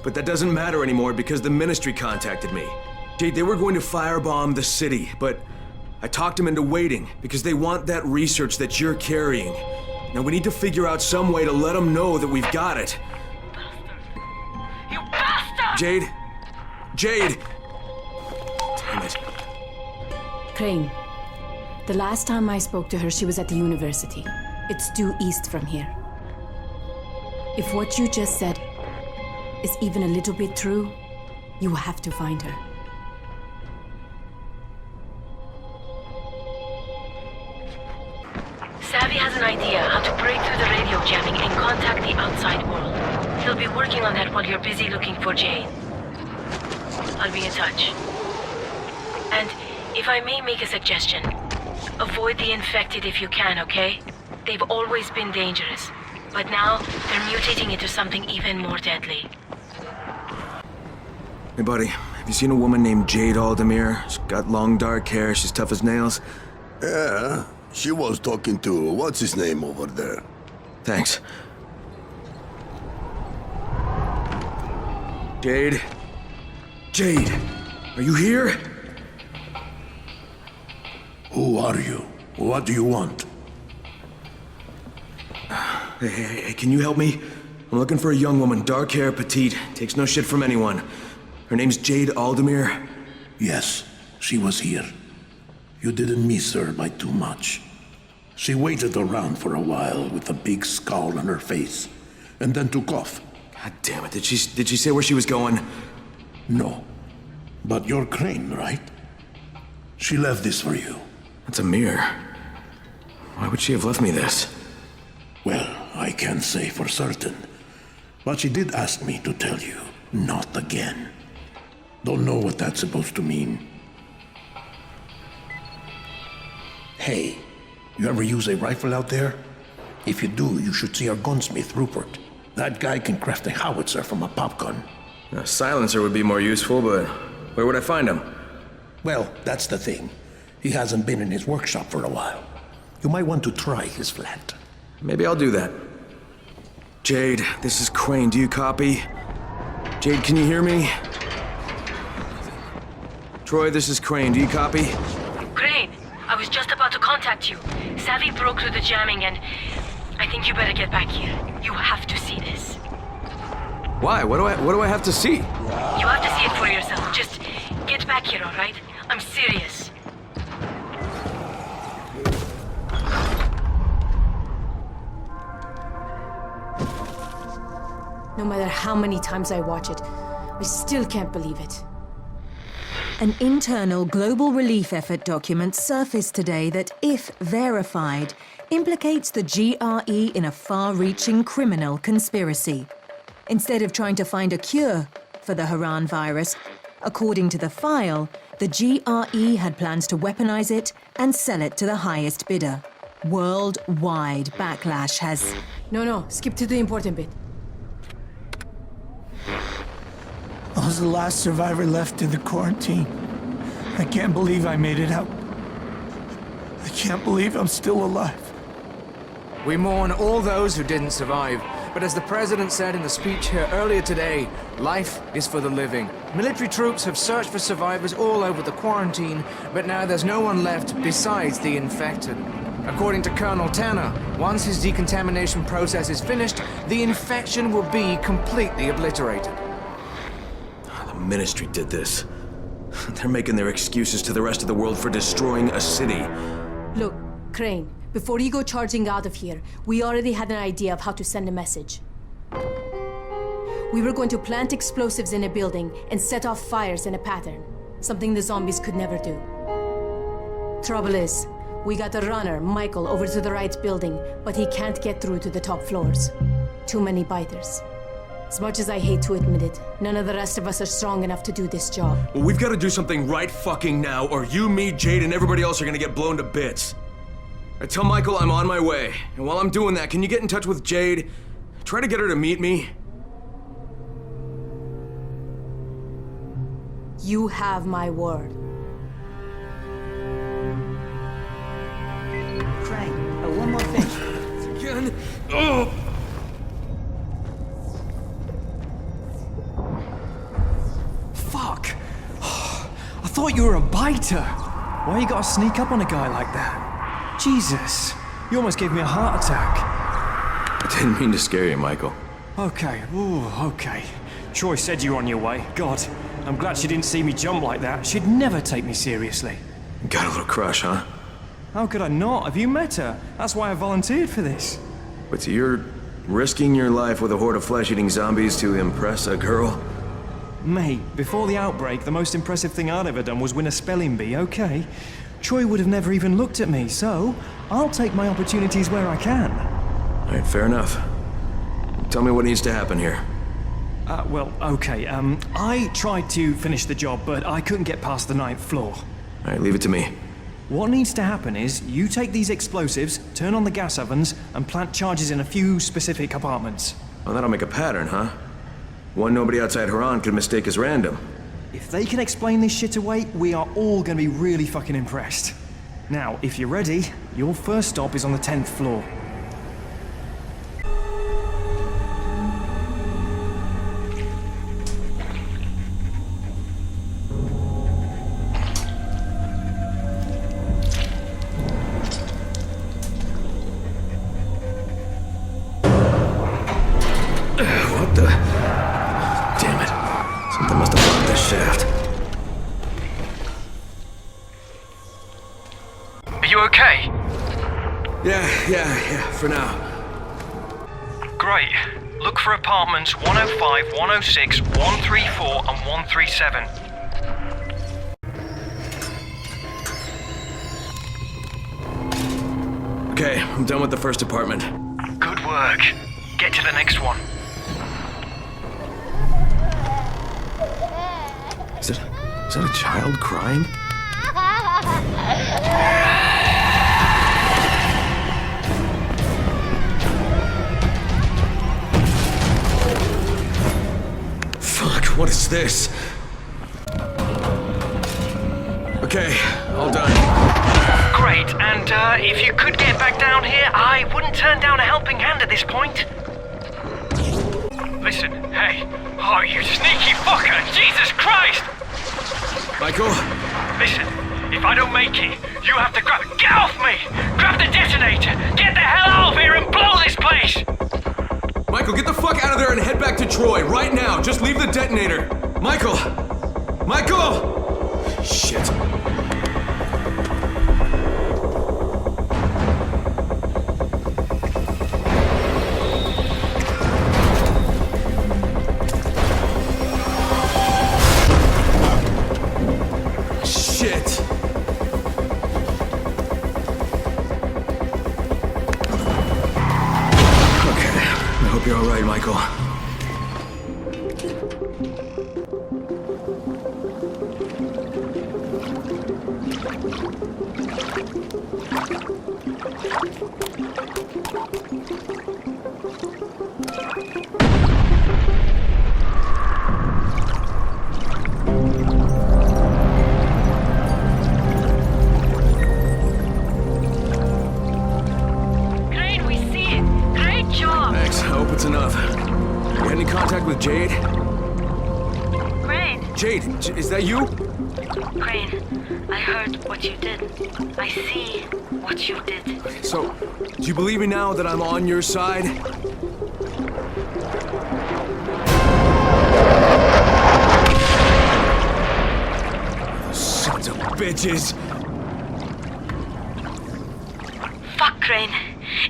[SPEAKER 8] that doesn't matter anymore because the Ministry contacted me. Jade, they were going to firebomb the city, but I talked them into waiting because they want that research that you're carrying. Now we need to figure out some way to let them know that we've got it.
[SPEAKER 10] You bastard!
[SPEAKER 8] Jade! Damn it.
[SPEAKER 19] Crane, the last time I spoke to her, she was at the university. It's due east from here. If what you just said is even a little bit true, you have to find her.
[SPEAKER 10] Savvy has an idea how to break through the radio jamming and contact the outside world. He'll be working on that while you're busy looking for Jade. I'll be in touch. And if I may make a suggestion, avoid the infected if you can, okay? They've always been dangerous, but now they're mutating into something even more deadly.
[SPEAKER 8] Hey, buddy, have you seen a woman named Jade Aldemir? She's got long dark hair, she's tough as nails.
[SPEAKER 12] Yeah, she was talking to what's his name over there.
[SPEAKER 8] Thanks. Jade? Jade, are you here?
[SPEAKER 5] Who are you? What do you want?
[SPEAKER 8] Hey, can you help me? I'm looking for a young woman, dark hair, petite, takes no shit from anyone. Her name's Jade Aldemir.
[SPEAKER 5] Yes, she was here. You didn't miss her by too much. She waited around for a while with a big scowl on her face, and then took off.
[SPEAKER 8] God damn it, did she say where she was going?
[SPEAKER 5] No. But you're Crane, right? She left this for you.
[SPEAKER 8] That's a mirror. Why would she have left me this?
[SPEAKER 5] Well, I can't say for certain. But she did ask me to tell you, not again. Don't know what that's supposed to mean. Hey, you ever use a rifle out there? If you do, you should see our gunsmith, Rupert. That guy can craft a howitzer from a pop gun.
[SPEAKER 8] A silencer would be more useful, but where would I find him?
[SPEAKER 5] Well, that's the thing. He hasn't been in his workshop for a while. You might want to try his flat.
[SPEAKER 8] Maybe I'll do that. Jade, this is Crane. Do you copy? Jade, can you hear me? Troy, this is Crane. Do you copy?
[SPEAKER 10] Crane, I was just about to contact you. Savvy broke through the jamming and I think you better get back here. You have to see this.
[SPEAKER 8] Why? What do I have to see?
[SPEAKER 10] You have to see it for yourself. Just get back here, all right? I'm serious.
[SPEAKER 19] No matter how many times I watch it, I still can't believe it.
[SPEAKER 24] An internal global relief effort document surfaced today that, if verified, implicates the GRE in a far-reaching criminal conspiracy. Instead of trying to find a cure for the Harran virus, according to the file, the GRE had plans to weaponize it and sell it to the highest bidder. Worldwide backlash has...
[SPEAKER 19] No, skip to the important bit.
[SPEAKER 17] I was the last survivor left in the quarantine. I can't believe I made it out. I can't believe I'm still alive.
[SPEAKER 9] We mourn all those who didn't survive. But as the President said in the speech here earlier today, life is for the living. Military troops have searched for survivors all over the quarantine, but now there's no one left besides the infected. According to Colonel Tanner, once his decontamination process is finished, the infection will be completely obliterated.
[SPEAKER 8] The Ministry did this. They're making their excuses to the rest of the world for destroying a city.
[SPEAKER 19] Look, Crane, before you go charging out of here, we already had an idea of how to send a message. We were going to plant explosives in a building and set off fires in a pattern. Something the zombies could never do. Trouble is, we got the runner, Michael, over to the right building, but he can't get through to the top floors. Too many biters. As much as I hate to admit it, none of the rest of us are strong enough to do this job.
[SPEAKER 16] Well, we've got to do something right fucking now, or you, me, Jade, and everybody else are gonna get blown to bits. I tell Michael I'm on my way, and while I'm doing that, can you get in touch with Jade? Try to get her to meet me.
[SPEAKER 19] You have my word.
[SPEAKER 17] Crane, one more thing.
[SPEAKER 16] Again? Oh!
[SPEAKER 11] Fuck! I thought you were a biter. Why you gotta sneak up on a guy like that? Jesus, you almost gave me a heart attack.
[SPEAKER 8] I didn't mean to scare you, Michael.
[SPEAKER 11] Okay, okay. Troy said you were on your way. God, I'm glad she didn't see me jump like that. She'd never take me seriously.
[SPEAKER 8] Got a little crush, huh?
[SPEAKER 11] How could I not? Have you met her? That's why I volunteered for this.
[SPEAKER 8] But so you're risking your life with a horde of flesh-eating zombies to impress a girl?
[SPEAKER 11] Mate, before the outbreak, the most impressive thing I'd ever done was win a spelling bee, okay? Troy would have never even looked at me, so I'll take my opportunities where I can.
[SPEAKER 8] All right, fair enough. Tell me what needs to happen here.
[SPEAKER 11] Well, okay, I tried to finish the job, but I couldn't get past the 9th floor.
[SPEAKER 8] All right, leave it to me.
[SPEAKER 11] What needs to happen is, you take these explosives, turn on the gas ovens, and plant charges in a few specific apartments.
[SPEAKER 8] Well, that'll make a pattern, huh? One nobody outside Harran could mistake as random.
[SPEAKER 11] If they can explain this shit away, we are all gonna be really fucking impressed. Now, if you're ready, your first stop is on the 10th floor.
[SPEAKER 8] What the? Damn it. Something must have blocked this shaft.
[SPEAKER 7] Are you okay?
[SPEAKER 16] Yeah, for now.
[SPEAKER 7] Great. Look for apartments 105, 106, 134, and 137.
[SPEAKER 16] Okay, I'm done with the first apartment.
[SPEAKER 7] Good work. Get to the next one.
[SPEAKER 8] Is that a child crying?
[SPEAKER 16] Fuck, what is this? Okay, all done.
[SPEAKER 7] Great, and if you could get back down here, I wouldn't turn down a helping hand at this point. Listen, hey. Oh, you sneaky fucker! Jesus Christ!
[SPEAKER 16] Michael?
[SPEAKER 7] Listen, if I don't make it, you have to get off me! Grab the detonator! Get the hell out of here and blow this place!
[SPEAKER 16] Michael, get the fuck out of there and head back to Troy, right now! Just leave the detonator! Michael! Michael! Shit. You're all right, Michael.
[SPEAKER 19] Crane, we see it. Great job.
[SPEAKER 16] Thanks, I hope it's enough. You had any contact with Jade?
[SPEAKER 10] Crane.
[SPEAKER 16] Jade, is that you?
[SPEAKER 10] Crane, I heard what you did. I see what you did.
[SPEAKER 16] So, do you believe me now that I'm on your side? Sons of bitches!
[SPEAKER 10] Fuck, Crane.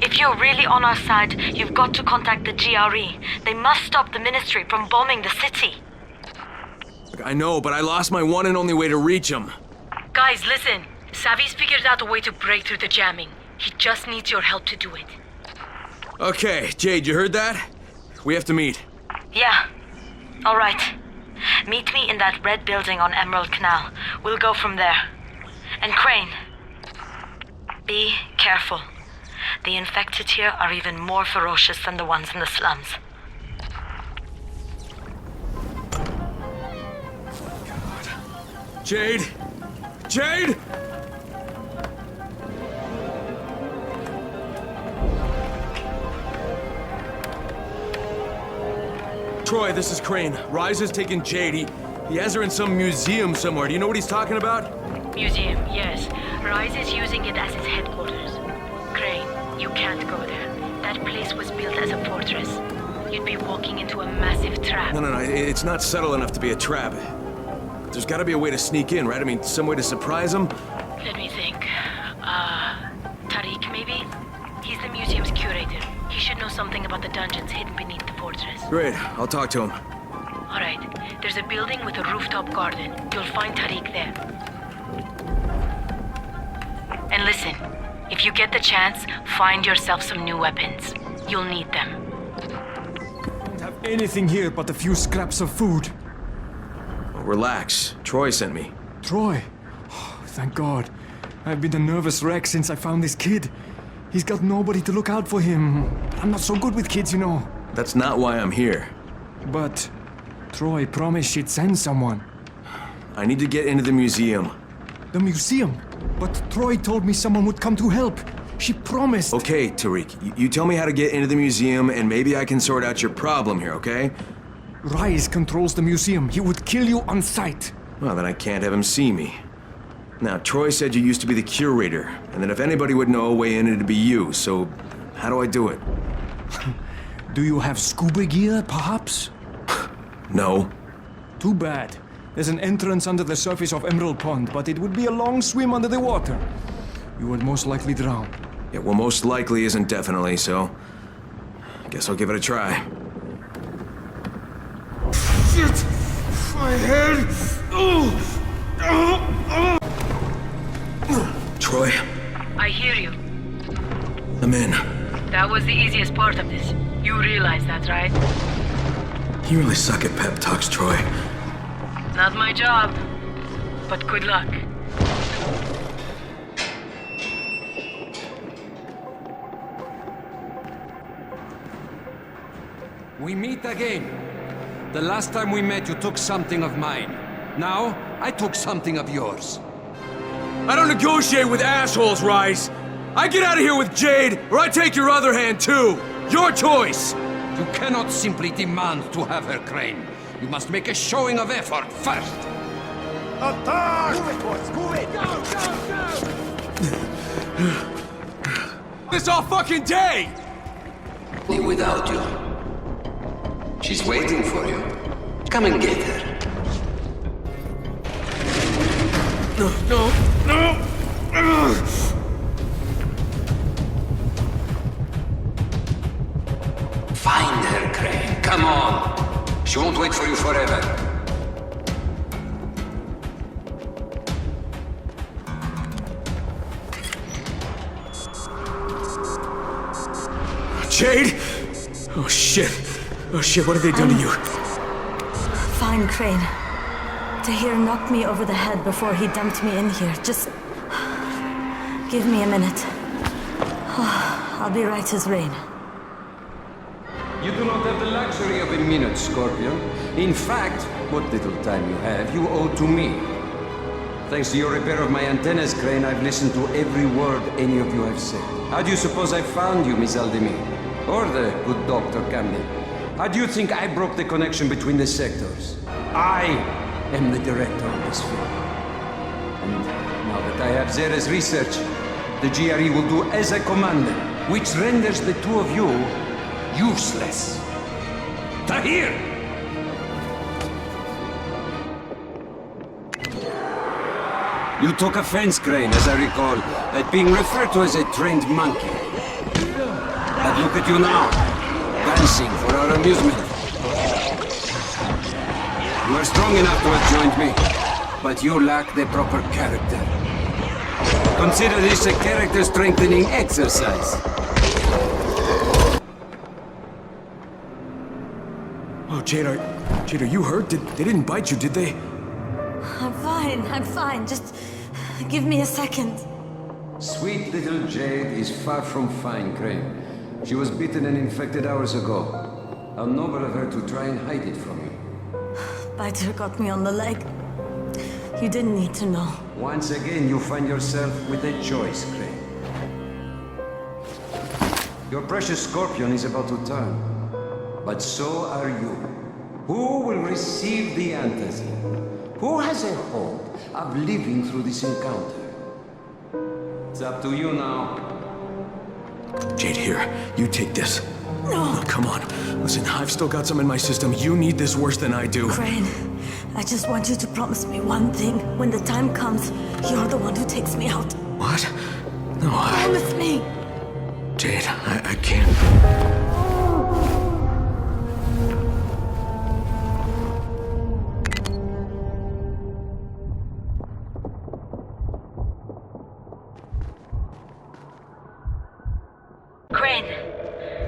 [SPEAKER 10] If you're really on our side, you've got to contact the GRE. They must stop the Ministry from bombing the city.
[SPEAKER 16] Look, I know, but I lost my one and only way to reach him.
[SPEAKER 19] Guys, listen. Savvy's figured out a way to break through the jamming. He just needs your help to do it.
[SPEAKER 16] Okay, Jade, you heard that? We have to meet.
[SPEAKER 10] Yeah. All right. Meet me in that red building on Emerald Canal. We'll go from there. And Crane, be careful. The infected here are even more ferocious than the ones in the slums.
[SPEAKER 16] Jade! Jade! Troy, this is Crane. Rise has taken Jade. He has her in some museum somewhere. Do you know what he's talking about?
[SPEAKER 19] Museum, yes. Rise is using it as his headquarters. Crane, you can't go there. That place was built as a fortress. You'd be walking into a massive trap.
[SPEAKER 16] No, it's not subtle enough to be a trap. There's gotta be a way to sneak in, right? I mean, some way to surprise him?
[SPEAKER 19] Let me think. Tariq, maybe? He's the museum's curator. He should know something about the dungeons hidden beneath the fortress.
[SPEAKER 16] Great, I'll talk to him.
[SPEAKER 19] All right, there's a building with a rooftop garden. You'll find Tariq there. And listen, if you get the chance, find yourself some new weapons. You'll need them.
[SPEAKER 11] Don't have anything here but a few scraps of food.
[SPEAKER 16] Relax. Troy sent me.
[SPEAKER 11] Troy? Oh, thank God. I've been a nervous wreck since I found this kid. He's got nobody to look out for him. I'm not so good with kids, you know.
[SPEAKER 16] That's not why I'm here.
[SPEAKER 11] But Troy promised she'd send someone.
[SPEAKER 16] I need to get into the museum.
[SPEAKER 11] The museum? But Troy told me someone would come to help. She promised.
[SPEAKER 16] Okay, Tariq. You tell me how to get into the museum, and maybe I can sort out your problem here, okay?
[SPEAKER 11] Rise controls the museum. He would kill you on sight.
[SPEAKER 16] Well, then I can't have him see me. Now, Troy said you used to be the curator, and that if anybody would know a way in, it'd be you, so how do I do it?
[SPEAKER 11] Do you have scuba gear, perhaps?
[SPEAKER 16] No.
[SPEAKER 11] Too bad. There's an entrance under the surface of Emerald Pond, but it would be a long swim under the water. You would most likely drown.
[SPEAKER 16] Yeah, well, most likely isn't definitely, so I guess I'll give it a try.
[SPEAKER 7] Shit! My head!
[SPEAKER 16] Troy?
[SPEAKER 19] I hear you.
[SPEAKER 16] I'm in.
[SPEAKER 19] That was the easiest part of this. You realize that, right?
[SPEAKER 16] You really suck at pep talks, Troy.
[SPEAKER 19] Not my job. But good luck.
[SPEAKER 4] We meet again. The last time we met, you took something of mine. Now, I took something of yours.
[SPEAKER 16] I don't negotiate with assholes, Rise. I get out of here with Jade, or I take your other hand, too. Your choice.
[SPEAKER 4] You cannot simply demand to have her, Crane. You must make a showing of effort first.
[SPEAKER 7] Attack! Move it, boys, move it! Go, go, go!
[SPEAKER 16] This all fucking day!
[SPEAKER 1] Without you. She's waiting for you. Come and get her.
[SPEAKER 7] No!
[SPEAKER 1] Find her, Crane. Come on. She won't wait for you forever.
[SPEAKER 16] Jade? Oh shit, what have they done to you?
[SPEAKER 10] Fine, Crane. Tahir knocked me over the head before he dumped me in here. Just give me a minute. I'll be right as rain.
[SPEAKER 4] You do not have the luxury of a minute, Scorpion. In fact, what little time you have, you owe to me. Thanks to your repair of my antennas, Crane, I've listened to every word any of you have said. How do you suppose I found you, Miss Aldemir? Or the good Dr. Camden? How do you think I broke the connection between the sectors? I am the director of this film. And now that I have Zera's research, the GRE will do as I commanded, which renders the two of you useless. Tahir! You took offense, Crane, as I recall, at being referred to as a trained monkey. But look at you now, dancing for our amusement. You are strong enough to have joined me, but you lack the proper character. Consider this a character-strengthening exercise.
[SPEAKER 16] Oh, Jade, are you hurt? They didn't bite you, did they?
[SPEAKER 10] I'm fine. Just give me a second.
[SPEAKER 4] Sweet little Jade is far from fine, Crane. She was bitten and infected hours ago. How noble of her to try and hide it from you.
[SPEAKER 10] Biter got me on the leg. You didn't need to know.
[SPEAKER 4] Once again, you find yourself with a choice, Crane. Your precious Scorpion is about to turn. But so are you. Who will receive the antazin? Who has a hope of living through this encounter? It's up to you now.
[SPEAKER 16] Jade, here. You take this.
[SPEAKER 10] No.
[SPEAKER 16] Oh, come on. Listen, I've still got some in my system. You need this worse than I do.
[SPEAKER 10] Crane, I just want you to promise me one thing. When the time comes, you're the one who takes me out.
[SPEAKER 16] What? No,
[SPEAKER 10] Promise me.
[SPEAKER 16] Jade, I can't.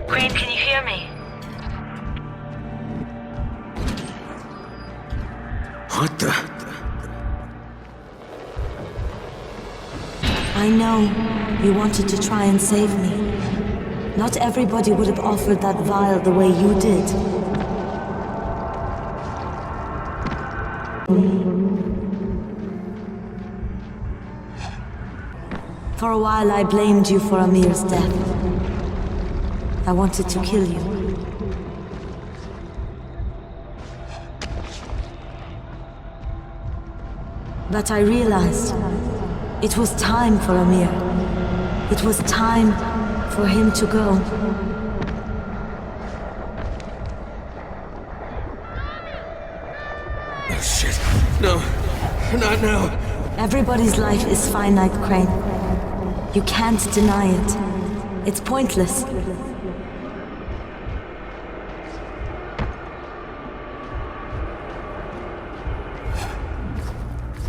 [SPEAKER 10] Crane, can you hear me?
[SPEAKER 16] What the?
[SPEAKER 10] I know you wanted to try and save me. Not everybody would have offered that vial the way you did. For a while I blamed you for Amir's death. I wanted to kill you. But I realized it was time for Amir. It was time for him to go.
[SPEAKER 16] Oh, shit. No. Not now.
[SPEAKER 10] Everybody's life is finite, Crane. You can't deny it. It's pointless.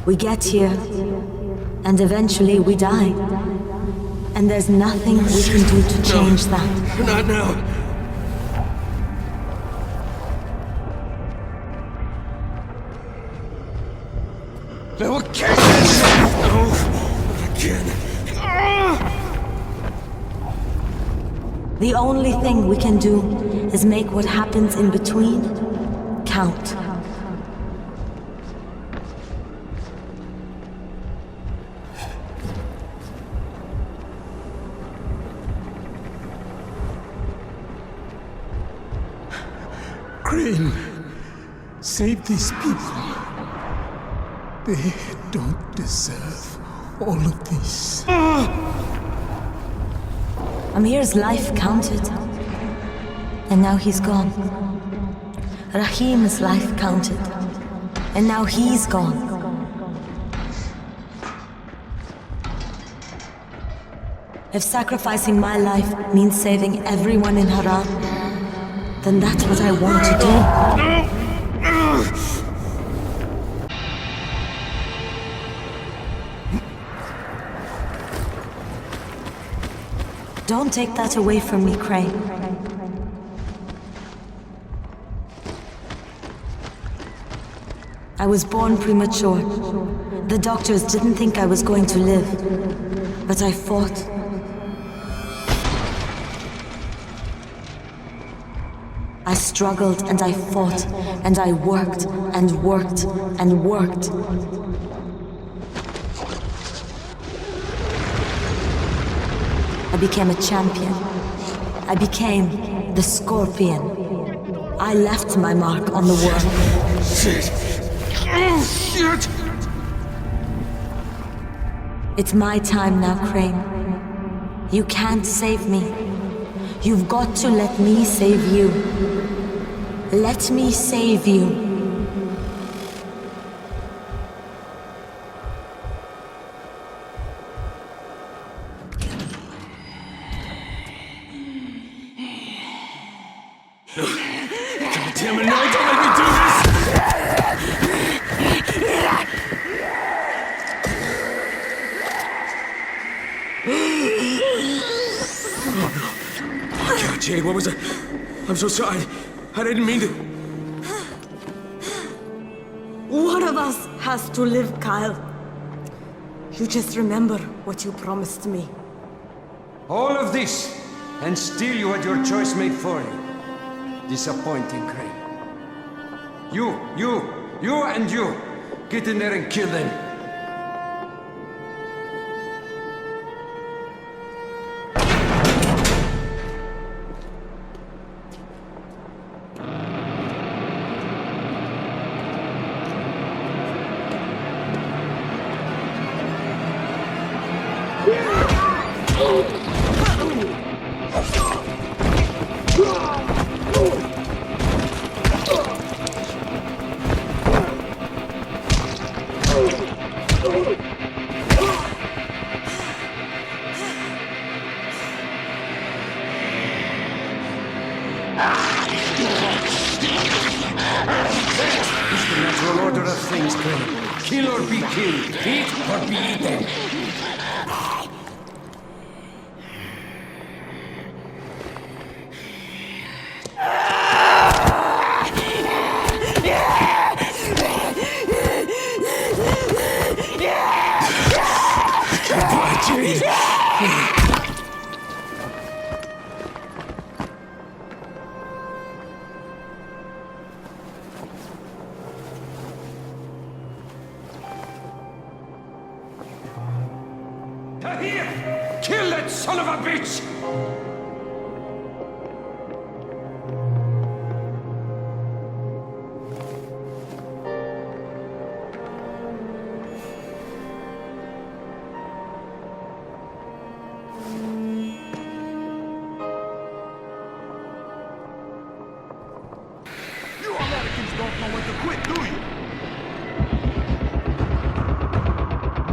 [SPEAKER 10] We get here, and eventually we die. And there's nothing we can do to change that.
[SPEAKER 16] Not now. No, again. No, not again.
[SPEAKER 10] The only thing we can do is make what happens in between count.
[SPEAKER 6] Crane, save these people. They don't deserve all of this.
[SPEAKER 10] Amir's life counted. And now he's gone. Rahim's life counted. And now he's gone. If sacrificing my life means saving everyone in Harran, then that's what I want to do. Don't take that away from me, Crane. I was born premature. The doctors didn't think I was going to live, but I fought. I struggled and I fought and I worked and worked and worked. I became a champion. I became the Scorpion. I left my mark on the world.
[SPEAKER 16] Shit! Oh, shit!
[SPEAKER 10] It's my time now, Crane. You can't save me. You've got to let me save you. Let me save you.
[SPEAKER 16] God damn it, no, don't make me do this! Oh God, Jade, what was that? I'm so sorry. I didn't mean to.
[SPEAKER 10] One of us has to live, Kyle. You just remember what you promised me.
[SPEAKER 4] All of this, and still you had your choice made for you. Disappointing, Crane. You, and you. Get in there and kill them. It's the natural order of things, Crane. Kill or be killed. Eat or be eaten. Goodbye, Jade. Tahir! Kill that son of a bitch!
[SPEAKER 7] You Americans don't know when to quit, do you?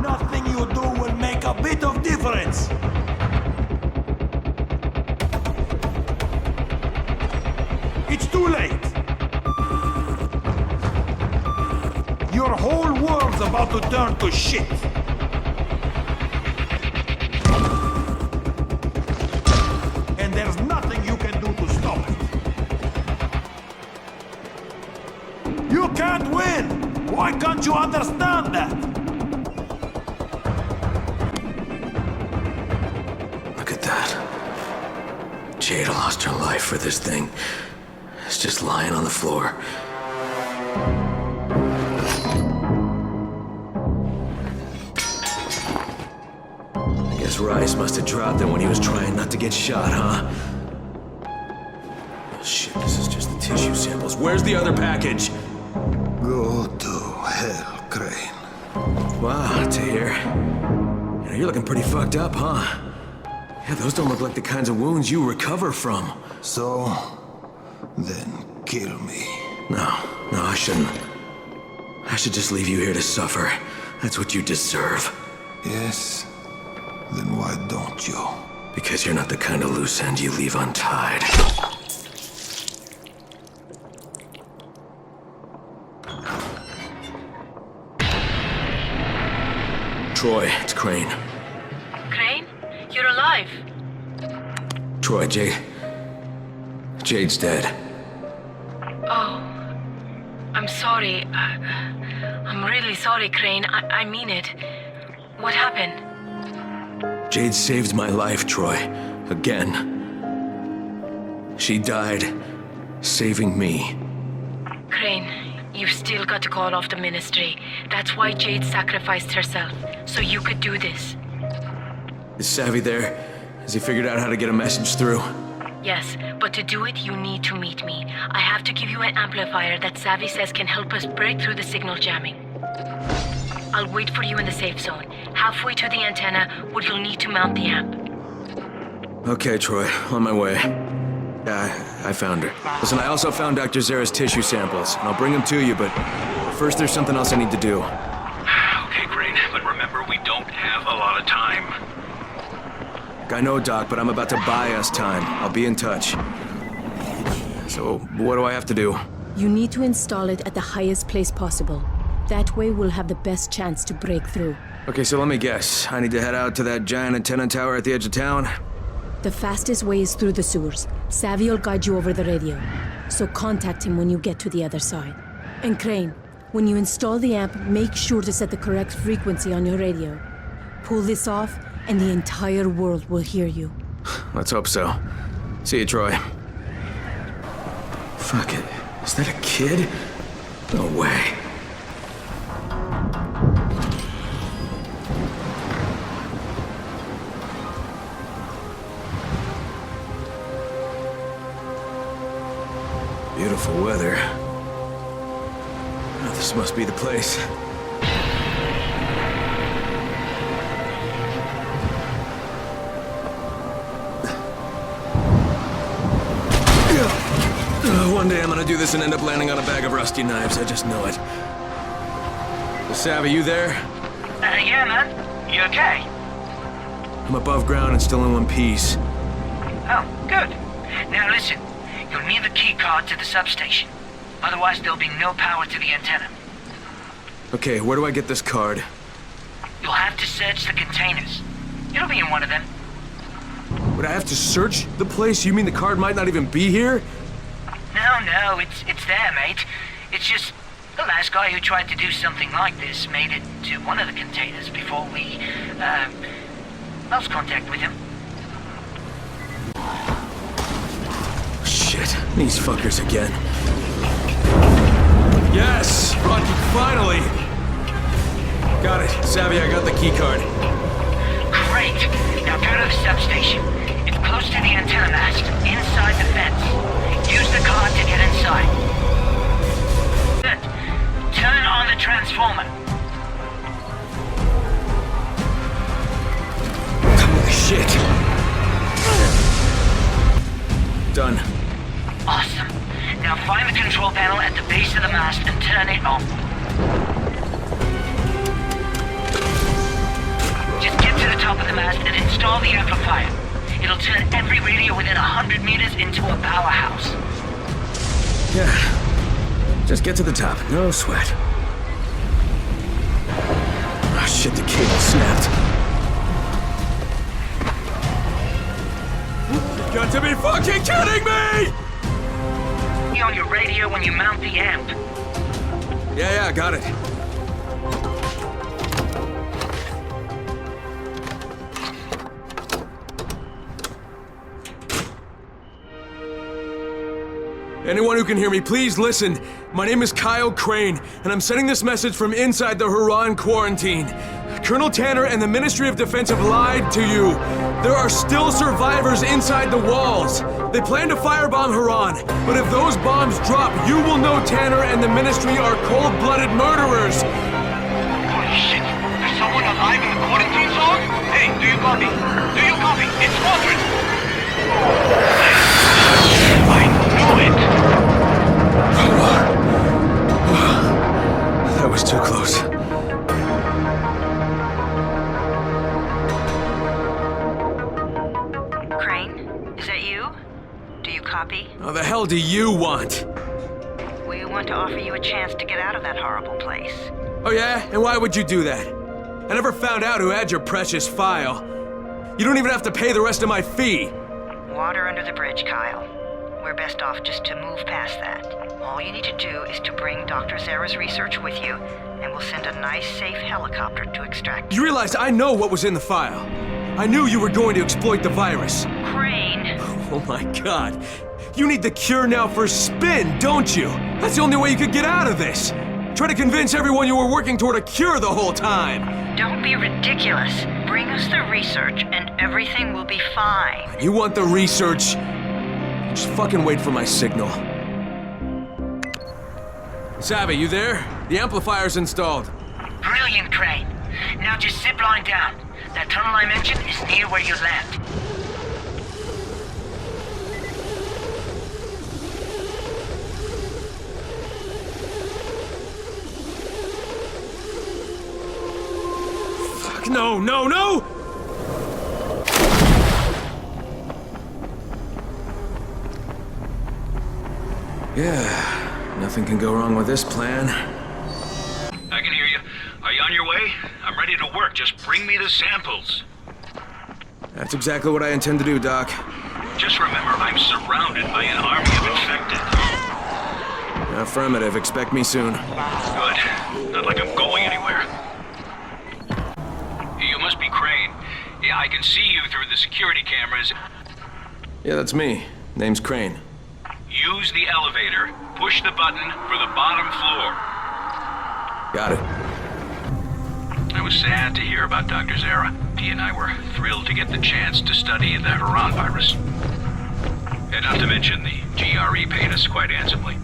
[SPEAKER 7] Nothing you do will make a bit of difference. It's too late. Your whole world's about to turn to shit. And there's nothing you can do to stop it. You can't win! Why can't you understand that?
[SPEAKER 8] Look at that. Jade lost her life for this thing. It's just lying on the floor. I guess Rice must have dropped it when he was trying not to get shot, huh? Oh, shit, this is just the tissue samples. Where's the other package?
[SPEAKER 5] Go to hell, Crane.
[SPEAKER 8] Wow, Tahir. You're looking pretty fucked up, huh? Yeah, those don't look like the kinds of wounds you recover from.
[SPEAKER 5] So, then kill me.
[SPEAKER 8] No, I shouldn't. I should just leave you here to suffer. That's what you deserve.
[SPEAKER 5] Yes? Then why don't you?
[SPEAKER 8] Because you're not the kind of loose end you leave untied. Troy, it's Crane.
[SPEAKER 19] Crane? You're alive.
[SPEAKER 8] Troy, Jade's dead.
[SPEAKER 19] Oh, I'm sorry. I'm really sorry, Crane. I mean it. What happened?
[SPEAKER 8] Jade saved my life, Troy. Again. She died
[SPEAKER 16] saving me.
[SPEAKER 19] Crane, you've still got to call off the ministry. That's why Jade sacrificed herself, so you could do this.
[SPEAKER 16] Is Savvy there? Has he figured out how to get a message through?
[SPEAKER 19] Yes, but to do it, you need to meet me. I have to give you an amplifier that Savvy says can help us break through the signal jamming. I'll wait for you in the safe zone, halfway to the antenna, where you'll need to mount the amp.
[SPEAKER 16] Okay, Troy, on my way. I found her. Listen, I also found Dr. Zara's tissue samples, and I'll bring them to you, but first there's something else I need to do.
[SPEAKER 7] Okay, Crane, but remember, we don't have a lot of time.
[SPEAKER 16] I know, Doc, but I'm about to buy us time. I'll be in touch. So, what do I have to do?
[SPEAKER 19] You need to install it at the highest place possible. That way we'll have the best chance to break through.
[SPEAKER 16] Okay, so let me guess. I need to head out to that giant antenna tower at the edge of town?
[SPEAKER 19] The fastest way is through the sewers. Savvy will guide you over the radio. So contact him when you get to the other side. And Crane, when you install the amp, make sure to set the correct frequency on your radio. Pull this off, and the entire world will hear you.
[SPEAKER 16] Let's hope so. See you, Troy. Fuck it. Is that a kid? No way. Beautiful weather. Oh, this must be the place. One day I'm gonna do this and end up landing on a bag of rusty knives. I just know it. Savvy, you there?
[SPEAKER 7] Yeah, man. You okay?
[SPEAKER 16] I'm above ground and still in one piece.
[SPEAKER 7] Oh, good. Now listen, you'll need the key card to the substation. Otherwise, there'll be no power to the antenna.
[SPEAKER 16] Okay, where do I get this card?
[SPEAKER 7] You'll have to search the containers. It'll be in one of them.
[SPEAKER 16] Would I have to search the place? You mean the card might not even be here?
[SPEAKER 7] No, it's there, mate. It's just the last guy who tried to do something like this made it to one of the containers before we, lost contact with him.
[SPEAKER 16] Shit, these fuckers again. Yes! Rocky, finally! Got it. Savvy, I got the key card.
[SPEAKER 7] Great! Now go to the substation. It's close to the antenna mast, inside the fence. Use the card to get inside. Good. Turn on the transformer.
[SPEAKER 16] Holy shit! Done.
[SPEAKER 7] Awesome. Now find the control panel at the base of the mast and turn it on. Just get to the top of the mast and install the amplifier. It'll turn every radio within 100 meters into a powerhouse.
[SPEAKER 16] Yeah. Just get to the top. No sweat. Oh shit, the cable snapped. You got to be fucking kidding me!
[SPEAKER 7] Be on your radio when you mount the amp.
[SPEAKER 16] Yeah, got it. Anyone who can hear me, please listen. My name is Kyle Crane, and I'm sending this message from inside the Harraan quarantine. Colonel Tanner and the Ministry of Defense have lied to you. There are still survivors inside the walls. They plan to firebomb Harraan, but if those bombs drop, you will know Tanner and the Ministry are cold-blooded murderers.
[SPEAKER 7] Holy shit! There's someone alive in the quarantine zone? Hey, do you copy? Do you copy? It's Walter! I knew it!
[SPEAKER 16] That was too close.
[SPEAKER 14] Crane, is that you? Do you copy?
[SPEAKER 16] How the hell do you want?
[SPEAKER 14] We want to offer you a chance to get out of that horrible place.
[SPEAKER 16] Oh yeah? And why would you do that? I never found out who had your precious file. You don't even have to pay the rest of my fee.
[SPEAKER 14] Water under the bridge, Kyle. We're best off just to move past that. All you need to do is to bring Dr. Zara's research with you, and we'll send a nice, safe helicopter to extract
[SPEAKER 16] You realize I know what was in the file. I knew you were going to exploit the virus.
[SPEAKER 14] Crane!
[SPEAKER 16] Oh my god. You need the cure now for spin, don't you? That's the only way you could get out of this. Try to convince everyone you were working toward a cure the whole time.
[SPEAKER 14] Don't be ridiculous. Bring us the research and everything will be fine.
[SPEAKER 16] You want the research? Just fucking wait for my signal. Savvy, you there? The amplifier's installed.
[SPEAKER 7] Brilliant, Crane. Now just zip line down. That tunnel I mentioned is near where you land.
[SPEAKER 16] Fuck, no, no, no!
[SPEAKER 8] Yeah, nothing can go wrong with this plan.
[SPEAKER 7] I can hear you. Are you on your way? I'm ready to work. Just bring me the samples.
[SPEAKER 8] That's exactly what I intend to do, Doc.
[SPEAKER 7] Just remember, I'm surrounded by an army of infected.
[SPEAKER 8] Affirmative. Expect me soon.
[SPEAKER 7] Good. Not like I'm going anywhere. You must be Crane. Yeah, I can see you through the security cameras.
[SPEAKER 8] Yeah, that's me. Name's Crane.
[SPEAKER 7] Use the elevator. Push the button for the bottom floor.
[SPEAKER 8] Got it.
[SPEAKER 7] I was sad to hear about Dr. Zara. He and I were thrilled to get the chance to study the Harraan virus. And not to mention the GRE paid us quite handsomely.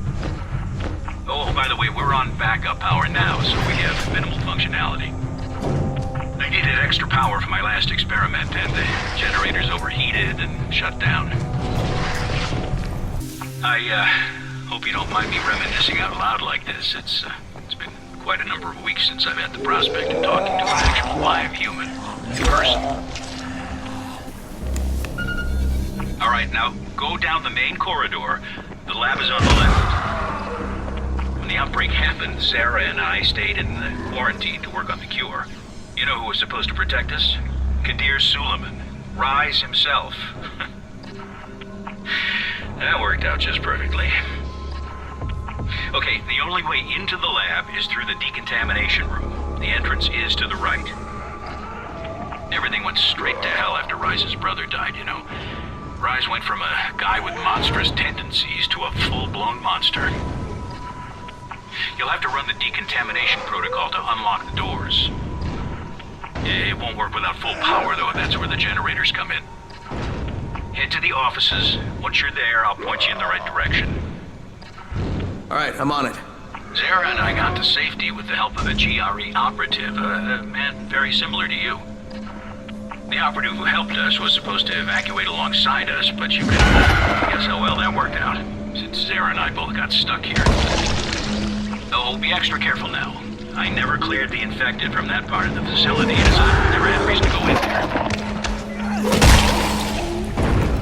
[SPEAKER 7] Oh, by the way, we're on backup power now, so we have minimal functionality. I needed extra power for my last experiment, and the generators overheated and shut down. I hope you don't mind me reminiscing out loud like this. It's been quite a number of weeks since I've had the prospect of talking to an actual live human in person. All right, now go down the main corridor. The lab is on the left. When the outbreak happened, Zara and I stayed in the quarantine to work on the cure. You know who was supposed to protect us? Kadir Suleiman, Rise himself. That worked out just perfectly. Okay, the only way into the lab is through the decontamination room. The entrance is to the right. Everything went straight to hell after Rise's brother died, you know. Rise went from a guy with monstrous tendencies to a full-blown monster. You'll have to run the decontamination protocol to unlock the doors. It won't work without full power, though. That's where the generators come in. Head to the offices. Once you're there, I'll point you in the right direction.
[SPEAKER 8] All right, I'm on it.
[SPEAKER 7] Zara and I got to safety with the help of a GRE operative, a man very similar to you. The operative who helped us was supposed to evacuate alongside us, but you can guess how well that worked out, since Zara and I both got stuck here. Oh, be extra careful now. I never cleared the infected from that part of the facility, as I never had reason to go in there.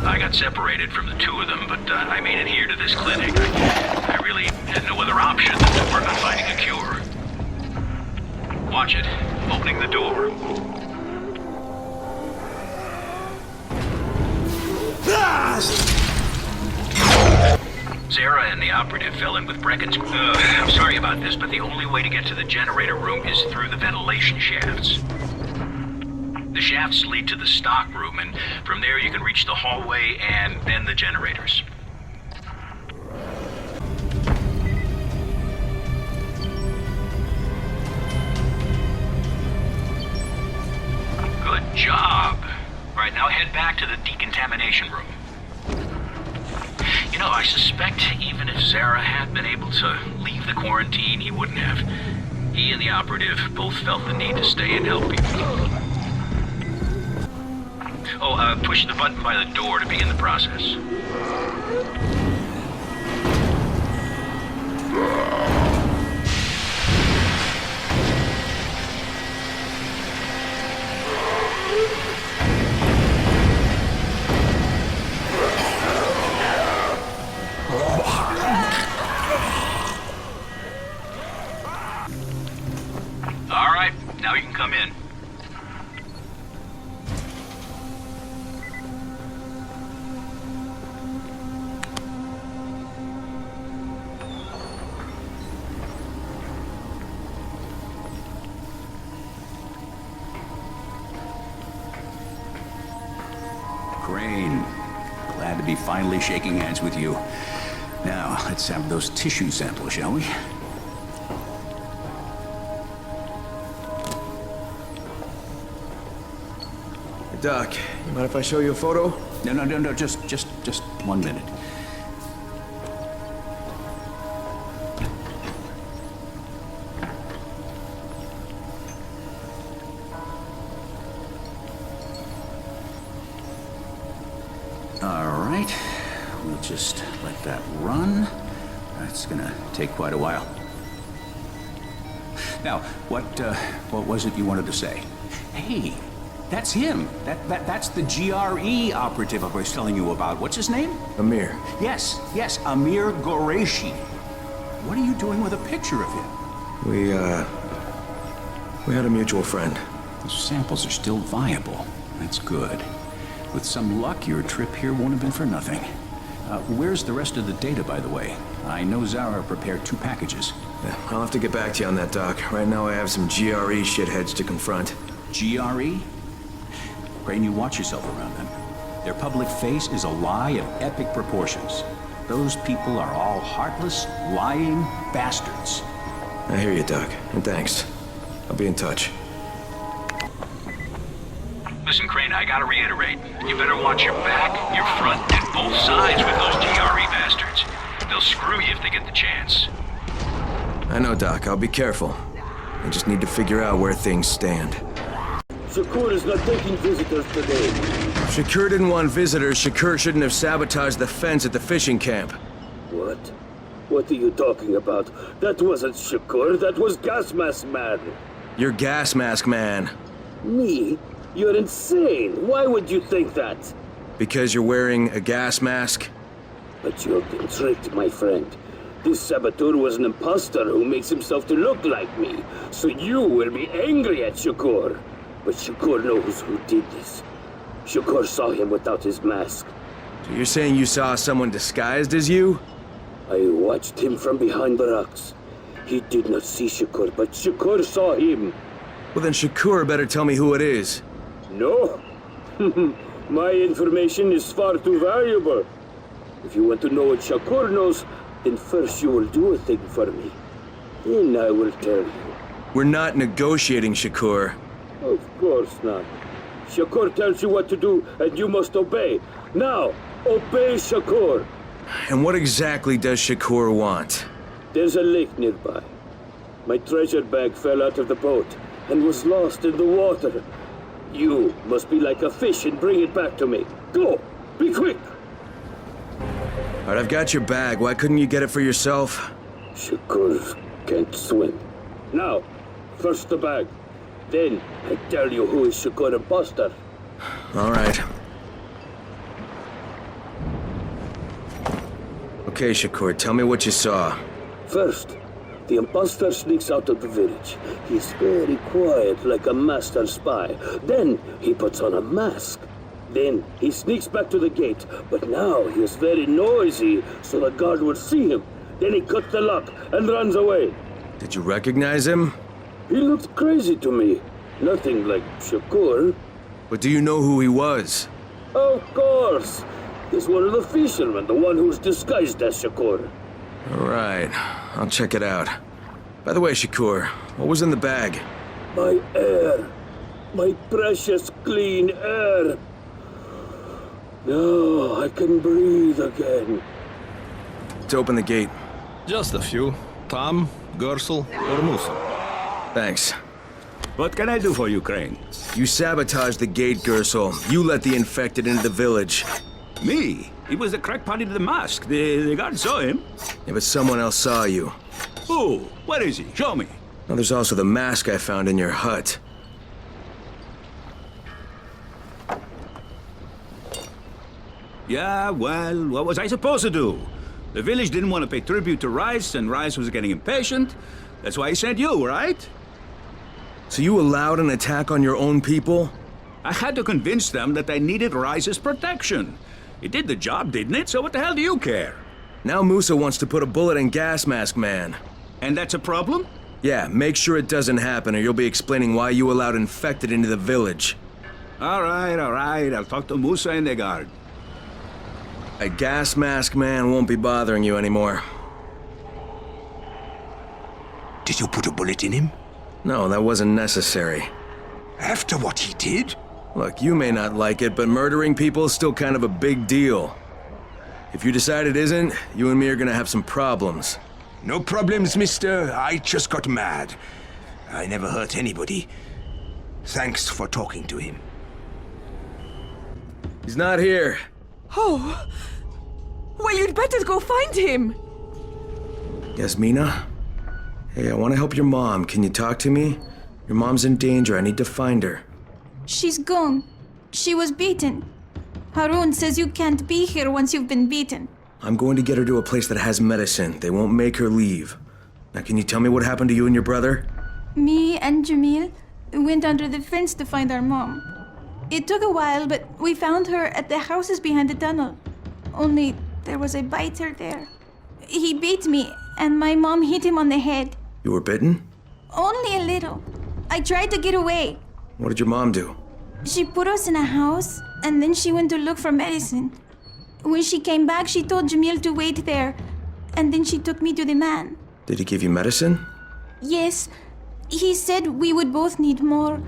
[SPEAKER 7] I got separated from the two of them, but I made it here to this clinic. I really had no other option than to work on finding a cure. Watch it. I'm opening the door. Zara and the operative fell in with Brecken's... I'm sorry about this, but the only way to get to the generator room is through the ventilation shafts. The shafts lead to the stock room, and from there you can reach the hallway and then the generators. Good job. All right, now head back to the decontamination room. You know, I suspect even if Zara had been able to leave the quarantine, he wouldn't have. He and the operative both felt the need to stay and help people. Oh, push the button by the door to begin the process. All right, now you can come in.
[SPEAKER 13] Crane, Glad to be finally shaking hands with you. Now, let's have those tissue samples, shall we?
[SPEAKER 8] Doc, you mind if I show you a photo?
[SPEAKER 13] No, just 1 minute. All right, we'll just let that run. That's gonna take quite a while. Now, what was it you wanted to say? Hey, that's him. That's the GRE operative I was telling you about. What's his name?
[SPEAKER 8] Amir.
[SPEAKER 13] Yes, Amir Qureshi. What are you doing with a picture of him?
[SPEAKER 8] We had a mutual friend.
[SPEAKER 13] The samples are still viable. That's good. With some luck, your trip here won't have been for nothing. Where's the rest of the data, by the way? I know Zara prepared 2 packages.
[SPEAKER 8] Yeah, I'll have to get back to you on that, Doc. Right now I have some GRE shitheads to confront.
[SPEAKER 13] GRE? Crane, you watch yourself around them. Their public face is a lie of epic proportions. Those people are all heartless, lying bastards.
[SPEAKER 8] I hear you, Doc, and thanks. I'll be in touch.
[SPEAKER 7] Listen, Crane, I gotta reiterate. You better watch your back, your front, and both sides with those GRE bastards. They'll screw you if they get the chance.
[SPEAKER 8] I know, Doc. I'll be careful. I just need to figure out where things stand.
[SPEAKER 18] Shakur is not taking visitors today.
[SPEAKER 8] If Shakur didn't want visitors, Shakur shouldn't have sabotaged the fence at the fishing camp.
[SPEAKER 18] What? What are you talking about? That wasn't Shakur, that was Gas Mask Man.
[SPEAKER 8] You're Gas Mask Man.
[SPEAKER 18] Me? You're insane. Why would you think that?
[SPEAKER 8] Because you're wearing a gas mask?
[SPEAKER 18] But you've been tricked, my friend. This saboteur was an imposter who makes himself to look like me. So you will be angry at Shakur. But Shakur knows who did this. Shakur saw him without his mask.
[SPEAKER 8] So you're saying you saw someone disguised as you?
[SPEAKER 18] I watched him from behind the rocks. He did not see Shakur, but Shakur saw him.
[SPEAKER 8] Well then Shakur better tell me who it is.
[SPEAKER 18] No. My information is far too valuable. If you want to know what Shakur knows, then first you will do a thing for me. Then I will tell you.
[SPEAKER 8] We're not negotiating, Shakur.
[SPEAKER 18] Of course not. Shakur tells you what to do, and you must obey. Now, obey Shakur.
[SPEAKER 8] And what exactly does Shakur want?
[SPEAKER 18] There's a lake nearby. My treasure bag fell out of the boat and was lost in the water. You must be like a fish and bring it back to me. Go! Be quick!
[SPEAKER 8] Alright, I've got your bag. Why couldn't you get it for yourself?
[SPEAKER 18] Shakur can't swim. Now, first the bag. Then, I tell you who is Shakur imposter.
[SPEAKER 8] Alright. Okay, Shakur, tell me what you saw.
[SPEAKER 18] First, the imposter sneaks out of the village. He's very quiet, like a master spy. Then, he puts on a mask. Then, he sneaks back to the gate. But now, he is very noisy, so the guard will see him. Then he cuts the lock and runs away.
[SPEAKER 8] Did you recognize him?
[SPEAKER 18] He looked crazy to me. Nothing like Shakur.
[SPEAKER 8] But do you know who he was?
[SPEAKER 18] Of course. He's one of the fishermen, the one who's disguised as Shakur.
[SPEAKER 8] Alright, I'll check it out. By the way, Shakur, what was in the bag?
[SPEAKER 18] My air. My precious clean air. Now I can breathe again.
[SPEAKER 8] Let's open the gate.
[SPEAKER 2] Just a few. Tom, Gersel, or Musa.
[SPEAKER 8] Thanks.
[SPEAKER 13] What can I do for you, Crane?
[SPEAKER 8] You sabotaged the gate, Gersel. You let the infected into the village.
[SPEAKER 13] Me? He was the crackpot in the mask. The guard saw him.
[SPEAKER 8] Yeah, but someone else saw you.
[SPEAKER 13] Who? Where is he? Show me.
[SPEAKER 8] Now, there's also the mask I found in your hut.
[SPEAKER 13] Yeah, well, what was I supposed to do? The village didn't want to pay tribute to Rice, and Rice was getting impatient. That's why he sent you, right?
[SPEAKER 8] So you allowed an attack on your own people?
[SPEAKER 13] I had to convince them that they needed Rice's protection. It did the job, didn't it? So what the hell do you care?
[SPEAKER 8] Now Musa wants to put a bullet in Gas Mask Man.
[SPEAKER 13] And that's a problem?
[SPEAKER 8] Yeah, make sure it doesn't happen or you'll be explaining why you allowed infected into the village.
[SPEAKER 13] All right. I'll talk to Musa and the guard.
[SPEAKER 8] A gas mask man won't be bothering you anymore.
[SPEAKER 20] Did you put a bullet in him?
[SPEAKER 8] No, that wasn't necessary.
[SPEAKER 20] After what he did?
[SPEAKER 8] Look, you may not like it, but murdering people is still kind of a big deal. If you decide it isn't, you and me are gonna have some problems.
[SPEAKER 20] No problems, mister. I just got mad. I never hurt anybody. Thanks for talking to him.
[SPEAKER 8] He's not here.
[SPEAKER 3] Oh. Well, you'd better go find him.
[SPEAKER 8] Yasmina? Hey, I want to help your mom. Can you talk to me? Your mom's in danger. I need to find her.
[SPEAKER 21] She's gone. She was beaten. Harun says you can't be here once you've been beaten.
[SPEAKER 8] I'm going to get her to a place that has medicine. They won't make her leave. Now, can you tell me what happened to you and your brother?
[SPEAKER 21] Me and Jamil went under the fence to find our mom. It took a while, but we found her at the houses behind the tunnel. Only there was a biter there. He beat me, and my mom hit him on the head.
[SPEAKER 8] You were bitten?
[SPEAKER 21] Only a little. I tried to get away.
[SPEAKER 8] What did your mom do?
[SPEAKER 21] She put us in a house, and then she went to look for medicine. When she came back, she told Jamil to wait there, and then she took me to the man.
[SPEAKER 8] Did he give you medicine?
[SPEAKER 21] Yes, he said we would both need more,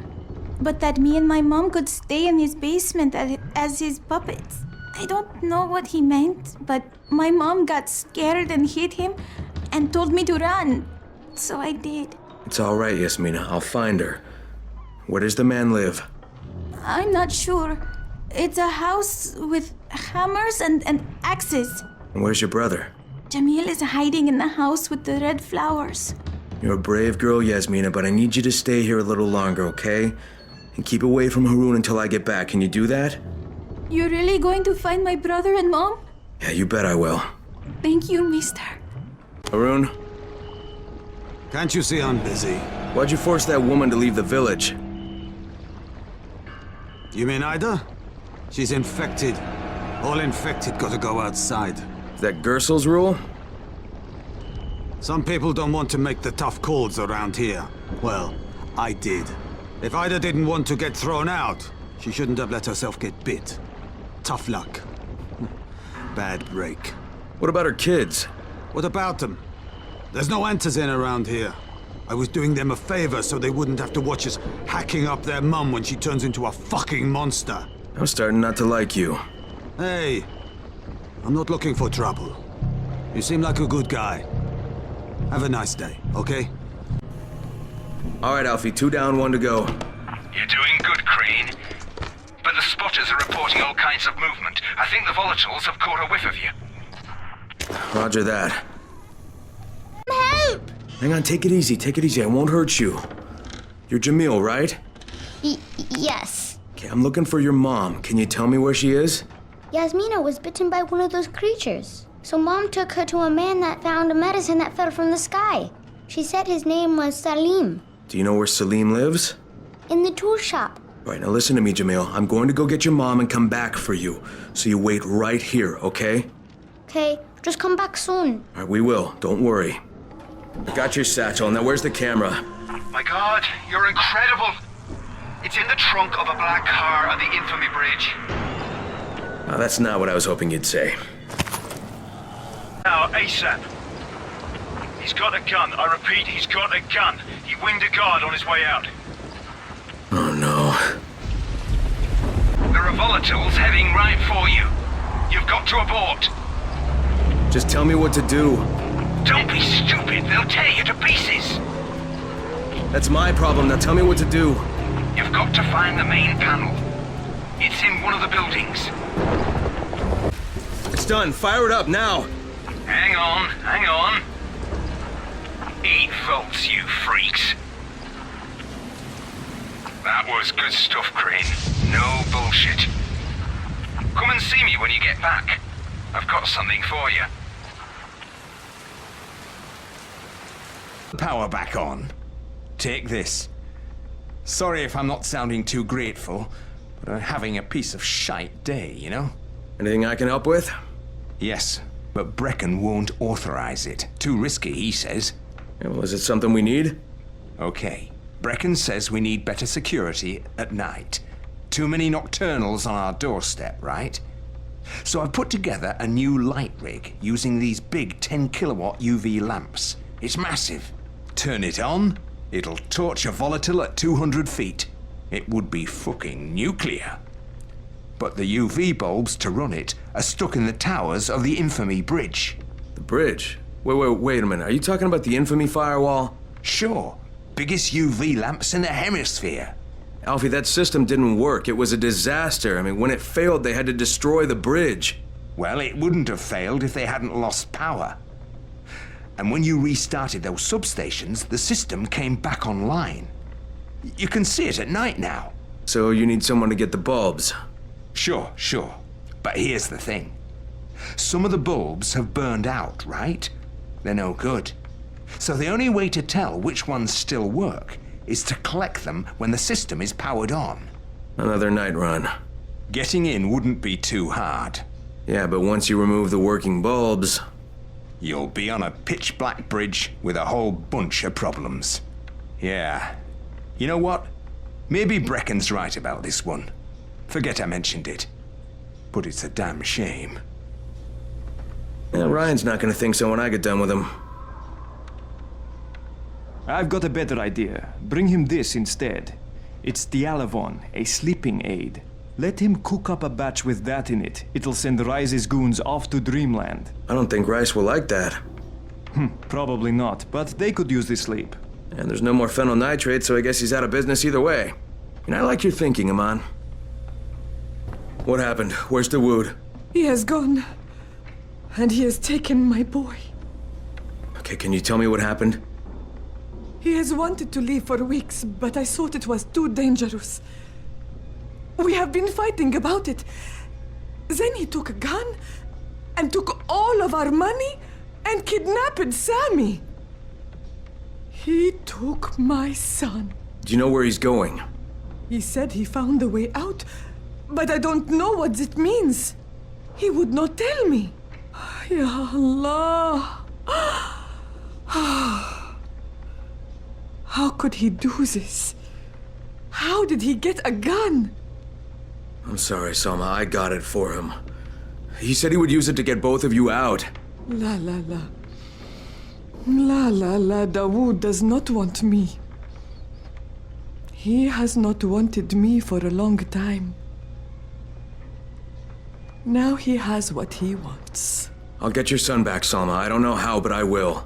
[SPEAKER 21] but that me and my mom could stay in his basement as his puppets. I don't know what he meant, but my mom got scared and hit him and told me to run. So I did.
[SPEAKER 8] It's all right, Yasmina. I'll find her. Where does the man live?
[SPEAKER 21] I'm not sure. It's a house with hammers and axes.
[SPEAKER 8] And where's your brother?
[SPEAKER 21] Jamil is hiding in the house with the red flowers.
[SPEAKER 8] You're a brave girl, Yasmina, but I need you to stay here a little longer, okay? And keep away from Harun until I get back. Can you do that?
[SPEAKER 21] You're really going to find my brother and mom?
[SPEAKER 8] Yeah, you bet I will.
[SPEAKER 21] Thank you, mister.
[SPEAKER 8] Harun?
[SPEAKER 22] Can't you see I'm busy?
[SPEAKER 8] Why'd you force that woman to leave the village?
[SPEAKER 22] You mean Ida? She's infected. All infected gotta go outside.
[SPEAKER 8] Is that Gersel's rule?
[SPEAKER 22] Some people don't want to make the tough calls around here. Well, I did. If Ida didn't want to get thrown out, she shouldn't have let herself get bit. Tough luck. Bad break.
[SPEAKER 8] What about her kids?
[SPEAKER 22] What about them? There's no Antizin around here. I was doing them a favor so they wouldn't have to watch us hacking up their mum when she turns into a fucking monster.
[SPEAKER 8] I'm starting not to like you.
[SPEAKER 22] Hey, I'm not looking for trouble. You seem like a good guy. Have a nice day, okay?
[SPEAKER 8] All right, Alfie, 2 down, 1 to go.
[SPEAKER 7] You're doing good, Crane. But the spotters are reporting all kinds of movement. I think the volatiles have caught a whiff of you.
[SPEAKER 8] Roger that.
[SPEAKER 23] Help!
[SPEAKER 8] Hang on, take it easy, I won't hurt you. You're Jamil, right?
[SPEAKER 23] Yes.
[SPEAKER 8] Okay, I'm looking for your mom. Can you tell me where she is?
[SPEAKER 23] Yasmina was bitten by one of those creatures. So Mom took her to a man that found a medicine that fell from the sky. She said his name was Salim.
[SPEAKER 8] Do you know where Salim lives?
[SPEAKER 23] In the tool shop.
[SPEAKER 8] All right, now listen to me, Jamil. I'm going to go get your mom and come back for you. So you wait right here, okay?
[SPEAKER 23] Okay, just come back soon.
[SPEAKER 8] All right, we will. Don't worry. I got your satchel. Now where's the camera?
[SPEAKER 7] My God, you're incredible. It's in the trunk of a black car on the Infamy Bridge.
[SPEAKER 8] Now, that's not what I was hoping you'd say.
[SPEAKER 7] Now, ASAP. He's got a gun. I repeat, he's got a gun. He winged a guard on his way out.
[SPEAKER 8] Oh, no.
[SPEAKER 7] There are volatiles heading right for you. You've got to abort.
[SPEAKER 8] Just tell me what to do.
[SPEAKER 7] Don't be stupid. They'll tear you to pieces.
[SPEAKER 8] That's my problem. Now tell me what to do.
[SPEAKER 7] You've got to find the main panel. It's in one of the buildings.
[SPEAKER 8] It's done. Fire it up now.
[SPEAKER 7] Hang on. 8 volts, you freaks. That was good stuff, Crane. No bullshit. Come and see me when you get back. I've got something for you.
[SPEAKER 20] Power back on. Take this. Sorry if I'm not sounding too grateful, but I'm having a piece of shite day, you know?
[SPEAKER 8] Anything I can help with?
[SPEAKER 20] Yes, but Brecken won't authorize it. Too risky, he says.
[SPEAKER 8] Yeah, well, is it something we need?
[SPEAKER 20] Okay. Brecken says we need better security at night. Too many nocturnals on our doorstep, right? So I've put together a new light rig using these big 10 kilowatt UV lamps. It's massive. Turn it on, it'll torch a volatile at 200 feet. It would be fucking nuclear. But the UV bulbs to run it are stuck in the towers of the Infamy Bridge.
[SPEAKER 8] The bridge? Wait a minute. Are you talking about the Infamy firewall?
[SPEAKER 20] Sure. Biggest UV lamps in the hemisphere.
[SPEAKER 8] Alfie, that system didn't work. It was a disaster. I mean, when it failed, they had to destroy the bridge.
[SPEAKER 20] Well, it wouldn't have failed if they hadn't lost power. And when you restarted those substations, the system came back online. You can see it at night now.
[SPEAKER 8] So you need someone to get the bulbs?
[SPEAKER 20] Sure. But here's the thing. Some of the bulbs have burned out, right? They're no good. So the only way to tell which ones still work is to collect them when the system is powered on.
[SPEAKER 8] Another night run.
[SPEAKER 20] Getting in wouldn't be too hard.
[SPEAKER 8] Yeah, but once you remove the working bulbs...
[SPEAKER 20] You'll be on a pitch-black bridge with a whole bunch of problems. Yeah. You know what? Maybe Brecken's right about this one. Forget I mentioned it. But it's a damn shame.
[SPEAKER 8] Yeah, Ryan's not gonna think so when I get done with him.
[SPEAKER 11] I've got a better idea. Bring him this instead. It's Dialavon, a sleeping aid. Let him cook up a batch with that in it. It'll send Rice's goons off to Dreamland.
[SPEAKER 8] I don't think Rice will like that.
[SPEAKER 11] Probably not, but they could use the sleep.
[SPEAKER 8] And there's no more phenyl nitrate, so I guess he's out of business either way. And I like your thinking, Aman. What happened? Where's Dawood?
[SPEAKER 3] He has gone. And he has taken my boy.
[SPEAKER 8] Okay, can you tell me what happened?
[SPEAKER 3] He has wanted to leave for weeks, but I thought it was too dangerous. We have been fighting about it. Then he took a gun and took all of our money and kidnapped Sammy. He took my son.
[SPEAKER 8] Do you know where he's going?
[SPEAKER 3] He said he found a way out, but I don't know what it means. He would not tell me. Ya Allah. How could he do this? How did he get a gun?
[SPEAKER 8] I'm sorry, Salma. I got it for him. He said he would use it to get both of you out.
[SPEAKER 3] La. Dawood does not want me. He has not wanted me for a long time. Now he has what he wants.
[SPEAKER 8] I'll get your son back, Salma. I don't know how, but I will.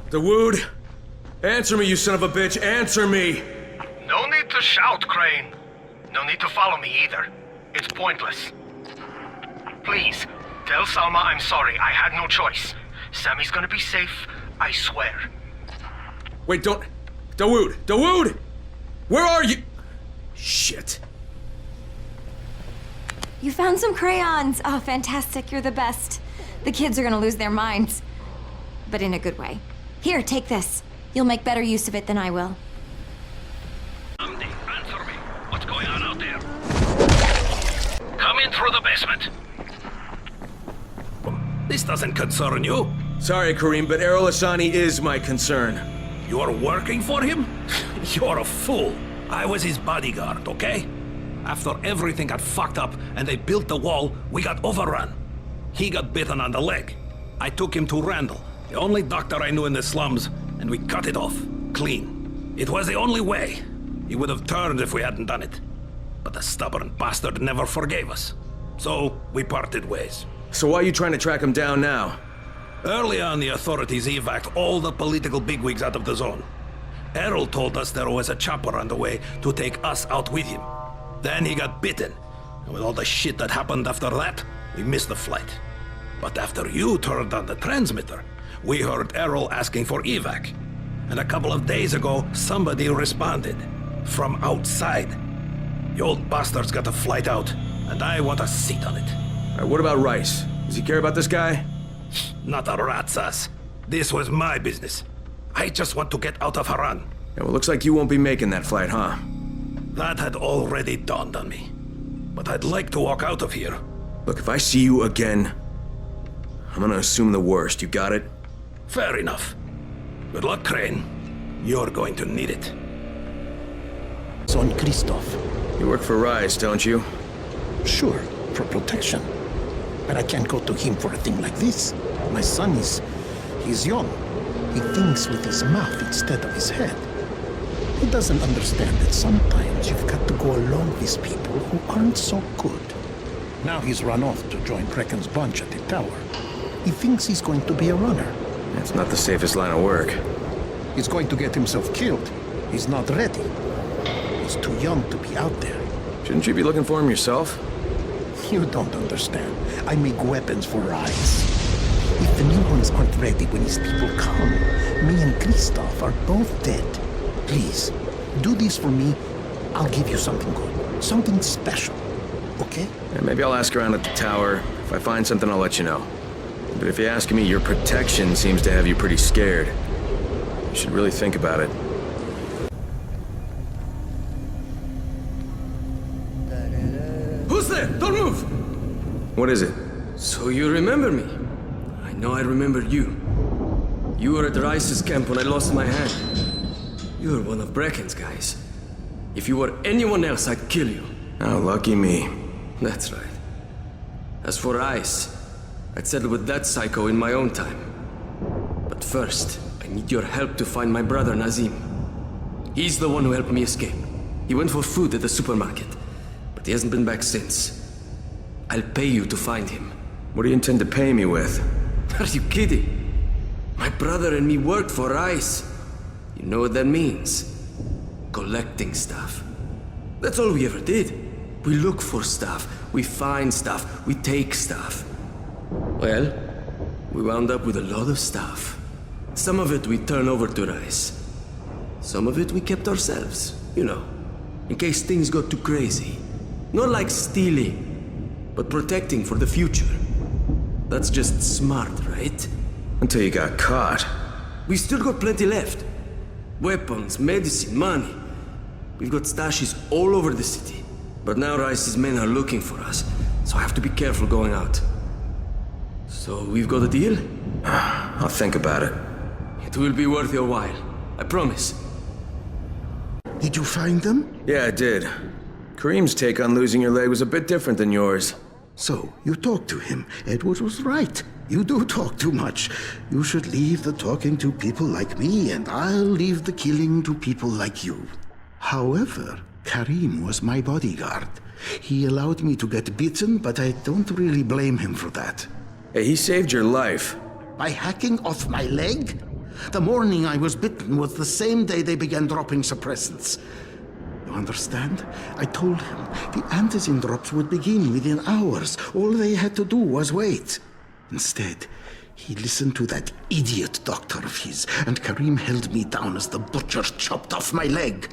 [SPEAKER 8] Dawood! Answer me, you son of a bitch! Answer me!
[SPEAKER 7] No need to shout, Crane. No need to follow me either. It's pointless. Please, tell Salma I'm sorry. I had no choice. Sammy's gonna be safe, I swear.
[SPEAKER 8] Wait, don't... Dawood! Dawood! Where are you? Shit.
[SPEAKER 9] You found some crayons. Oh, fantastic. You're the best. The kids are gonna lose their minds. But in a good way. Here, take this. You'll make better use of it than I will.
[SPEAKER 7] Andy, answer me. What's going on out there? Come in through the basement.
[SPEAKER 2] This doesn't concern you.
[SPEAKER 8] Sorry, Kareem, but Errol Hassani is my concern.
[SPEAKER 2] You're working for him? You're a fool. I was his bodyguard, okay? After everything got fucked up and they built the wall, we got overrun. He got bitten on the leg. I took him to Randall, the only doctor I knew in the slums, and we cut it off, clean. It was the only way. He would have turned if we hadn't done it. But the stubborn bastard never forgave us. So, we parted ways.
[SPEAKER 8] So why are you trying to track him down now?
[SPEAKER 2] Early on, the authorities evac'd all the political bigwigs out of the zone. Errol told us there was a chopper on the way to take us out with him. Then he got bitten. And with all the shit that happened after that, we missed the flight. But after you turned on the transmitter, we heard Errol asking for evac. And a couple of days ago, somebody responded. From outside. The old bastard's got a flight out, and I want a seat on it.
[SPEAKER 8] All right, what about Rice? Does he care about this guy?
[SPEAKER 2] Not a rat's ass. This was my business. I just want to get out of Harran.
[SPEAKER 8] Yeah, well, looks like you won't be making that flight, huh?
[SPEAKER 2] That had already dawned on me. But I'd like to walk out of here.
[SPEAKER 8] Look, if I see you again, I'm gonna assume the worst. You got it?
[SPEAKER 2] Fair enough. Good luck, Crane. You're going to need it.
[SPEAKER 12] son Christoph.
[SPEAKER 8] You work for Rise, don't you?
[SPEAKER 12] Sure, for protection. But I can't go to him for a thing like this. My son he's young. He thinks with his mouth instead of his head. He doesn't understand that sometimes you've got to go along with people who aren't so good. Now he's run off to join Brecken's bunch at the tower. He thinks he's going to be a runner.
[SPEAKER 8] It's not the safest line of work.
[SPEAKER 12] He's going to get himself killed. He's not ready. He's too young to be out there.
[SPEAKER 8] Shouldn't you be looking for him yourself?
[SPEAKER 12] You don't understand. I make weapons for Rise. If the new ones aren't ready when his people come, me and Christoph are both dead. Please, do this for me. I'll give you something good. Something special. Okay?
[SPEAKER 8] Yeah, maybe I'll ask around at the tower. If I find something, I'll let you know. But if you ask me, your protection seems to have you pretty scared. You should really think about it.
[SPEAKER 16] Who's there? Don't move!
[SPEAKER 8] What is it?
[SPEAKER 16] So you remember me? I know I remember you. You were at Rice's camp when I lost my hand. You were one of Brecken's guys. If you were anyone else, I'd kill you.
[SPEAKER 8] Oh, lucky me.
[SPEAKER 16] That's right. As for Rice, I'd settle with that psycho in my own time. But first, I need your help to find my brother Nazim. He's the one who helped me escape. He went for food at the supermarket, but he hasn't been back since. I'll pay you to find him.
[SPEAKER 8] What do you intend to pay me with?
[SPEAKER 16] Are you kidding? My brother and me worked for Rice. You know what that means? Collecting stuff. That's all we ever did. We look for stuff, we find stuff, we take stuff. Well, we wound up with a lot of stuff. Some of it we turned over to Rice. Some of it we kept ourselves, you know, in case things got too crazy. Not like stealing, but protecting for the future. That's just smart, right?
[SPEAKER 8] Until you got caught.
[SPEAKER 16] We still got plenty left. Weapons, medicine, money. We've got stashes all over the city. But now Rice's men are looking for us, so I have to be careful going out. So we've got a deal?
[SPEAKER 8] I'll think about it.
[SPEAKER 16] It will be worth your while. I promise.
[SPEAKER 5] Did you find them?
[SPEAKER 8] Yeah, I did. Kareem's take on losing your leg was a bit different than yours.
[SPEAKER 5] So, you talked to him. Edward was right. You do talk too much. You should leave the talking to people like me, and I'll leave the killing to people like you. However, Kareem was my bodyguard. He allowed me to get bitten, but I don't really blame him for that.
[SPEAKER 8] Hey, he saved your life.
[SPEAKER 5] By hacking off my leg? The morning I was bitten was the same day they began dropping suppressants. You understand? I told him the antizin drops would begin within hours. All they had to do was wait. Instead, he listened to that idiot doctor of his, and Kareem held me down as the butcher chopped off my leg.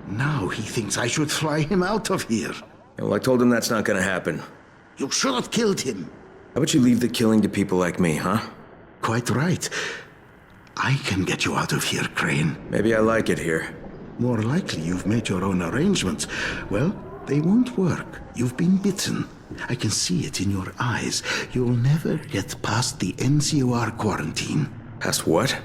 [SPEAKER 5] Now he thinks I should fly him out of here.
[SPEAKER 8] Well, I told him that's not gonna happen.
[SPEAKER 5] You should have killed him.
[SPEAKER 8] How about you leave the killing to people like me, huh?
[SPEAKER 5] Quite right. I can get you out of here, Crane.
[SPEAKER 8] Maybe I like it here.
[SPEAKER 5] More likely you've made your own arrangements. Well, they won't work. You've been bitten. I can see it in your eyes. You'll never get past the NCOR quarantine.
[SPEAKER 8] Past what?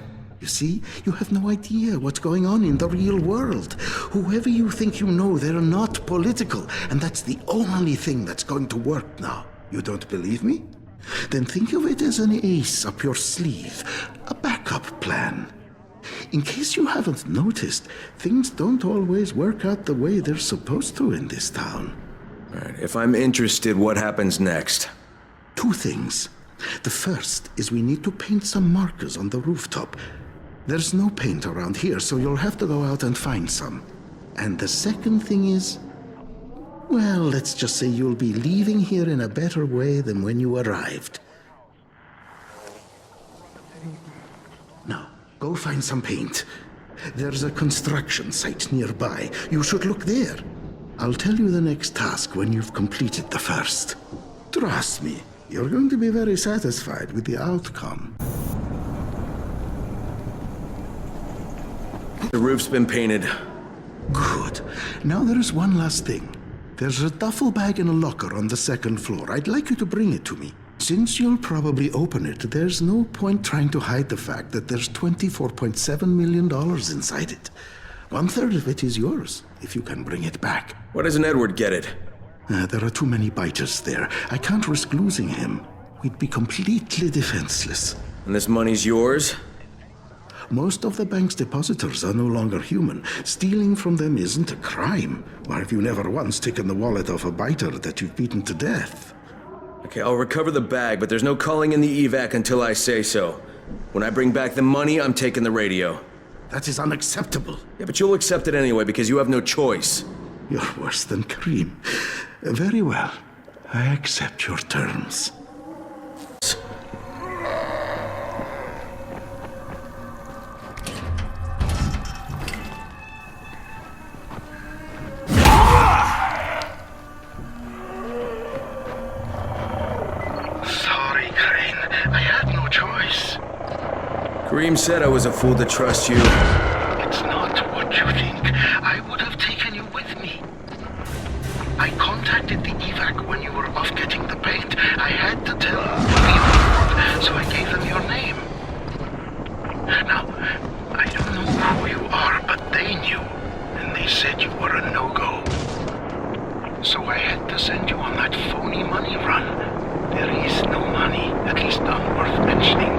[SPEAKER 5] You see, you have no idea what's going on in the real world. Whoever you think you know, they're not political, and that's the only thing that's going to work now. You don't believe me? Then think of it as an ace up your sleeve, a backup plan. In case you haven't noticed, things don't always work out the way they're supposed to in this town.
[SPEAKER 8] All right, if I'm interested, what happens next?
[SPEAKER 5] Two things. The first is we need to paint some markers on the rooftop. There's no paint around here, so you'll have to go out and find some. And the second thing is, well, let's just say you'll be leaving here in a better way than when you arrived. Now, go find some paint. There's a construction site nearby. You should look there. I'll tell you the next task when you've completed the first. Trust me, you're going to be very satisfied with the outcome.
[SPEAKER 8] The roof's been painted.
[SPEAKER 5] Good. Now there is one last thing. There's a duffel bag in a locker on the second floor. I'd like you to bring it to me. Since you'll probably open it, there's no point trying to hide the fact that there's $24.7 million inside it. 1/3 of it is yours, if you can bring it back.
[SPEAKER 8] Why doesn't Edward get it?
[SPEAKER 5] There are too many biters there. I can't risk losing him. We'd be completely defenseless.
[SPEAKER 8] And this money's yours?
[SPEAKER 5] Most of the bank's depositors are no longer human. Stealing from them isn't a crime. Or have you never once taken the wallet of a biter that you've beaten to death?
[SPEAKER 8] Okay, I'll recover the bag, but there's no calling in the evac until I say so. When I bring back the money, I'm taking the radio.
[SPEAKER 5] That is unacceptable.
[SPEAKER 8] Yeah, but you'll accept it anyway because you have no choice.
[SPEAKER 5] You're worse than Kareem. Very well. I accept your terms.
[SPEAKER 7] Sorry, Crane. I had no choice.
[SPEAKER 8] Kareem said I was a fool to trust you.
[SPEAKER 7] It's not what you think. I would have taken you with me. I contacted the evac when you were off getting the paint. I had to tell you, so I gave them your name. Now, I don't know who you are, but they knew, and they said you were a no-go. So I had to send you on that phony money run. There is no money, at least none worth mentioning.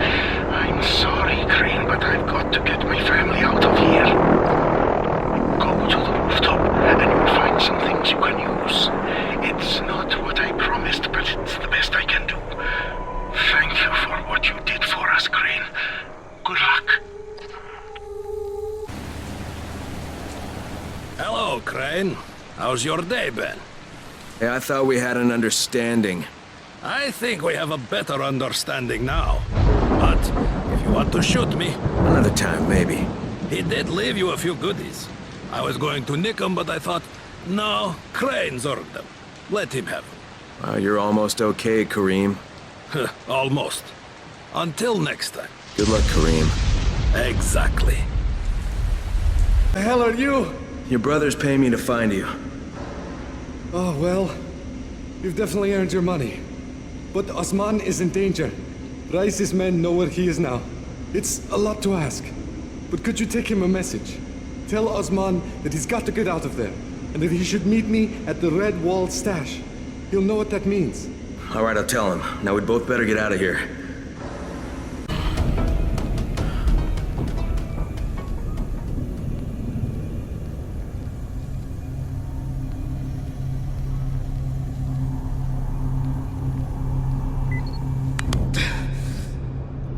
[SPEAKER 7] I'm sorry, Crane, but I've got to get my family out of here. Go to the rooftop, and you'll find some things you can use. It's not what I promised, but it's the best I can do. Thank you for what you did for us, Crane. Good luck.
[SPEAKER 2] Hello, Crane. How's your day been?
[SPEAKER 8] Hey, I thought we had an understanding.
[SPEAKER 2] I think we have a better understanding now. But if you want to shoot me...
[SPEAKER 8] Another time, maybe.
[SPEAKER 2] He did leave you a few goodies. I was going to nick them, but I thought, no, Crane's earned them. Let him have them.
[SPEAKER 8] Wow, you're almost okay, Kareem.
[SPEAKER 2] Almost. Until next time.
[SPEAKER 8] Good luck, Kareem.
[SPEAKER 2] Exactly.
[SPEAKER 1] The hell are you?
[SPEAKER 8] Your brother's paying me to find you.
[SPEAKER 1] Oh, well, you've definitely earned your money. But Osman is in danger. Rice's men know where he is now. It's a lot to ask. But could you take him a message? Tell Osman that he's got to get out of there, and that he should meet me at the Red Wall stash. He'll know what that means.
[SPEAKER 8] All right, I'll tell him. Now we'd both better get out of here.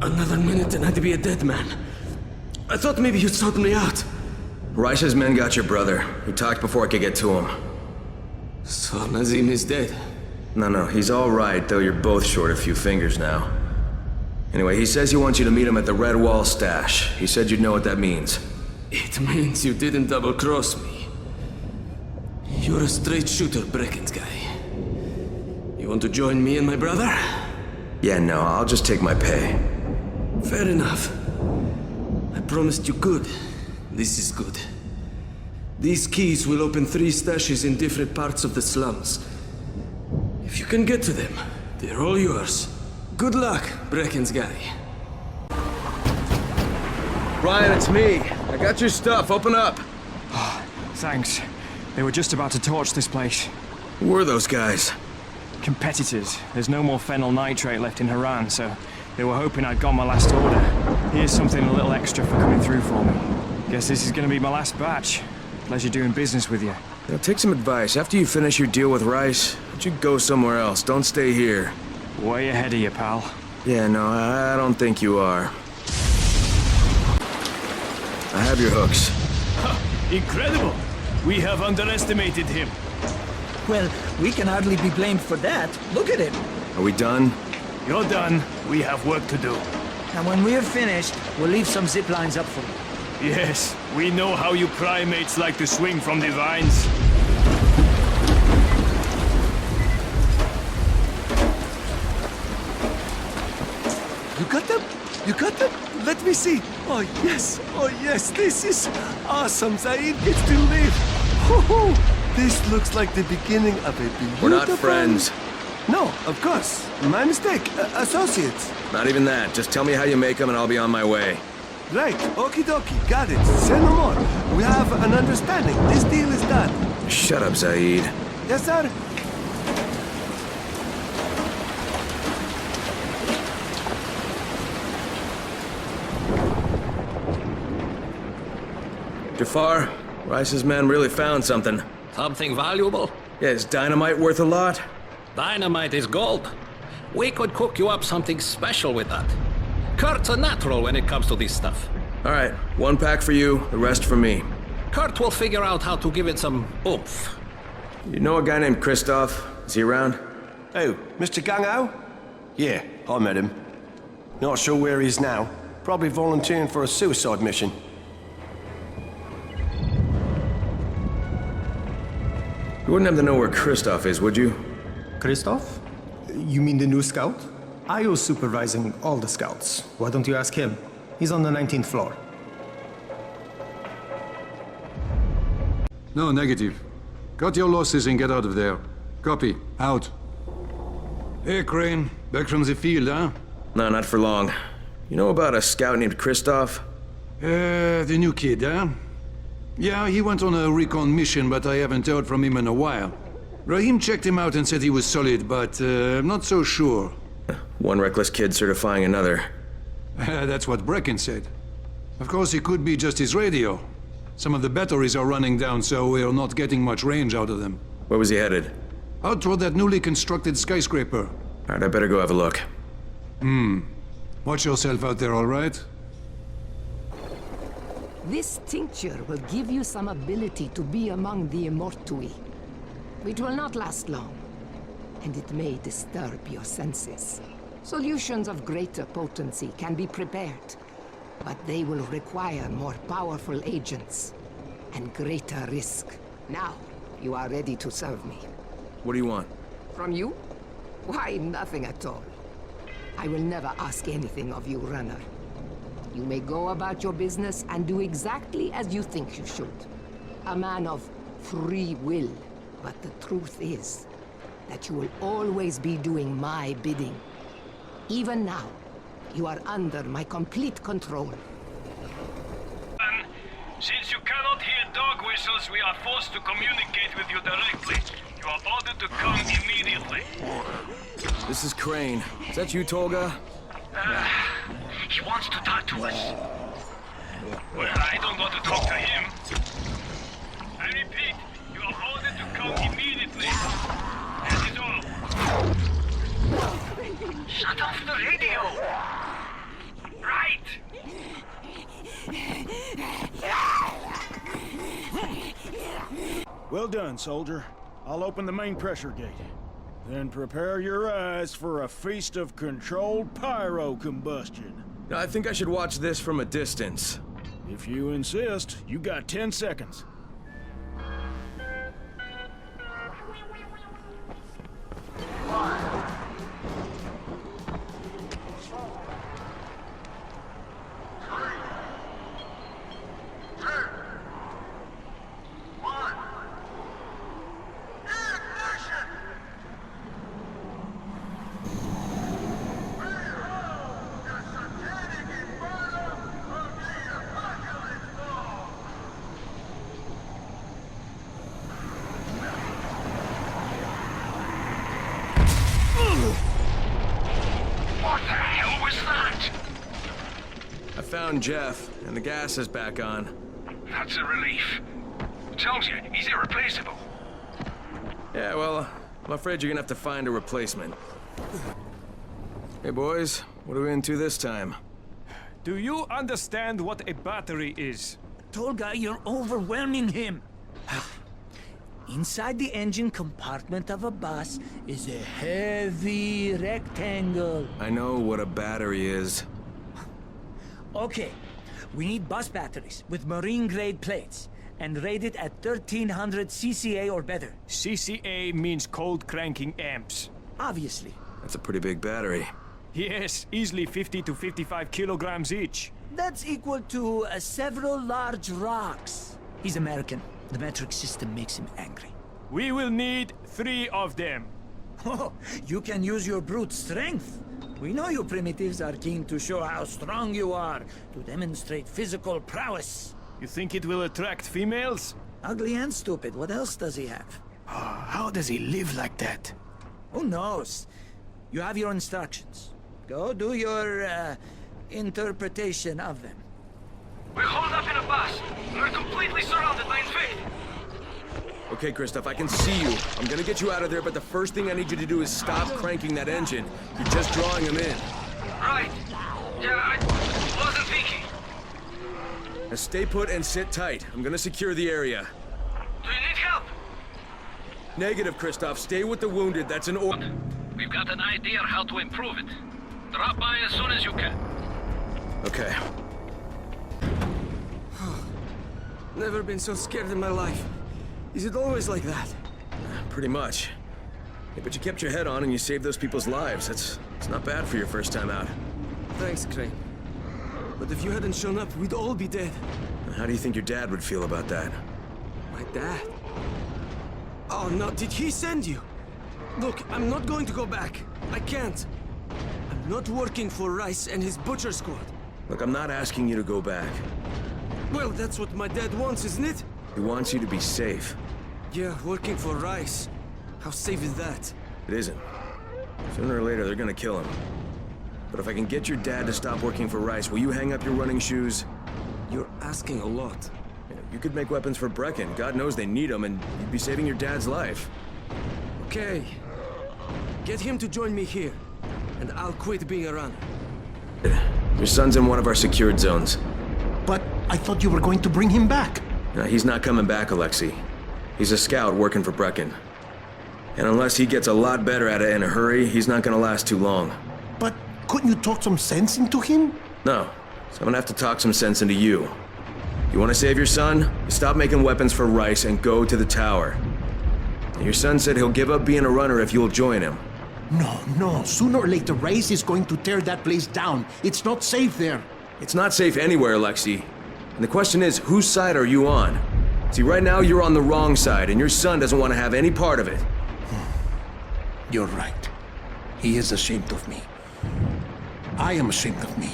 [SPEAKER 1] Another minute and I'd be a dead man. I thought maybe you'd sort me out.
[SPEAKER 8] Rice's men got your brother. He talked before I could get to him.
[SPEAKER 1] So Nazim is dead?
[SPEAKER 8] No, he's all right, though you're both short a few fingers now. Anyway, he says he wants you to meet him at the Red Wall stash. He said you'd know what that means.
[SPEAKER 1] It means you didn't double-cross me. You're a straight shooter, Brecken's guy. You want to join me and my brother?
[SPEAKER 8] Yeah, no, I'll just take my pay.
[SPEAKER 1] Fair enough. I promised you good. This is good. These keys will open 3 stashes in different parts of the slums. If you can get to them, they're all yours. Good luck, Brecken's guy.
[SPEAKER 8] Ryan, it's me. I got your stuff. Open up.
[SPEAKER 11] Oh, thanks. They were just about to torch this place.
[SPEAKER 8] Who were those guys?
[SPEAKER 11] Competitors. There's no more phenyl nitrate left in Harran, so they were hoping I'd got my last order. Here's something a little extra for coming through for me. Guess this is gonna be my last batch. Pleasure doing business with you.
[SPEAKER 8] Now, take some advice. After you finish your deal with Rice, why don't you go somewhere else? Don't stay here.
[SPEAKER 11] Way ahead of you, pal.
[SPEAKER 8] Yeah, no, I don't think you are. I have your hooks.
[SPEAKER 15] Incredible! We have underestimated him.
[SPEAKER 17] Well, we can hardly be blamed for that. Look at him.
[SPEAKER 8] Are we done?
[SPEAKER 15] You're done. We have work to do.
[SPEAKER 17] And when we're finished, we'll leave some zip lines up for you.
[SPEAKER 15] Yes, we know how you primates like to swing from the vines.
[SPEAKER 1] You got them? You got them? Let me see. Oh, yes, this is awesome. Zaid gets to live. Ho-ho. This looks like the beginning of a beautiful...
[SPEAKER 8] We're not friends.
[SPEAKER 1] No, of course. My mistake. Associates.
[SPEAKER 8] Not even that. Just tell me how you make them and I'll be on my way.
[SPEAKER 4] Right, okie dokie, got it. Say no more. We have an understanding. This deal is done.
[SPEAKER 8] Shut up, Zaid.
[SPEAKER 4] Yes, sir?
[SPEAKER 8] Jafar, Rice's men really found something.
[SPEAKER 2] Something valuable?
[SPEAKER 8] Yeah, is dynamite worth a lot?
[SPEAKER 2] Dynamite is gold. We could cook you up something special with that. Kurt's a natural when it comes to this stuff.
[SPEAKER 8] All right, 1 pack for you, the rest for me.
[SPEAKER 2] Kurt will figure out how to give it some oomph.
[SPEAKER 8] You know a guy named Christoph? Is he around?
[SPEAKER 4] Oh, Mr. Gangao? Yeah, I met him. Not sure where he is now. Probably volunteering for a suicide mission.
[SPEAKER 8] You wouldn't have to know where Christoph is, would you?
[SPEAKER 6] Christoph? You mean the new scout? I was supervising all the scouts. Why don't you ask him? He's on the 19th floor.
[SPEAKER 10] No, negative. Cut your losses and get out of there. Copy. Out. Hey, Crane. Back from the field, huh?
[SPEAKER 8] No, not for long. You know about a scout named Christoph?
[SPEAKER 10] The new kid, huh? Yeah, he went on a recon mission, but I haven't heard from him in a while. Rahim checked him out and said he was solid, but I'm not so sure.
[SPEAKER 8] One reckless kid certifying another.
[SPEAKER 10] That's what Brecken said. Of course, it could be just his radio. Some of the batteries are running down, so we're not getting much range out of them.
[SPEAKER 8] Where was he headed?
[SPEAKER 10] Out toward that newly constructed skyscraper.
[SPEAKER 8] Alright, I better go have a look.
[SPEAKER 10] Watch yourself out there, all right?
[SPEAKER 24] This tincture will give you some ability to be among the Immortui. It will not last long, and it may disturb your senses. Solutions of greater potency can be prepared, but they will require more powerful agents and greater risk. Now, you are ready to serve me.
[SPEAKER 8] What do you want?
[SPEAKER 24] From you? Why, nothing at all. I will never ask anything of you, runner. You may go about your business and do exactly as you think you should. A man of free will. But the truth is that you will always be doing my bidding. Even now, you are under my complete control.
[SPEAKER 7] Since you cannot hear dog whistles, we are forced to communicate with you directly. You are ordered to come immediately.
[SPEAKER 8] This is Crane. Is that you, Tolga?
[SPEAKER 7] He wants to talk to us. Well, I don't want to talk to him. I repeat, you are ordered to come immediately. That is all. Shut off the radio! Right!
[SPEAKER 25] Well done, soldier. I'll open the main pressure gate. Then prepare your eyes for a feast of controlled pyro combustion.
[SPEAKER 8] I think I should watch this from a distance.
[SPEAKER 25] If you insist, you got 10 seconds.
[SPEAKER 8] Found Jeff, and the gas is back on.
[SPEAKER 7] That's a relief. Told you, he's irreplaceable.
[SPEAKER 8] Yeah, well, I'm afraid you're gonna have to find a replacement. Hey boys, what are we into this time?
[SPEAKER 15] Do you understand what a battery is?
[SPEAKER 17] Tolga, you're overwhelming him. Inside the engine compartment of a bus is a heavy rectangle.
[SPEAKER 8] I know what a battery is.
[SPEAKER 17] Okay, we need bus batteries with marine-grade plates and rated at 1300 CCA or better.
[SPEAKER 15] CCA means cold cranking amps.
[SPEAKER 17] Obviously.
[SPEAKER 8] That's a pretty big battery.
[SPEAKER 15] Yes, easily 50 to 55 kilograms each.
[SPEAKER 17] That's equal to several large rocks. He's American. The metric system makes him angry.
[SPEAKER 15] We will need 3 of them.
[SPEAKER 17] Oh, you can use your brute strength. We know you primitives are keen to show how strong you are, to demonstrate physical prowess.
[SPEAKER 15] You think it will attract females?
[SPEAKER 17] Ugly and stupid. What else does he have?
[SPEAKER 12] How does he live like that?
[SPEAKER 17] Who knows? You have your instructions. Go do your, interpretation of them.
[SPEAKER 7] We're holed up in a bus. We're completely surrounded by infected.
[SPEAKER 8] Okay, Kristoff, I can see you. I'm gonna get you out of there, but the first thing I need you to do is stop cranking that engine. You're just drawing them in.
[SPEAKER 7] Right. Yeah, I wasn't thinking.
[SPEAKER 8] Now stay put and sit tight. I'm gonna secure the area.
[SPEAKER 7] Do you need help?
[SPEAKER 8] Negative, Kristoff. Stay with the wounded. That's an order.
[SPEAKER 2] We've got an idea how to improve it. Drop by as soon as you can.
[SPEAKER 8] Okay.
[SPEAKER 13] Never been so scared in my life. Is it always like that?
[SPEAKER 8] Pretty much. Yeah, but you kept your head on and you saved those people's lives. It's not bad for your first time out.
[SPEAKER 13] Thanks, Crane. But if you hadn't shown up, we'd all be dead.
[SPEAKER 8] How do you think your dad would feel about that?
[SPEAKER 13] My dad? Oh no, did he send you? Look, I'm not going to go back. I can't. I'm not working for Rice and his butcher squad.
[SPEAKER 8] Look, I'm not asking you to go back.
[SPEAKER 13] Well, that's what my dad wants, isn't it?
[SPEAKER 8] He wants you to be safe.
[SPEAKER 13] Yeah, working for Rice. How safe is that?
[SPEAKER 8] It isn't. Sooner or later, they're gonna kill him. But if I can get your dad to stop working for Rice, will you hang up your running shoes?
[SPEAKER 13] You're asking a lot.
[SPEAKER 8] You could make weapons for Brecken. God knows they need them, and you'd be saving your dad's life.
[SPEAKER 13] Okay. Get him to join me here, and I'll quit being a runner.
[SPEAKER 8] Your son's in one of our secured zones.
[SPEAKER 12] But I thought you were going to bring him back.
[SPEAKER 8] No, he's not coming back, Alexei. He's a scout working for Brecken. And unless he gets a lot better at it in a hurry, he's not gonna last too long.
[SPEAKER 12] But couldn't you talk some sense into him?
[SPEAKER 8] No, so I'm gonna have to talk some sense into you. You wanna save your son? Stop making weapons for Rice and go to the tower. Your son said he'll give up being a runner if you'll join him.
[SPEAKER 12] No. Sooner or later, Rice is going to tear that place down. It's not safe there.
[SPEAKER 8] It's not safe anywhere, Alexei. And the question is, whose side are you on? See, right now you're on the wrong side, and your son doesn't want to have any part of it.
[SPEAKER 12] You're right. He is ashamed of me. I am ashamed of me.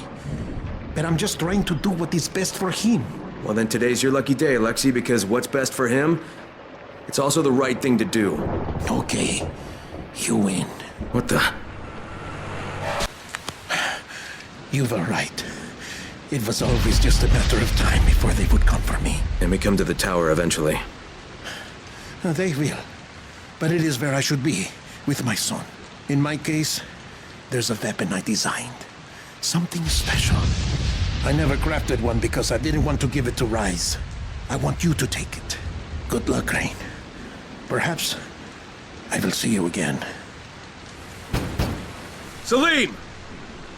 [SPEAKER 12] But I'm just trying to do what is best for him.
[SPEAKER 8] Well, then today's your lucky day, Alexei, because what's best for him, it's also the right thing to do.
[SPEAKER 12] Okay. You win.
[SPEAKER 8] What the?
[SPEAKER 12] You were right. It was always just a matter of time before they would come for me.
[SPEAKER 8] And we come to the tower eventually.
[SPEAKER 12] They will. But it is where I should be, with my son. In my case, there's a weapon I designed. Something special. I never crafted one because I didn't want to give it to Rice. I want you to take it. Good luck, Crane. Perhaps I will see you again.
[SPEAKER 16] Salim!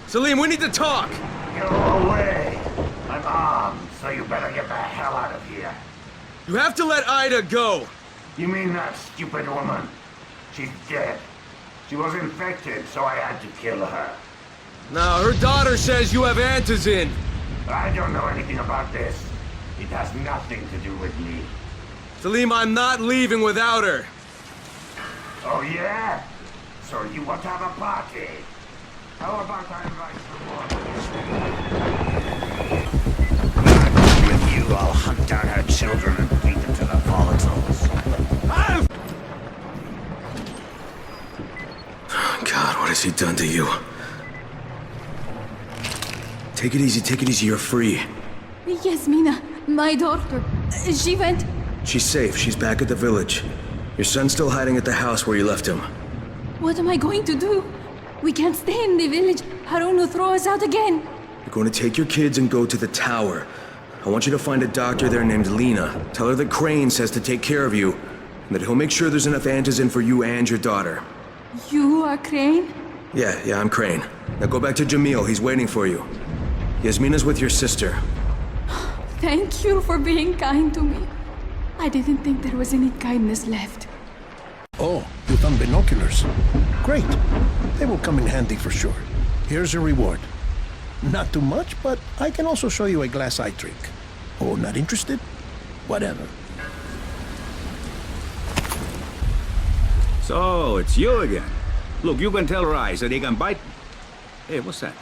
[SPEAKER 16] Salim, we need to talk!
[SPEAKER 14] Go away! I'm armed, so you better get the hell out of here.
[SPEAKER 16] You have to let Ida go!
[SPEAKER 14] You mean that stupid woman? She's dead. She was infected, so I had to kill her.
[SPEAKER 16] Now, her daughter says you have antizin.
[SPEAKER 14] I don't know anything about this. It has nothing to do with me.
[SPEAKER 16] Salim, I'm not leaving without her.
[SPEAKER 14] Oh, yeah? So you want to have a party? How about I invite some more? With you, I'll hunt down her children and feed them to the volatiles.
[SPEAKER 8] God, what has he done to you? Take it easy, you're free.
[SPEAKER 18] Yasmina, my daughter, she went...
[SPEAKER 8] She's safe, she's back at the village. Your son's still hiding at the house where you left him.
[SPEAKER 18] What am I going to do? We can't stay in the village. Harun will throw us out again.
[SPEAKER 8] You're going to take your kids and go to the tower. I want you to find a doctor there named Lena. Tell her that Crane says to take care of you, and that he'll make sure there's enough antizin for you and your daughter.
[SPEAKER 18] You are Crane?
[SPEAKER 8] Yeah, I'm Crane. Now go back to Jamil, he's waiting for you. Yasmina's with your sister.
[SPEAKER 18] Thank you for being kind to me. I didn't think there was any kindness left.
[SPEAKER 12] Oh, you found binoculars. Great. They will come in handy for sure. Here's your reward. Not too much, but I can also show you a glass eye trick. Oh, not interested? Whatever.
[SPEAKER 19] So, it's you again. Look, you can tell Rice that he can bite... Hey, what's that?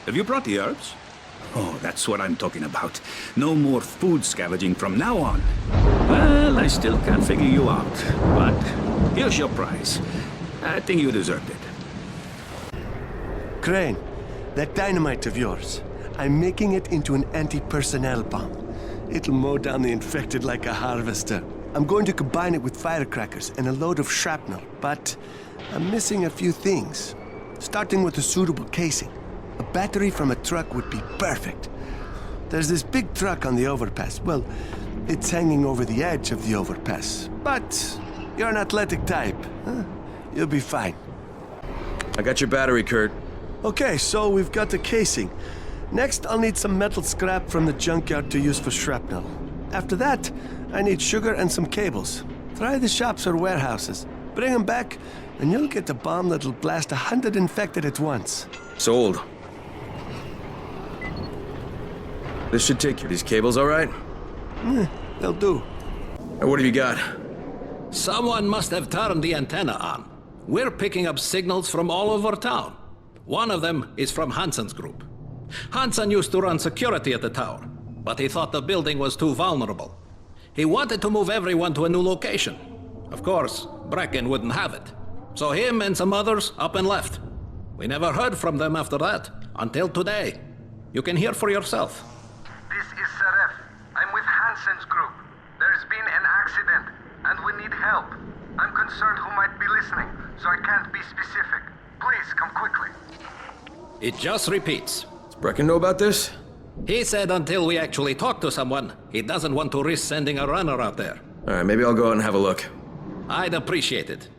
[SPEAKER 19] Have you brought the herbs? Oh, that's what I'm talking about. No more food scavenging from now on. Well, I still can't figure you out, but here's your prize. I think you deserved it.
[SPEAKER 4] Crane, that dynamite of yours, I'm making it into an anti-personnel bomb. It'll mow down the infected like a harvester. I'm going to combine it with firecrackers and a load of shrapnel, but I'm missing a few things. Starting with a suitable casing. A battery from a truck would be perfect. There's this big truck on the overpass. Well, it's hanging over the edge of the overpass. But you're an athletic type. Huh? You'll be fine.
[SPEAKER 8] I got your battery, Kurt.
[SPEAKER 4] Okay, so we've got the casing. Next, I'll need some metal scrap from the junkyard to use for shrapnel. After that, I need sugar and some cables. Try the shops or warehouses. Bring them back, and you'll get a bomb that'll blast 100 infected at once.
[SPEAKER 8] Sold. This should take you. These cables all right?
[SPEAKER 4] They'll do.
[SPEAKER 8] And what have you got?
[SPEAKER 2] Someone must have turned the antenna on. We're picking up signals from all over town. One of them is from Hansen's group. Hansen used to run security at the tower, but he thought the building was too vulnerable. He wanted to move everyone to a new location. Of course, Brecken wouldn't have it. So him and some others up and left. We never heard from them after that, until today. You can hear for yourself.
[SPEAKER 20] This is Seref. I'm with Hansen's group. There's been an accident, and we need help. I'm concerned who might be listening, so I can't be specific. Please, come quickly.
[SPEAKER 2] It just repeats.
[SPEAKER 8] Does Brecken know about this?
[SPEAKER 2] He said until we actually talk to someone, he doesn't want to risk sending a runner out there.
[SPEAKER 8] All right, maybe I'll go out and have a look.
[SPEAKER 2] I'd appreciate it.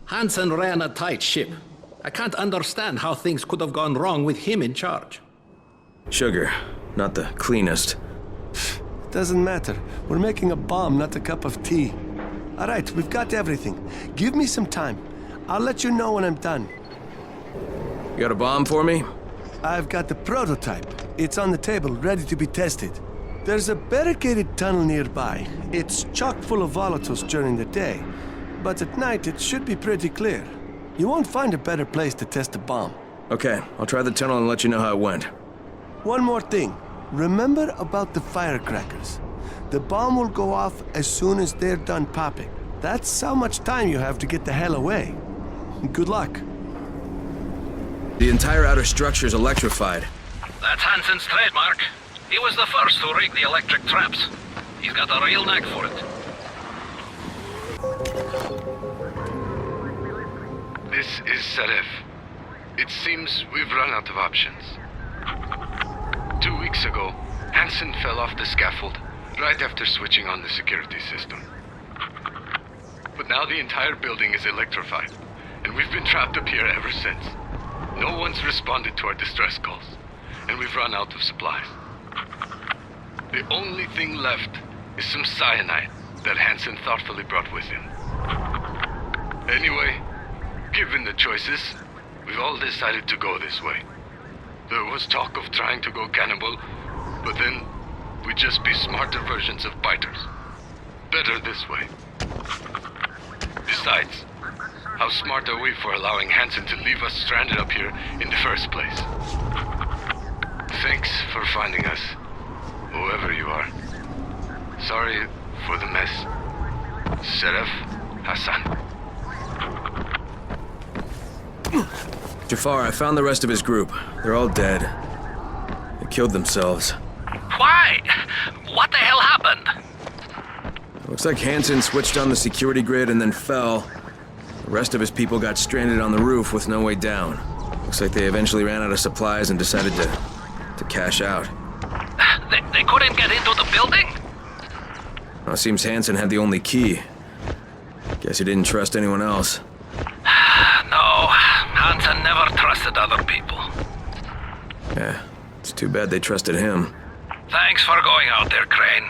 [SPEAKER 2] Hansen ran a tight ship. I can't understand how things could have gone wrong with him in charge.
[SPEAKER 8] Sugar, not the cleanest.
[SPEAKER 4] Doesn't matter. We're making a bomb, not a cup of tea. All right, we've got everything. Give me some time. I'll let you know when I'm done.
[SPEAKER 8] You got a bomb for me?
[SPEAKER 4] I've got the prototype. It's on the table, ready to be tested. There's a barricaded tunnel nearby. It's chock full of volatiles during the day, but at night it should be pretty clear. You won't find a better place to test a bomb.
[SPEAKER 8] Okay, I'll try the tunnel and let you know how it went.
[SPEAKER 4] One more thing. Remember about the firecrackers. The bomb will go off as soon as they're done popping. That's how much time you have to get the hell away. Good luck.
[SPEAKER 8] The entire outer structure is electrified.
[SPEAKER 2] That's Hansen's trademark. He was the first to rig the electric traps. He's got a real knack for it.
[SPEAKER 21] This is Seref. It seems we've run out of options. 2 weeks ago, Hansen fell off the scaffold right after switching on the security system. But now the entire building is electrified, and we've been trapped up here ever since. No one's responded to our distress calls, and we've run out of supplies. The only thing left is some cyanide that Hansen thoughtfully brought with him. Anyway, given the choices, we've all decided to go this way. There was talk of trying to go cannibal, but then we'd just be smarter versions of biters. Better this way. Besides, how smart are we for allowing Hansen to leave us stranded up here in the first place? Thanks for finding us, whoever you are. Sorry for the mess. Seref Hassan.
[SPEAKER 8] Jafar, I found the rest of his group. They're all dead. They killed themselves.
[SPEAKER 2] Why? What the hell happened?
[SPEAKER 8] Looks like Hansen switched on the security grid and then fell. The rest of his people got stranded on the roof with no way down. Looks like they eventually ran out of supplies and decided to cash out.
[SPEAKER 2] They couldn't get into the building?
[SPEAKER 8] Well, it seems Hansen had the only key. Guess he didn't trust anyone else.
[SPEAKER 2] No, Hansen never trusted other people.
[SPEAKER 8] Yeah, it's too bad they trusted him.
[SPEAKER 2] Thanks for going out there, Crane.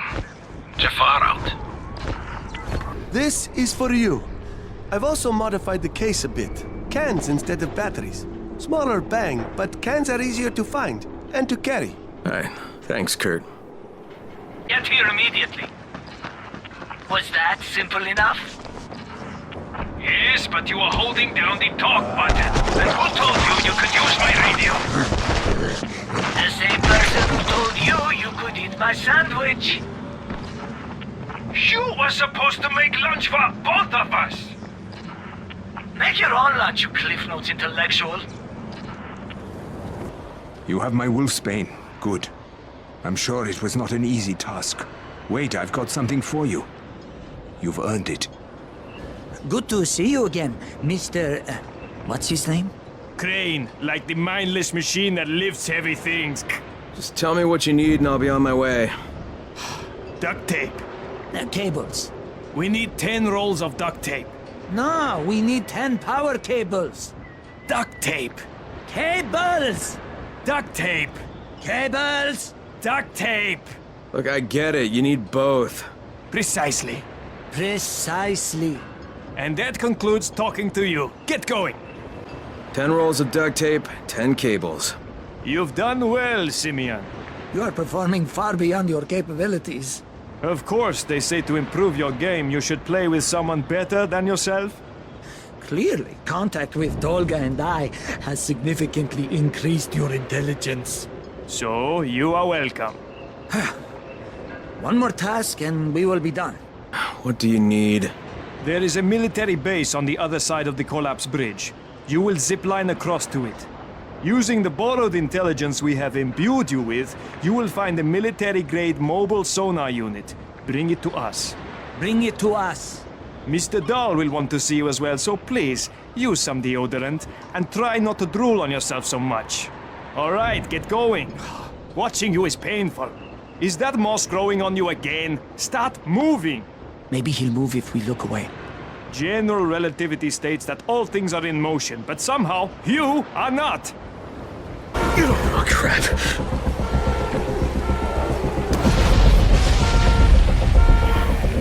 [SPEAKER 2] Jafar out.
[SPEAKER 4] This is for you. I've also modified the case a bit. Cans instead of batteries. Smaller bang, but cans are easier to find and to carry.
[SPEAKER 8] Alright, thanks, Kurt.
[SPEAKER 17] Get here immediately. Was that simple enough?
[SPEAKER 7] Yes, but you were holding down the talk button. And who told you you could use my radio?
[SPEAKER 17] The same person who told you you could eat my sandwich.
[SPEAKER 7] You were supposed to make lunch for both of us.
[SPEAKER 17] Make your own lunch, you Cliff Notes intellectual.
[SPEAKER 3] You have my wolfsbane. Good. I'm sure it was not an easy task. Wait, I've got something for you. You've earned it.
[SPEAKER 17] Good to see you again, Mr. what's his name?
[SPEAKER 15] Crane, like the mindless machine that lifts heavy things.
[SPEAKER 8] Just tell me what you need and I'll be on my way.
[SPEAKER 15] Duct tape.
[SPEAKER 17] Cables.
[SPEAKER 15] We need 10 rolls of duct tape.
[SPEAKER 17] No, we need 10 power cables.
[SPEAKER 15] Duct tape.
[SPEAKER 17] Cables!
[SPEAKER 15] Duct tape.
[SPEAKER 17] Cables!
[SPEAKER 15] Duct tape.
[SPEAKER 8] Look, I get it. You need both.
[SPEAKER 15] Precisely.
[SPEAKER 17] Precisely.
[SPEAKER 15] And that concludes talking to you. Get going.
[SPEAKER 8] 10 rolls of duct tape, 10 cables.
[SPEAKER 15] You've done well, Simeon.
[SPEAKER 17] You are performing far beyond your capabilities.
[SPEAKER 15] Of course, they say to improve your game, you should play with someone better than yourself.
[SPEAKER 17] Clearly, contact with Tolga and I has significantly increased your intelligence.
[SPEAKER 15] So, you are welcome.
[SPEAKER 17] One more task and we will be done.
[SPEAKER 8] What do you need?
[SPEAKER 15] There is a military base on the other side of the collapsed bridge. You will zipline across to it. Using the borrowed intelligence we have imbued you with, you will find a military-grade mobile sonar unit. Bring it to us.
[SPEAKER 17] Bring it to us.
[SPEAKER 15] Mr. Dahl will want to see you as well, so please, use some deodorant, and try not to drool on yourself so much. All right, get going. Watching you is painful. Is that moss growing on you again? Start moving!
[SPEAKER 17] Maybe he'll move if we look away.
[SPEAKER 15] General relativity states that all things are in motion, but somehow, you are not!
[SPEAKER 8] Oh, crap.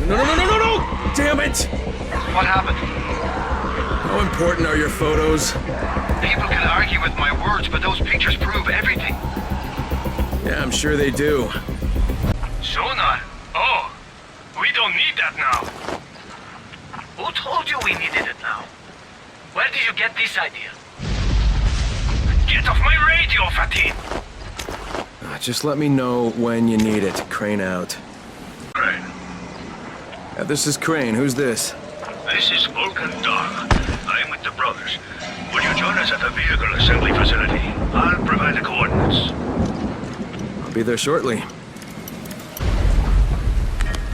[SPEAKER 8] No! Damn it!
[SPEAKER 20] What happened?
[SPEAKER 8] How important are your photos?
[SPEAKER 20] People can argue with my words, but those pictures prove everything.
[SPEAKER 8] Yeah, I'm sure they do.
[SPEAKER 7] Sonar? Oh, we don't need that now.
[SPEAKER 17] Who told you we needed it now? Where did you get this idea?
[SPEAKER 7] Get off my radio, Fatin!
[SPEAKER 8] Just let me know when you need it. Crane out.
[SPEAKER 7] Crane.
[SPEAKER 8] This is Crane. Who's this?
[SPEAKER 7] This is Vulcan Dahl. I'm with the brothers. Will you join us at the vehicle assembly facility? I'll provide the coordinates.
[SPEAKER 8] I'll be there shortly.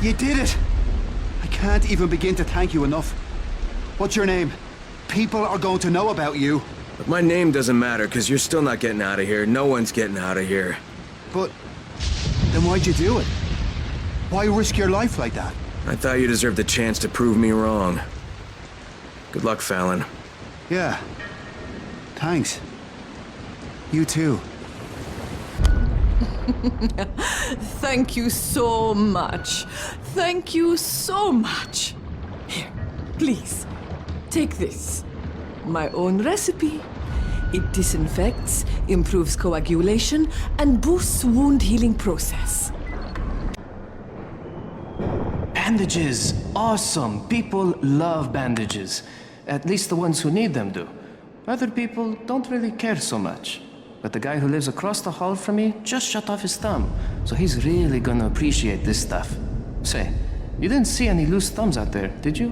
[SPEAKER 5] You did it! I can't even begin to thank you enough. What's your name? People are going to know about you.
[SPEAKER 8] But my name doesn't matter, because you're still not getting out of here. No one's getting out of here.
[SPEAKER 5] But then why'd you do it? Why risk your life like that?
[SPEAKER 8] I thought you deserved a chance to prove me wrong. Good luck, Fallon.
[SPEAKER 5] Yeah. Thanks. You too.
[SPEAKER 18] Thank you so much. Thank you so much. Here, please, take this. My own recipe. It disinfects, improves coagulation, and boosts wound healing process.
[SPEAKER 9] Bandages! Awesome! People love bandages. At least the ones who need them do. Other people don't really care so much. But the guy who lives across the hall from me just shut off his thumb, so he's really gonna appreciate this stuff. Say, you didn't see any loose thumbs out there, did you?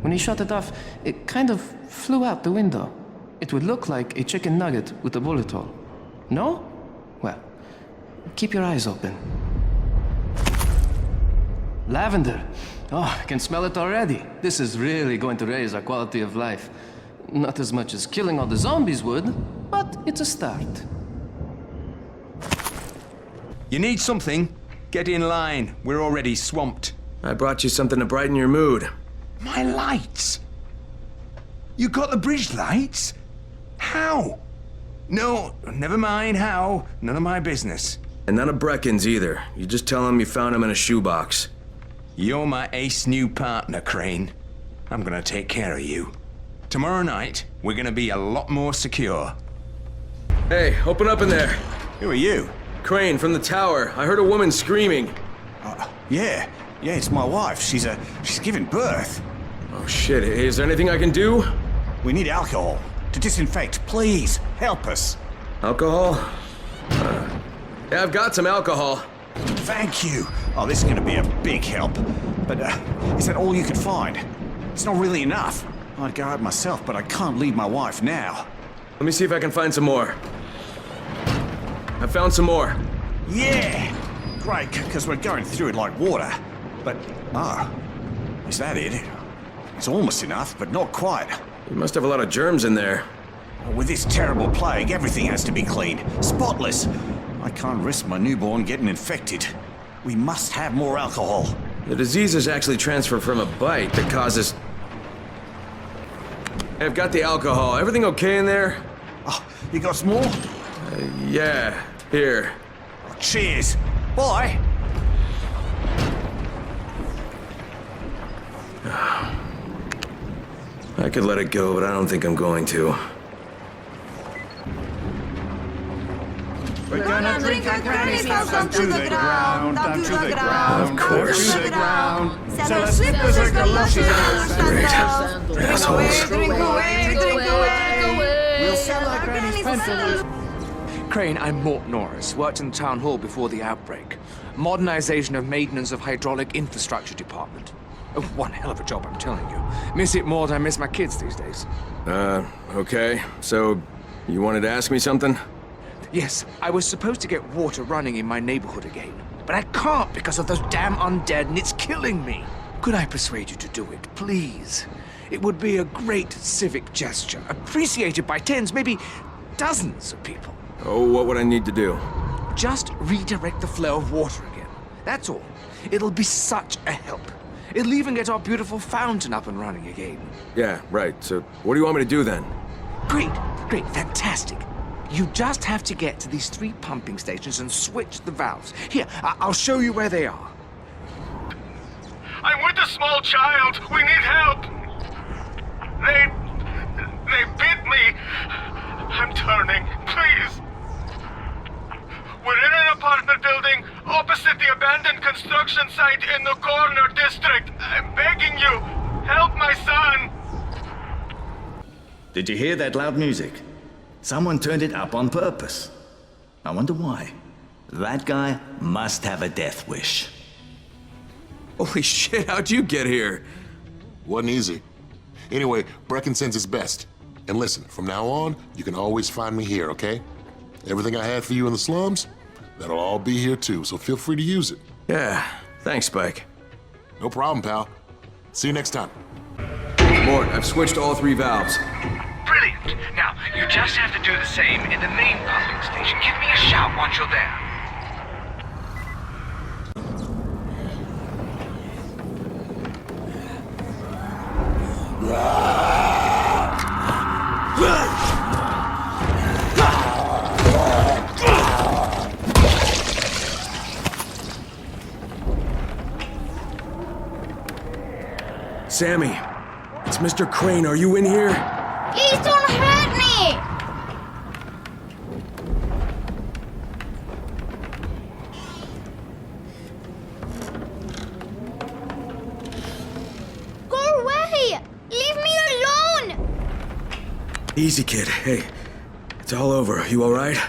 [SPEAKER 9] When he shut it off, it kind of flew out the window. It would look like a chicken nugget with a bullet hole. No? Well, keep your eyes open. Lavender. Oh, I can smell it already. This is really going to raise our quality of life. Not as much as killing all the zombies would, but it's a start.
[SPEAKER 3] You need something? Get in line. We're already swamped.
[SPEAKER 8] I brought you something to brighten your mood.
[SPEAKER 3] My lights! You got the bridge lights? How? No, never mind how. None of my business.
[SPEAKER 8] And none of Brecken's either. You just tell him you found him in a shoebox.
[SPEAKER 3] You're my ace new partner, Crane. I'm gonna take care of you. Tomorrow night, we're gonna be a lot more secure.
[SPEAKER 8] Hey, open up in there.
[SPEAKER 3] Who are you?
[SPEAKER 8] Crane, from the tower. I heard a woman screaming.
[SPEAKER 3] Yeah, it's my wife. She's giving birth.
[SPEAKER 8] Oh shit, is there anything I can do?
[SPEAKER 5] We need alcohol to disinfect. Please, help us.
[SPEAKER 8] Alcohol? Yeah, I've got some alcohol.
[SPEAKER 5] Thank you. Oh, this is going to be a big help. But, is that all you could find? It's not really enough. I'd go out myself, but I can't leave my wife now.
[SPEAKER 8] Let me see if I can find some more. I found some more.
[SPEAKER 5] Yeah! Great, because we're going through it like water. But, is that it? It's almost enough, but not quite.
[SPEAKER 8] You must have a lot of germs in there.
[SPEAKER 5] With this terrible plague, everything has to be clean. Spotless. I can't risk my newborn getting infected. We must have more alcohol.
[SPEAKER 8] The disease is actually transferred from a bite that causes... Hey, I've got the alcohol. Everything okay in there?
[SPEAKER 5] Oh, you got some more?
[SPEAKER 8] Yeah. Here.
[SPEAKER 5] Oh, cheers. Bye.
[SPEAKER 8] I could let it go, but I don't think I'm going to.
[SPEAKER 5] We're gonna drink our granny's house down to the ground, down to the ground,
[SPEAKER 8] of course.
[SPEAKER 5] down to the ground. Sell our slippers or galoshes and our sandals.
[SPEAKER 8] Assholes.
[SPEAKER 5] Drink away. We'll sell our granny's pencils.
[SPEAKER 1] Crane, I'm Mort Norris. Worked in the town hall before the outbreak. Modernization of maintenance of hydraulic infrastructure department. Oh, one hell of a job, I'm telling you. Miss it more than I miss my kids these days.
[SPEAKER 8] Okay. So, you wanted to ask me something?
[SPEAKER 1] Yes, I was supposed to get water running in my neighborhood again. But I can't because of those damn undead, and it's killing me. Could I persuade you to do it, please? It would be a great civic gesture, appreciated by tens, maybe dozens of people.
[SPEAKER 8] Oh, what would I need to do?
[SPEAKER 1] Just redirect the flow of water again. That's all. It'll be such a help. It'll even get our beautiful fountain up and running again.
[SPEAKER 8] Yeah, right. So, what do you want me to do then?
[SPEAKER 1] Great, fantastic. You just have to get to these 3 pumping stations and switch the valves. Here, I'll show you where they are.
[SPEAKER 7] I'm with a small child. We need help. They bit me. I'm turning. Please. We're in an apartment building opposite the abandoned construction site in the corner district. I'm begging you. Help my son.
[SPEAKER 6] Did you hear that loud music? Someone turned it up on purpose. I wonder why. That guy must have a death wish.
[SPEAKER 8] Holy shit, how'd you get here?
[SPEAKER 11] Wasn't easy. Anyway, Brecken sends his best. And listen, from now on, you can always find me here, okay? Everything I had for you in the slums, that'll all be here too, so feel free to use it.
[SPEAKER 8] Yeah, thanks, Spike.
[SPEAKER 11] No problem, pal. See you next time.
[SPEAKER 8] Mort, I've switched all 3 valves.
[SPEAKER 7] Brilliant. Now, you just have to do the same in the main pumping station. Give me a shout once you're there.
[SPEAKER 8] Sammy, it's Mr. Crane. Are you in here?
[SPEAKER 22] Please don't hurt me! Go away! Leave me alone!
[SPEAKER 8] Easy, kid. Hey, it's all over. You all right?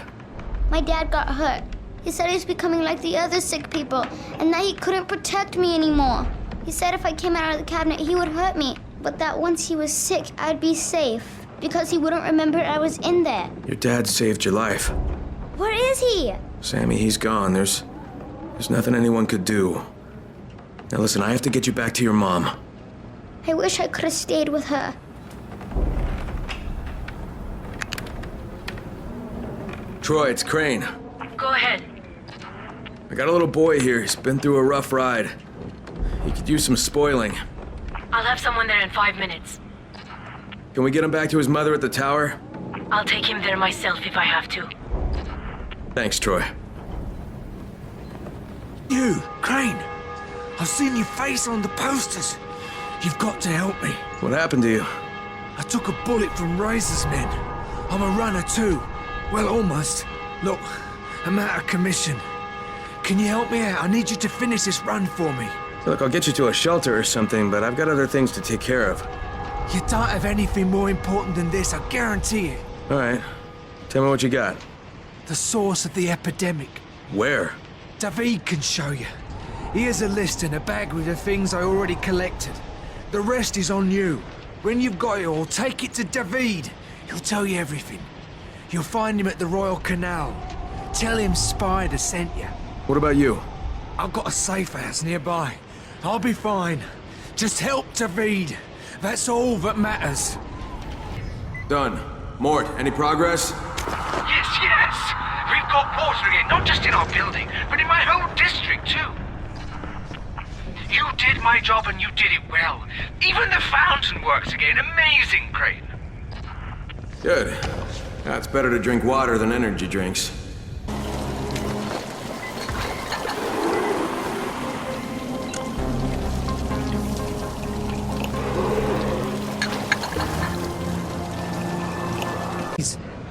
[SPEAKER 22] My dad got hurt. He said he's becoming like the other sick people, and that he couldn't protect me anymore. He said if I came out of the cabinet, he would hurt me, but that once he was sick, I'd be safe, because he wouldn't remember I was in there.
[SPEAKER 8] Your dad saved your life.
[SPEAKER 22] Where is he?
[SPEAKER 8] Sammy, he's gone. There's nothing anyone could do. Now listen, I have to get you back to your mom.
[SPEAKER 22] I wish I could have stayed with her.
[SPEAKER 8] Troy, it's Crane.
[SPEAKER 23] Go ahead.
[SPEAKER 8] I got a little boy here. He's been through a rough ride. He could use some spoiling.
[SPEAKER 23] I'll have someone there in 5 minutes.
[SPEAKER 8] Can we get him back to his mother at the tower?
[SPEAKER 23] I'll take him there myself if I have to.
[SPEAKER 8] Thanks, Troy.
[SPEAKER 1] You, Crane! I've seen your face on the posters. You've got to help me.
[SPEAKER 8] What happened to you?
[SPEAKER 1] I took a bullet from Razor's men. I'm a runner too. Well, almost. Look, I'm out of commission. Can you help me out? I need you to finish this run for me.
[SPEAKER 8] Look, I'll get you to a shelter or something, but I've got other things to take care of.
[SPEAKER 1] You don't have anything more important than this, I guarantee it.
[SPEAKER 8] All right. Tell me what you got.
[SPEAKER 1] The source of the epidemic.
[SPEAKER 8] Where?
[SPEAKER 1] David can show you. Here's a list and a bag with the things I already collected. The rest is on you. When you've got it all, take it to David. He'll tell you everything. You'll find him at the Royal Canal. Tell him Spider sent you.
[SPEAKER 8] What about you?
[SPEAKER 1] I've got a safe house nearby. I'll be fine. Just help David. That's all that matters.
[SPEAKER 8] Done. Mort, any progress?
[SPEAKER 7] Yes! We've got water again, not just in our building, but in my whole district too. You did my job and you did it well. Even the fountain works again. Amazing, Crane.
[SPEAKER 8] Good. Yeah, it's better to drink water than energy drinks.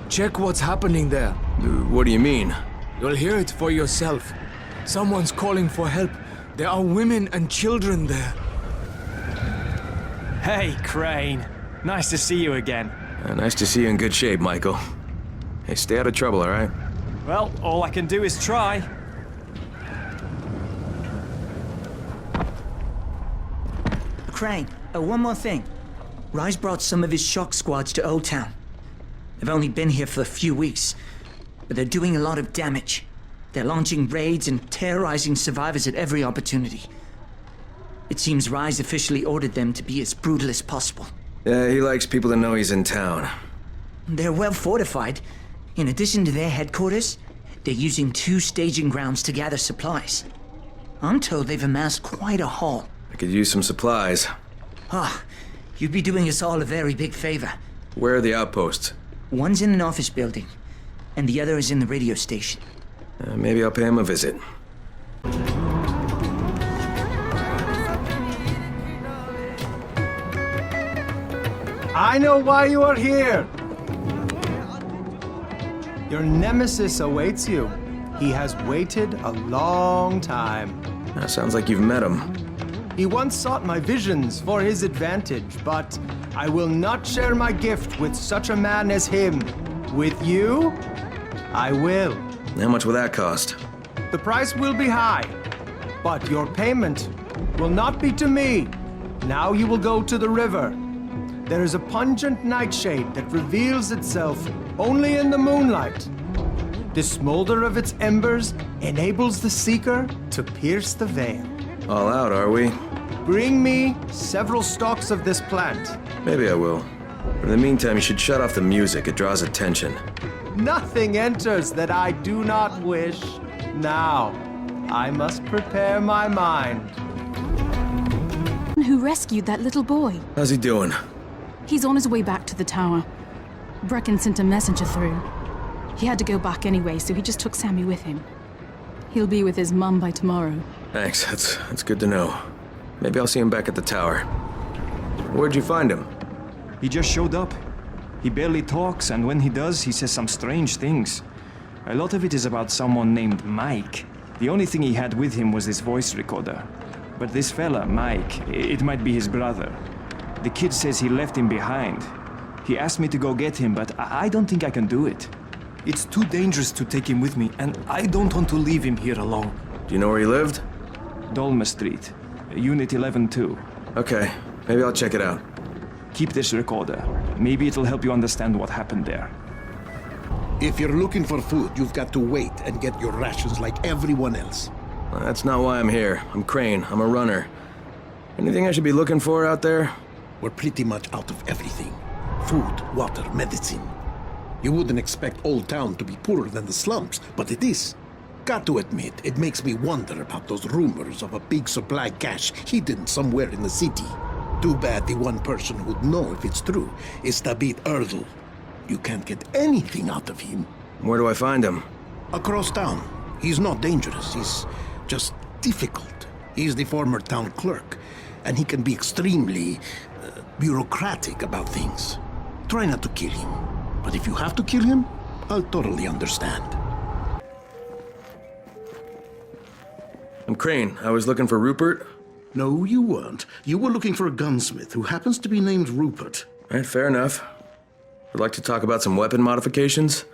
[SPEAKER 1] Check what's happening there.
[SPEAKER 8] What do you mean?
[SPEAKER 1] You'll hear it for yourself. Someone's calling for help. There are women and children there.
[SPEAKER 15] Hey, Crane. Nice to see you again.
[SPEAKER 8] Nice to see you in good shape, Michael. Hey, stay out of trouble, all right?
[SPEAKER 15] Well, all I can do is try.
[SPEAKER 17] Crane, one more thing. Rise brought some of his shock squads to Old Town. They've only been here for a few weeks, but they're doing a lot of damage. They're launching raids and terrorizing survivors at every opportunity. It seems Rise officially ordered them to be as brutal as possible.
[SPEAKER 8] Yeah, he likes people to know he's in town.
[SPEAKER 17] They're well fortified. In addition to their headquarters, they're using 2 staging grounds to gather supplies. I'm told they've amassed quite a haul.
[SPEAKER 8] I could use some supplies.
[SPEAKER 17] You'd be doing us all a very big favor.
[SPEAKER 8] Where are the outposts?
[SPEAKER 17] One's in an office building, and the other is in the radio station.
[SPEAKER 8] Maybe I'll pay him a visit.
[SPEAKER 10] I know why you are here. Your nemesis awaits you. He has waited a long time.
[SPEAKER 8] That sounds like you've met him.
[SPEAKER 10] He once sought my visions for his advantage, but I will not share my gift with such a man as him. With you, I will.
[SPEAKER 8] How much will that cost?
[SPEAKER 10] The price will be high, but your payment will not be to me. Now you will go to the river. There is a pungent nightshade that reveals itself only in the moonlight. The smolder of its embers enables the seeker to pierce the veil.
[SPEAKER 8] All out, are we?
[SPEAKER 10] Bring me several stalks of this plant.
[SPEAKER 8] Maybe I will. But in the meantime, you should shut off the music. It draws attention.
[SPEAKER 10] Nothing enters that I do not wish. Now, I must prepare my mind.
[SPEAKER 13] Who rescued that little boy?
[SPEAKER 8] How's he doing?
[SPEAKER 13] He's on his way back to the tower. Brecken sent a messenger through. He had to go back anyway, so he just took Sammy with him. He'll be with his mum by tomorrow.
[SPEAKER 8] Thanks, that's good to know. Maybe I'll see him back at the tower. Where'd you find him?
[SPEAKER 15] He just showed up. He barely talks, and when he does, he says some strange things. A lot of it is about someone named Mike. The only thing he had with him was his voice recorder. But this fella, Mike, it might be his brother. The kid says he left him behind. He asked me to go get him, but I don't think I can do it. It's too dangerous to take him with me, and I don't want to leave him here alone.
[SPEAKER 8] Do you know where he lived?
[SPEAKER 15] Dolma Street, Unit 11-2.
[SPEAKER 8] Okay, maybe I'll check it out.
[SPEAKER 15] Keep this recorder. Maybe it'll help you understand what happened there.
[SPEAKER 12] If you're looking for food, you've got to wait and get your rations like everyone else.
[SPEAKER 8] Well, that's not why I'm here. I'm Crane. I'm a runner. Anything I should be looking for out there?
[SPEAKER 12] We're pretty much out of everything. Food, water, medicine. You wouldn't expect Old Town to be poorer than the slums, but it is. Got to admit, it makes me wonder about those rumors of a big supply cache hidden somewhere in the city. Too bad the one person who'd know if it's true is David Erdl. You can't get anything out of him.
[SPEAKER 8] Where do I find him?
[SPEAKER 12] Across town. He's not dangerous, he's just difficult. He's the former town clerk, and he can be extremely bureaucratic about things. Try not to kill him. But if you have to kill him, I'll totally understand.
[SPEAKER 8] I'm Crane. I was looking for Rupert.
[SPEAKER 12] No, you weren't. You were looking for a gunsmith who happens to be named Rupert.
[SPEAKER 8] All right, fair enough. Would like to talk about some weapon modifications?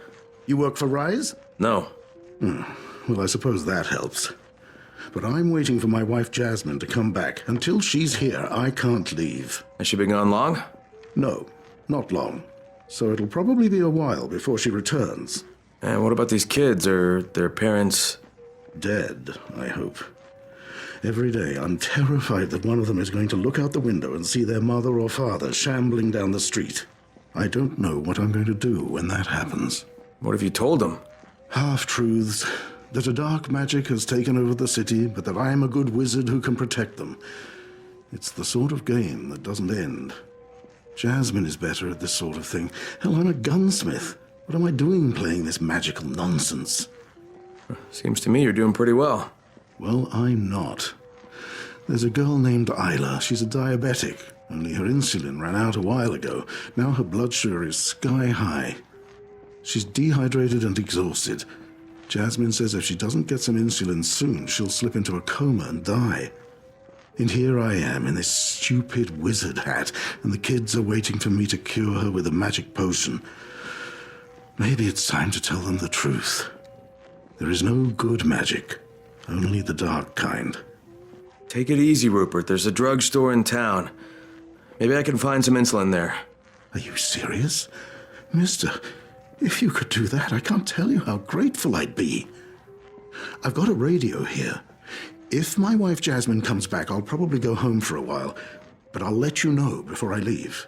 [SPEAKER 12] You work for Rise?
[SPEAKER 8] No.
[SPEAKER 12] Well, I suppose that helps. But I'm waiting for my wife Jasmine to come back. Until she's here, I can't leave.
[SPEAKER 8] Has she been gone long?
[SPEAKER 12] No, not long. So it'll probably be a while before she returns.
[SPEAKER 8] And what about these kids? Are their parents...
[SPEAKER 12] Dead, I hope. Every day I'm terrified that one of them is going to look out the window and see their mother or father shambling down the street. I don't know what I'm going to do when that happens.
[SPEAKER 8] What have you told them?
[SPEAKER 12] Half-truths. That a dark magic has taken over the city, but that I'm a good wizard who can protect them. It's the sort of game that doesn't end. Jasmine is better at this sort of thing. Hell, I'm a gunsmith. What am I doing playing this magical nonsense?
[SPEAKER 8] Seems to me you're doing pretty well.
[SPEAKER 12] Well, I'm not. There's a girl named Isla. She's a diabetic. Only her insulin ran out a while ago. Now her blood sugar is sky high. She's dehydrated and exhausted. Jasmine says if she doesn't get some insulin soon, she'll slip into a coma and die. And here I am in this stupid wizard hat, and the kids are waiting for me to cure her with a magic potion. Maybe it's time to tell them the truth. There is no good magic, only the dark kind.
[SPEAKER 8] Take it easy, Rupert. There's a drugstore in town. Maybe I can find some insulin there.
[SPEAKER 12] Are you serious? Mister, if you could do that, I can't tell you how grateful I'd be. I've got a radio here. If my wife Jasmine comes back, I'll probably go home for a while, but I'll let you know before I leave.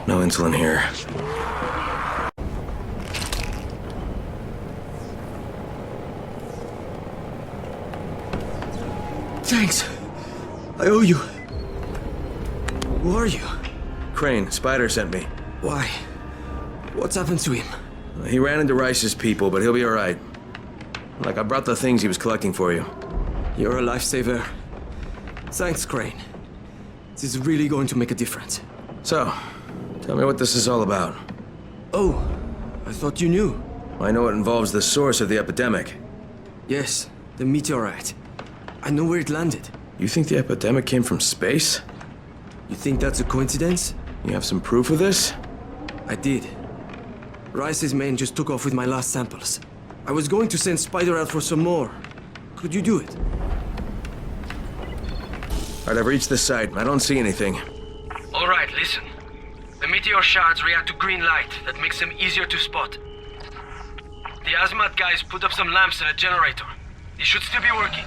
[SPEAKER 8] No insulin here.
[SPEAKER 14] Thanks. I owe you. Who are you?
[SPEAKER 8] Crane, Spider sent me.
[SPEAKER 14] Why? What's happened to him?
[SPEAKER 8] He ran into Rice's people, but he'll be alright. Like, I brought the things he was collecting for you.
[SPEAKER 14] You're a lifesaver. Thanks, Crane. This is really going to make a difference.
[SPEAKER 8] So, tell me what this is all about.
[SPEAKER 14] Oh, I thought you knew.
[SPEAKER 8] I know it involves the source of the epidemic.
[SPEAKER 14] Yes, the meteorite. I know where it landed.
[SPEAKER 8] You think the epidemic came from space?
[SPEAKER 14] You think that's a coincidence?
[SPEAKER 8] You have some proof of this?
[SPEAKER 14] I did. Rice's men just took off with my last samples. I was going to send Spider out for some more. Could you do it?
[SPEAKER 8] Alright, I've reached the site. I don't see anything.
[SPEAKER 7] Alright, listen. The meteor shards react to green light. That makes them easier to spot. The Asmat guys put up some lamps and a generator. They should still be working.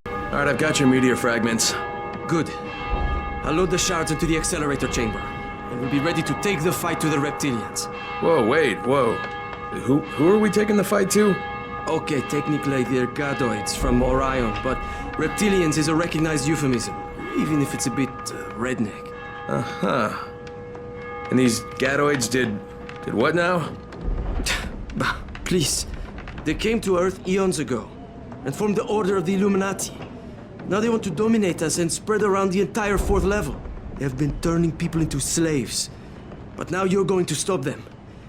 [SPEAKER 8] Alright, I've got your meteor fragments.
[SPEAKER 14] Good. I'll load the shards into the accelerator chamber, and we'll be ready to take the fight to the reptilians.
[SPEAKER 8] Whoa, wait, whoa. Who are we taking the fight to?
[SPEAKER 14] Okay, technically they're gadoids from Orion, but reptilians is a recognized euphemism, even if it's a bit redneck.
[SPEAKER 8] Uh-huh. And these gadoids did what now?
[SPEAKER 14] Please. They came to Earth eons ago, and formed the Order of the Illuminati. Now they want to dominate us and spread around the entire 4th level. They have been turning people into slaves. But now you're going to stop them,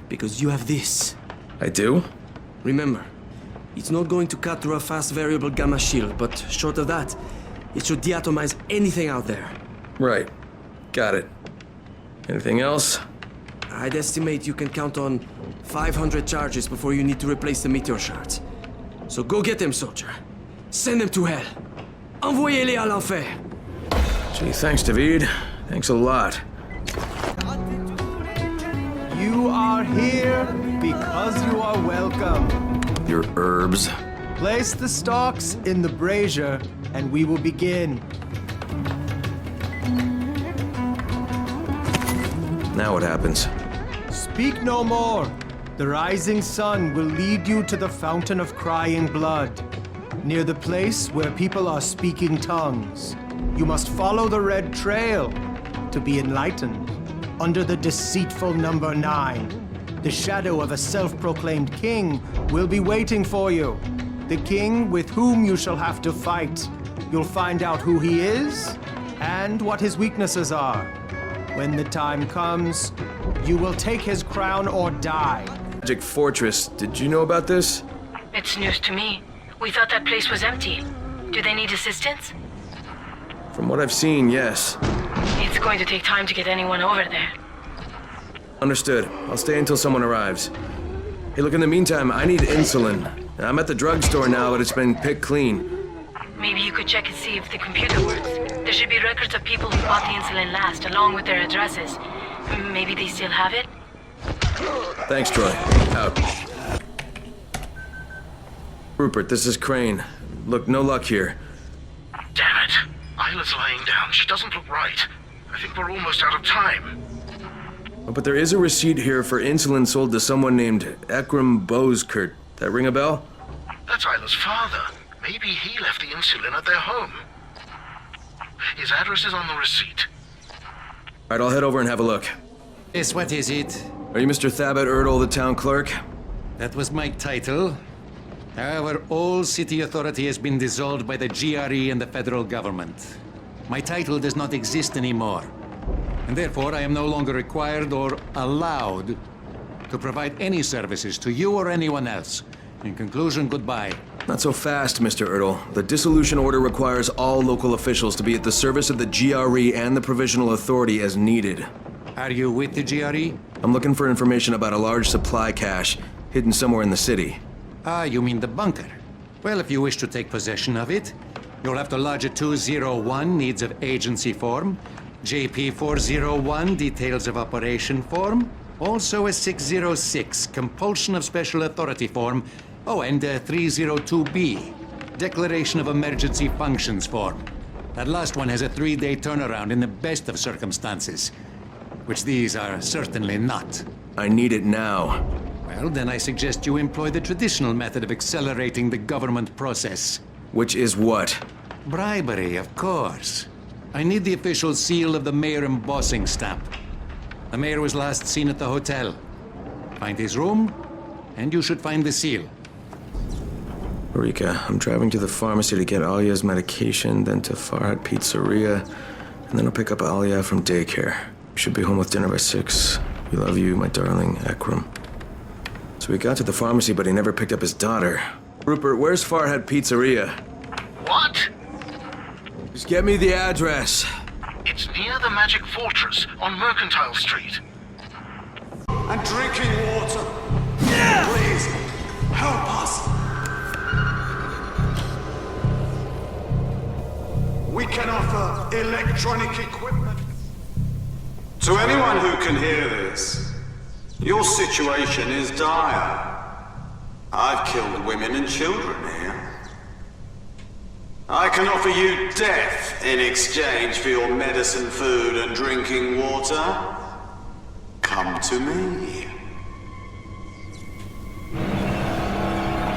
[SPEAKER 14] because you have this.
[SPEAKER 8] I do?
[SPEAKER 14] Remember, it's not going to cut through a fast variable gamma shield, but short of that, it should deatomize anything out there.
[SPEAKER 8] Right. Got it. Anything else?
[SPEAKER 14] I'd estimate you can count on 500 charges before you need to replace the meteor shards. So go get them, soldier. Send them to hell. Envoyez-les à l'enfer.
[SPEAKER 8] Gee, thanks, David. Thanks a lot.
[SPEAKER 10] You are here because you are welcome.
[SPEAKER 8] Your herbs.
[SPEAKER 10] Place the stalks in the brazier, and we will begin.
[SPEAKER 8] Now what happens?
[SPEAKER 10] Speak no more. The rising sun will lead you to the fountain of crying blood, near the place where people are speaking tongues. You must follow the red trail to be enlightened. Under the deceitful number 9, the shadow of a self-proclaimed king will be waiting for you. The king with whom you shall have to fight. You'll find out who he is and what his weaknesses are. When the time comes, you will take his crown or die.
[SPEAKER 8] Magic Fortress. Did you know about this?
[SPEAKER 23] It's news to me. We thought that place was empty. Do they need assistance?
[SPEAKER 8] From what I've seen, yes.
[SPEAKER 23] It's going to take time to get anyone over there.
[SPEAKER 8] Understood. I'll stay until someone arrives. Hey, look, in the meantime, I need insulin. I'm at the drugstore now, but it's been picked clean.
[SPEAKER 23] Maybe you could check and see if the computer works. There should be records of people who bought the insulin last, along with their addresses. Maybe they still have it?
[SPEAKER 8] Thanks, Troy. Out. Rupert, this is Crane. Look, no luck here.
[SPEAKER 7] Damn it. Isla's laying down. She doesn't look right. I think we're almost out of time.
[SPEAKER 8] Oh, but there is a receipt here for insulin sold to someone named Ekram Boskert. That ring a bell?
[SPEAKER 7] That's Isla's father. Maybe he left the insulin at their home. His address is on the receipt.
[SPEAKER 8] Alright, I'll head over and have a look.
[SPEAKER 16] Yes, what is it?
[SPEAKER 8] Are you Mr. Thabit Erdl, the town clerk?
[SPEAKER 16] That was my title. However, all city authority has been dissolved by the GRE and the federal government. My title does not exist anymore. And therefore, I am no longer required or allowed to provide any services to you or anyone else. In conclusion, goodbye.
[SPEAKER 8] Not so fast, Mr. Erdl. The dissolution order requires all local officials to be at the service of the GRE and the Provisional Authority as needed.
[SPEAKER 16] Are you with the GRE?
[SPEAKER 8] I'm looking for information about a large supply cache hidden somewhere in the city.
[SPEAKER 16] Ah, you mean the bunker? Well, if you wish to take possession of it, you'll have to lodge a 201 needs of agency form, JP 401 details of operation form, also a 606 compulsion of special authority form, oh, and a 302B declaration of emergency functions form. That last one has a 3-day turnaround in the best of circumstances, which these are certainly not.
[SPEAKER 8] I need it now.
[SPEAKER 16] Well, then I suggest you employ the traditional method of accelerating the government process.
[SPEAKER 8] Which is what?
[SPEAKER 16] Bribery, of course. I need the official seal of the mayor embossing stamp. The mayor was last seen at the hotel. Find his room, and you should find the seal.
[SPEAKER 8] Eureka, I'm driving to the pharmacy to get Alia's medication, then to Farhat Pizzeria, and then I'll pick up Alia from daycare. Should be home with dinner by 6. We love you, my darling Ekram. So we got to the pharmacy, but he never picked up his daughter. Rupert, where's Farhat Pizzeria?
[SPEAKER 7] What?
[SPEAKER 8] Just get me the address.
[SPEAKER 7] It's near the Magic Fortress on Mercantile Street.
[SPEAKER 5] And drinking water. Yeah! Please, help us. We can offer electronic equipment.
[SPEAKER 19] To anyone who can hear this, your situation is dire. I've killed women and children here. I can offer you death in exchange for your medicine, food, and drinking water. Come to me.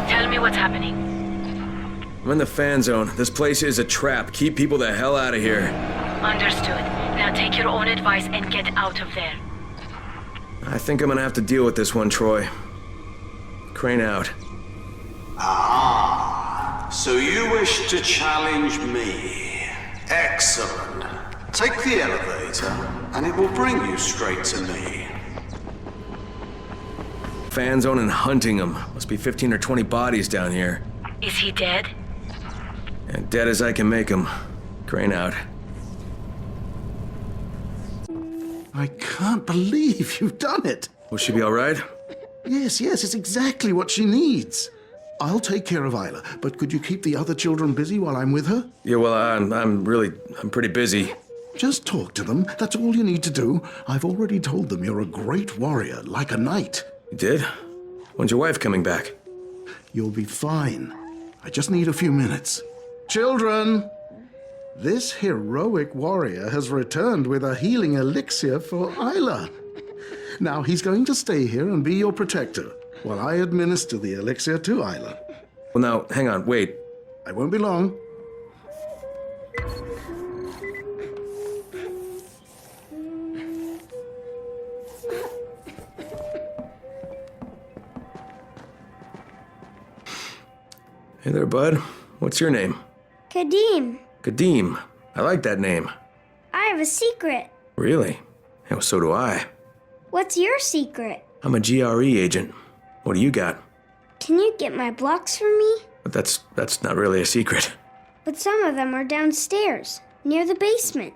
[SPEAKER 23] Tell me what's happening.
[SPEAKER 8] I'm in the fan zone. This place is a trap. Keep people the hell out of here.
[SPEAKER 23] Understood. Now take your own advice and get out of there.
[SPEAKER 8] I think I'm gonna have to deal with this one, Troy. Crane out.
[SPEAKER 19] Ah, so you wish to challenge me. Excellent. Take the elevator, and it will bring you straight to me.
[SPEAKER 8] Fan zone and hunting them. Must be 15 or 20 bodies down here.
[SPEAKER 23] Is he dead?
[SPEAKER 8] And dead as I can make him. Crane out.
[SPEAKER 12] I can't believe you've done it.
[SPEAKER 8] Will she be all right?
[SPEAKER 12] Yes, it's exactly what she needs. I'll take care of Isla, but could you keep the other children busy while I'm with her?
[SPEAKER 8] Yeah, well, I'm pretty busy.
[SPEAKER 12] Just talk to them. That's all you need to do. I've already told them you're a great warrior, like a knight.
[SPEAKER 8] You did? When's your wife coming back?
[SPEAKER 12] You'll be fine. I just need a few minutes. Children! This heroic warrior has returned with a healing elixir for Isla. Now he's going to stay here and be your protector, while I administer the elixir to Isla.
[SPEAKER 8] Well, now, hang on, wait.
[SPEAKER 12] I won't be long.
[SPEAKER 8] Hey there, bud. What's your name?
[SPEAKER 22] Kadim,
[SPEAKER 8] Kadim. I like that name.
[SPEAKER 22] I have a secret.
[SPEAKER 8] Really? Well, so do I.
[SPEAKER 22] What's your secret?
[SPEAKER 8] I'm a GRE agent. What do you got?
[SPEAKER 22] Can you get my blocks for me?
[SPEAKER 8] But that's not really a secret.
[SPEAKER 22] But some of them are downstairs, near the basement.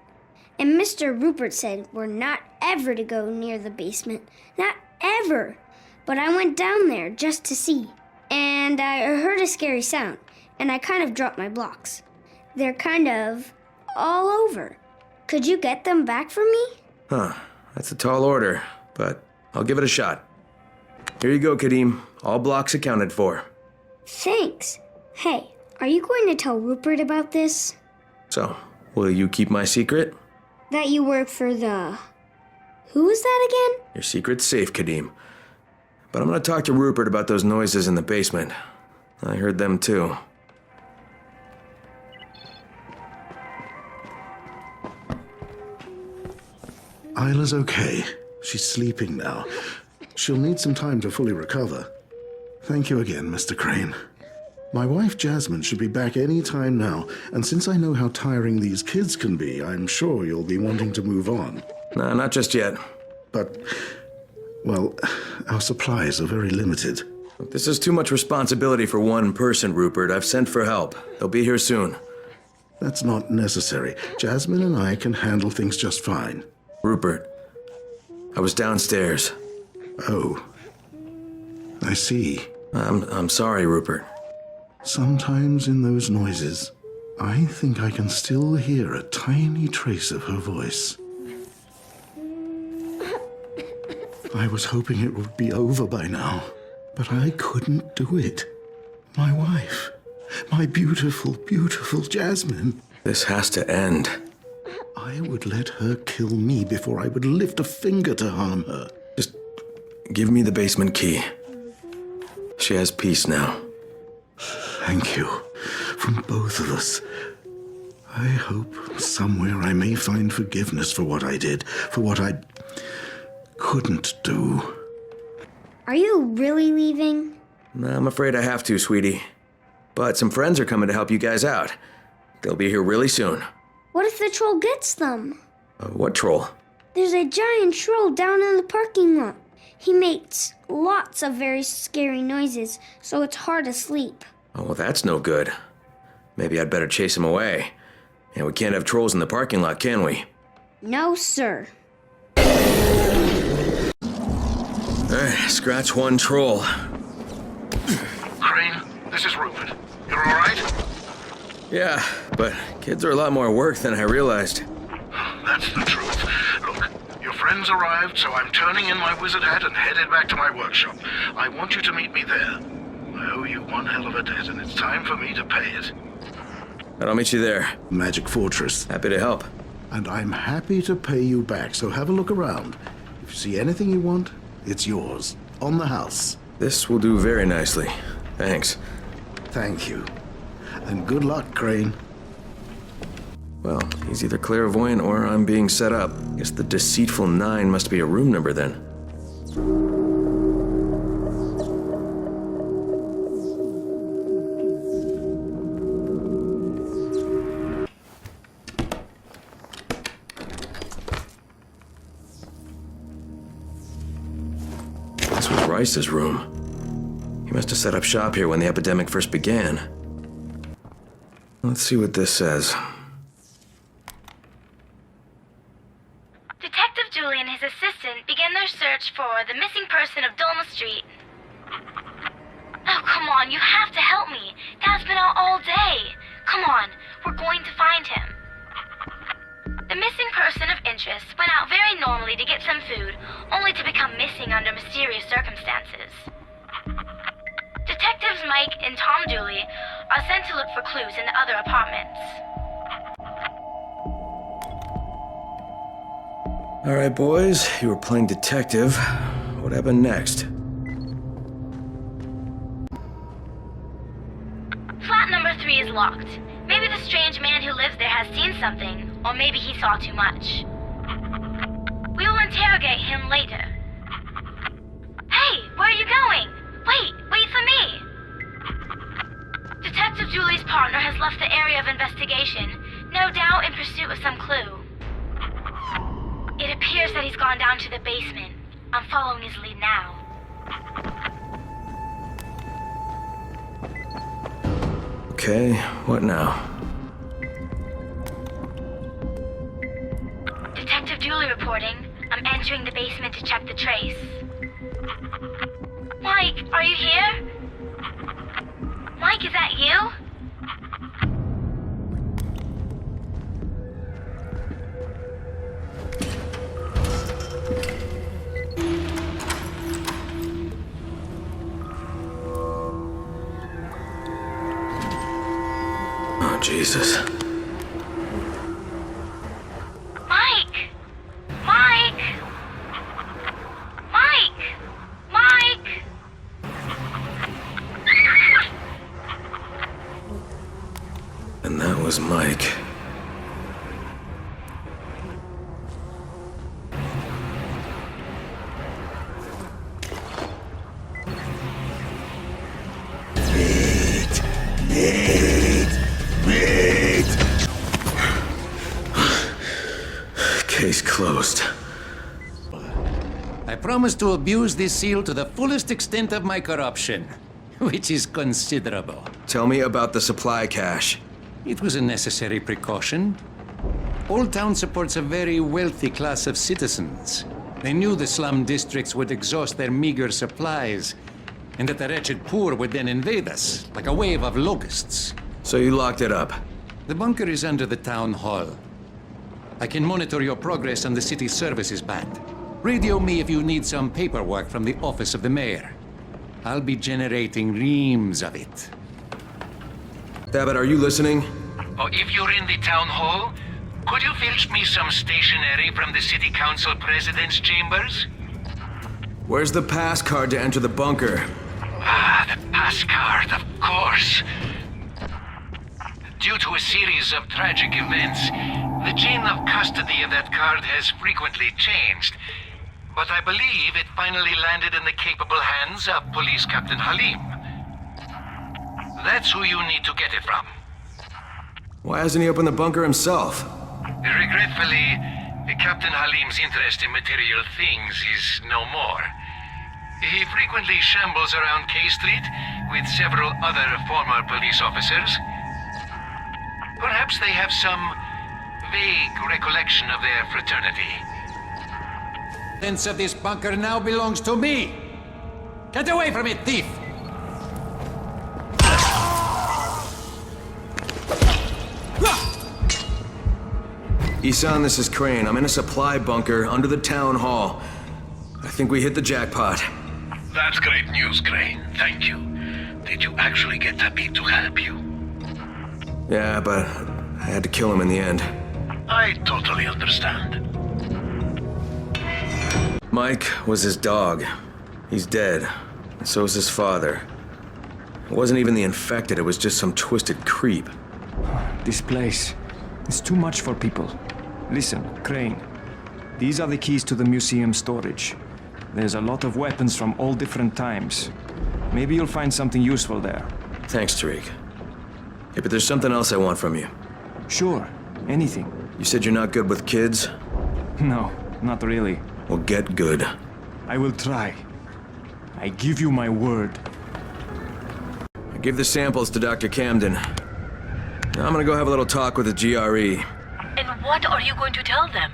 [SPEAKER 22] And Mr. Rupert said we're not ever to go near the basement. Not ever. But I went down there just to see. And I heard a scary sound, and I kind of dropped my blocks. They're kind of all over. Could you get them back for me?
[SPEAKER 8] Huh. That's a tall order, but I'll give it a shot. Here you go, Kadim. All blocks accounted for.
[SPEAKER 22] Thanks. Hey, are you going to tell Rupert about this?
[SPEAKER 8] So, will you keep my secret?
[SPEAKER 22] That you work for the... Who is that again?
[SPEAKER 8] Your secret's safe, Kadim. But I'm gonna talk to Rupert about those noises in the basement. I heard them too.
[SPEAKER 12] Isla's okay. She's sleeping now. She'll need some time to fully recover. Thank you again, Mr. Crane. My wife Jasmine should be back any time now, and since I know how tiring these kids can be, I'm sure you'll be wanting to move on.
[SPEAKER 8] Nah, not just yet.
[SPEAKER 12] But, well, our supplies are very limited.
[SPEAKER 8] This is too much responsibility for one person, Rupert. I've sent for help. They'll be here soon.
[SPEAKER 12] That's not necessary. Jasmine and I can handle things just fine.
[SPEAKER 8] Rupert, I was downstairs.
[SPEAKER 12] Oh, I see.
[SPEAKER 8] I'm sorry, Rupert.
[SPEAKER 12] Sometimes in those noises, I think I can still hear a tiny trace of her voice. I was hoping it would be over by now, but I couldn't do it. My wife, my beautiful, beautiful Jasmine.
[SPEAKER 8] This has to end.
[SPEAKER 12] I would let her kill me before I would lift a finger to harm her.
[SPEAKER 8] Just give me the basement key. She has peace now.
[SPEAKER 12] Thank you. From both of us. I hope somewhere I may find forgiveness for what I did, for what I couldn't do.
[SPEAKER 22] Are you really leaving?
[SPEAKER 8] I'm afraid I have to, sweetie. But some friends are coming to help you guys out. They'll be here really soon.
[SPEAKER 22] What if the troll gets them?
[SPEAKER 8] What troll?
[SPEAKER 22] There's a giant troll down in the parking lot. He makes lots of very scary noises, so it's hard to sleep.
[SPEAKER 8] Oh, well, that's no good. Maybe I'd better chase him away. And we can't have trolls in the parking lot, can we?
[SPEAKER 22] No, sir.
[SPEAKER 8] Scratch one troll.
[SPEAKER 7] Crane, this is Rupert. You're all right?
[SPEAKER 8] Yeah, but kids are a lot more work than I realized.
[SPEAKER 7] That's the truth. Look, your friends arrived, so I'm turning in my wizard hat and headed back to my workshop. I want you to meet me there. I owe you one hell of a debt, and it's time for me to pay it.
[SPEAKER 8] I'll meet you there.
[SPEAKER 12] Magic Fortress.
[SPEAKER 8] Happy to help.
[SPEAKER 12] And I'm happy to pay you back, so have a look around. If you see anything you want, it's yours. On the house.
[SPEAKER 8] This will do very nicely. Thanks.
[SPEAKER 12] Thank you. And good luck, Crane.
[SPEAKER 8] Well, he's either clairvoyant or I'm being set up. Guess the deceitful 9 must be a room number then. This was Rice's room. He must have set up shop here when the epidemic first began. Let's see what this says.
[SPEAKER 2] Detective Julie and his assistant began their search for the missing person of Dolma Street. Oh, come on, you have to help me. Dad's been out all day. Come on, we're going to find him. The missing person of interest went out very normally to get some food, only to become missing under mysterious circumstances. Detectives Mike and Tom Dooley are sent to look for clues in the other apartments.
[SPEAKER 8] All right, boys, you were playing detective. What happened next?
[SPEAKER 2] Flat number 3 is locked. Maybe the strange man who lives there has seen something, or maybe he saw too much. We will interrogate him later. Hey, where are you going? Wait for me! Detective Julie's partner has left the area of investigation, no doubt in pursuit of some clue. It appears that he's gone down to the basement. I'm following his lead now.
[SPEAKER 8] Okay, what now?
[SPEAKER 2] Detective Julie reporting. I'm entering the basement to check the trace. Mike, are you here? Mike, is that you?
[SPEAKER 8] Oh, Jesus.
[SPEAKER 2] Mike! Mike! Mike! Mike!
[SPEAKER 8] And that was Mike. Case closed.
[SPEAKER 16] I promise to abuse this seal to the fullest extent of my corruption, which is considerable.
[SPEAKER 8] Tell me about the supply cache.
[SPEAKER 16] It was a necessary precaution. Old Town supports a very wealthy class of citizens. They knew the slum districts would exhaust their meager supplies, and that the wretched poor would then invade us, like a wave of locusts.
[SPEAKER 8] So you locked it up?
[SPEAKER 16] The bunker is under the town hall. I can monitor your progress on the city services band. Radio me if you need some paperwork from the office of the mayor. I'll be generating reams of it.
[SPEAKER 8] David, are you listening?
[SPEAKER 4] Oh, if you're in the town hall, could you fetch me some stationery from the city council president's chambers?
[SPEAKER 8] Where's the pass card to enter the bunker?
[SPEAKER 4] Ah, the pass card, of course. Due to a series of tragic events, the chain of custody of that card has frequently changed. But I believe it finally landed in the capable hands of Police Captain Halim. That's who you need to get it from.
[SPEAKER 8] Why hasn't he opened the bunker himself?
[SPEAKER 4] Regretfully, Captain Halim's interest in material things is no more. He frequently shambles around K Street with several other former police officers. Perhaps they have some vague recollection of their fraternity.
[SPEAKER 16] The sense of this bunker now belongs to me. Get away from it, thief!
[SPEAKER 8] Isan, this is Crane. I'm in a supply bunker under the town hall. I think we hit the jackpot.
[SPEAKER 7] That's great news, Crane. Thank you. Did you actually get Happy to help you?
[SPEAKER 8] Yeah, but I had to kill him in the end.
[SPEAKER 7] I totally understand.
[SPEAKER 8] Mike was his dog. He's dead. And so is his father. It wasn't even the infected, it was just some twisted creep.
[SPEAKER 15] This place is too much for people. Listen, Crane. These are the keys to the museum storage. There's a lot of weapons from all different times. Maybe you'll find something useful there.
[SPEAKER 8] Thanks, Tariq. Hey, but there's something else I want from you.
[SPEAKER 15] Sure, anything.
[SPEAKER 8] You said you're not good with kids?
[SPEAKER 15] No, not really.
[SPEAKER 8] Well, get good.
[SPEAKER 15] I will try. I give you my word.
[SPEAKER 8] I give the samples to Dr. Camden. Now I'm gonna go have a little talk with the GRE.
[SPEAKER 23] And what are you going to tell them?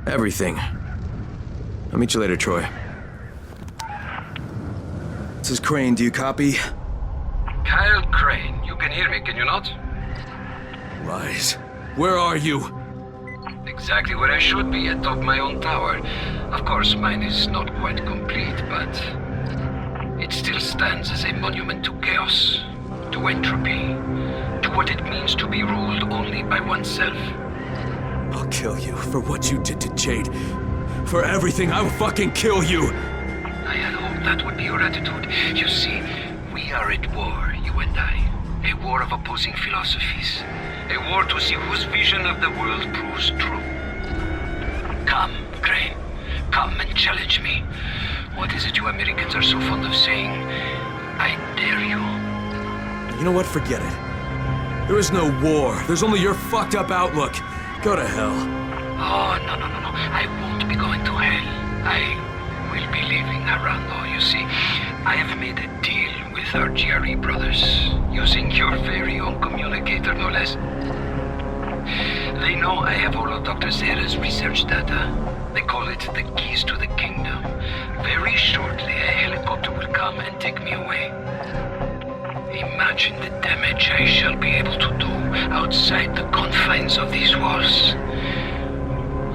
[SPEAKER 8] Everything. I'll meet you later, Troy. This is Crane, do you copy?
[SPEAKER 20] Kyle Crane, you can hear me, can you not?
[SPEAKER 8] Rise. Where are you?
[SPEAKER 4] exactly where I should be, atop my own tower. Of course, mine is not quite complete, but it still stands as a monument to chaos, to entropy, to what it means to be ruled only by oneself.
[SPEAKER 8] I'll kill you for what you did to Jade. For everything, I will fucking kill you!
[SPEAKER 4] I had hoped that would be your attitude. You see, we are at war, you and I. A war of opposing philosophies. A war to see whose vision of the world proves true. Come, Crane. Come and challenge me. What is it you Americans are so fond of saying? I dare you.
[SPEAKER 8] You know what? Forget it. There is no war. There's only your fucked up outlook. Go to hell.
[SPEAKER 4] Oh, no. I won't be going to hell. I will be leaving Harrand, though. You see, I have made a deal with our GRE brothers, using your very own communicator, no less. They know I have all of Dr. Zera's research data. They call it the keys to the kingdom. Very shortly, a helicopter will come and take me away. Imagine the damage I shall be able to do outside the confines of these walls.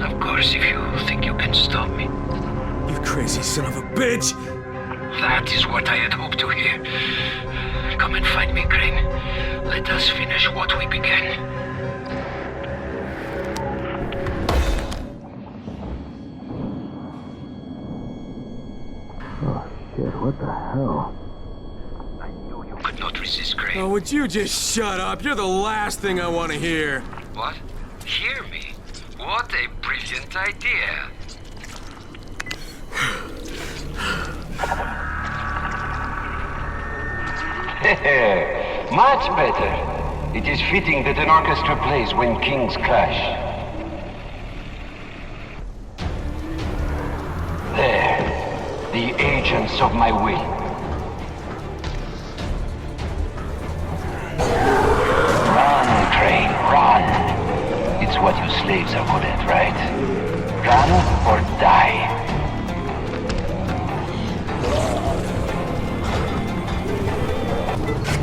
[SPEAKER 4] Of course, if you think you can stop me.
[SPEAKER 8] You crazy son of a bitch!
[SPEAKER 4] That is what I had hoped to hear. Come and find me, Crane. Let us finish what we began.
[SPEAKER 8] Oh shit, what the hell?
[SPEAKER 4] You could not resist, Crane.
[SPEAKER 8] Oh, would you just shut up? You're the last thing I want to hear.
[SPEAKER 4] What? Hear me? What a brilliant idea. Much better. It is fitting that an orchestra plays when kings clash. There. The agents of my will. Run, Crane, run. It's what you slaves are good at, right? Run or die.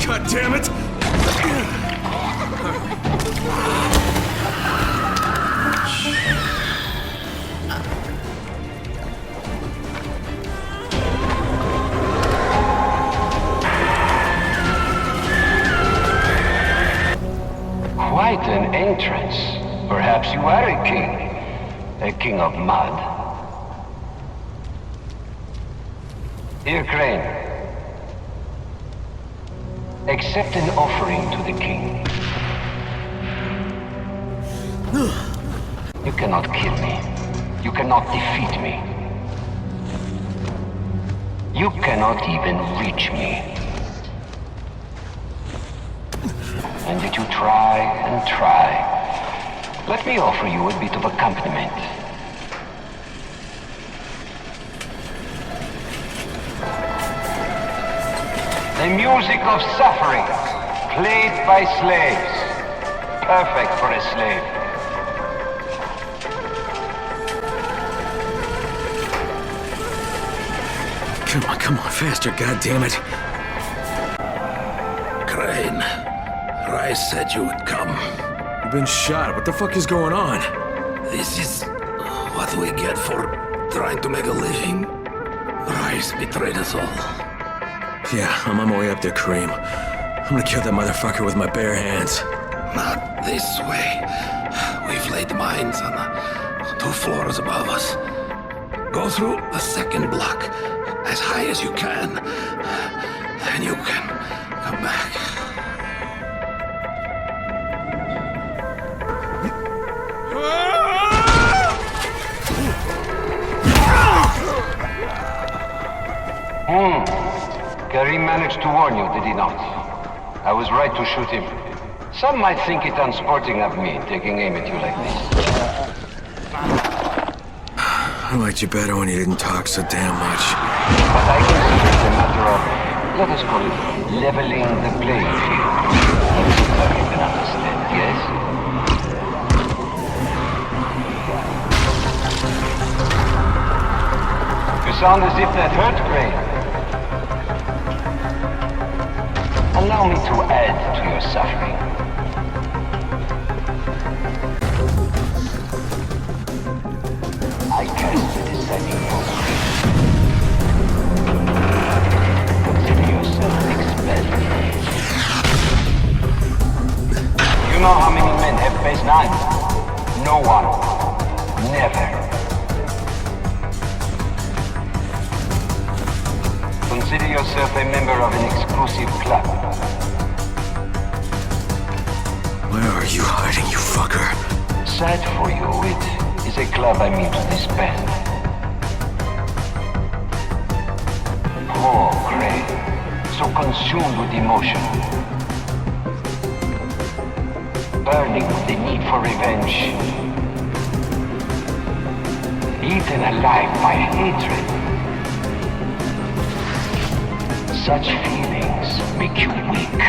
[SPEAKER 8] God damn it!
[SPEAKER 4] Quite an entrance. Perhaps you are a king. A king of mud. Here, Crane. Accept an offering to the king. You cannot kill me. You cannot defeat me. You cannot even reach me. And yet you try and try. Let me offer you a bit of accompaniment. The music of suffering, played by slaves. Perfect for a slave.
[SPEAKER 8] Come on, faster, goddammit.
[SPEAKER 1] Crane, Rice said you would come.
[SPEAKER 8] You've been shot. What the fuck is going on?
[SPEAKER 1] This is what we get for trying to make a living. Rice betrayed us all.
[SPEAKER 8] Yeah, I'm on my way up there, Kareem. I'm gonna kill that motherfucker with my bare hands.
[SPEAKER 1] Not this way. We've laid mines on the 2 floors above us. Go through the 2nd block as high as you can. Then you can come back.
[SPEAKER 4] Kareem managed to warn you, did he not? I was right to shoot him. Some might think it unsporting of me, taking aim at you like this.
[SPEAKER 8] I liked you better when you didn't talk so damn much.
[SPEAKER 4] But I consider it a matter of, let us call it, leveling the playing field. That's what you can understand, yes? You sound as if that hurt, Crane. Allow me to add to your suffering.
[SPEAKER 18] anymore. Consider yourself expelled. You know how many men have phase 9? No one. Never. Consider yourself a member of an exclusive club.
[SPEAKER 8] Where are you hiding, you fucker?
[SPEAKER 18] Sad for you, it is a club I mean to disband. Poor Crane, so consumed with emotion. Burning with the need for revenge. Eaten alive by hatred. Such feelings make you weak.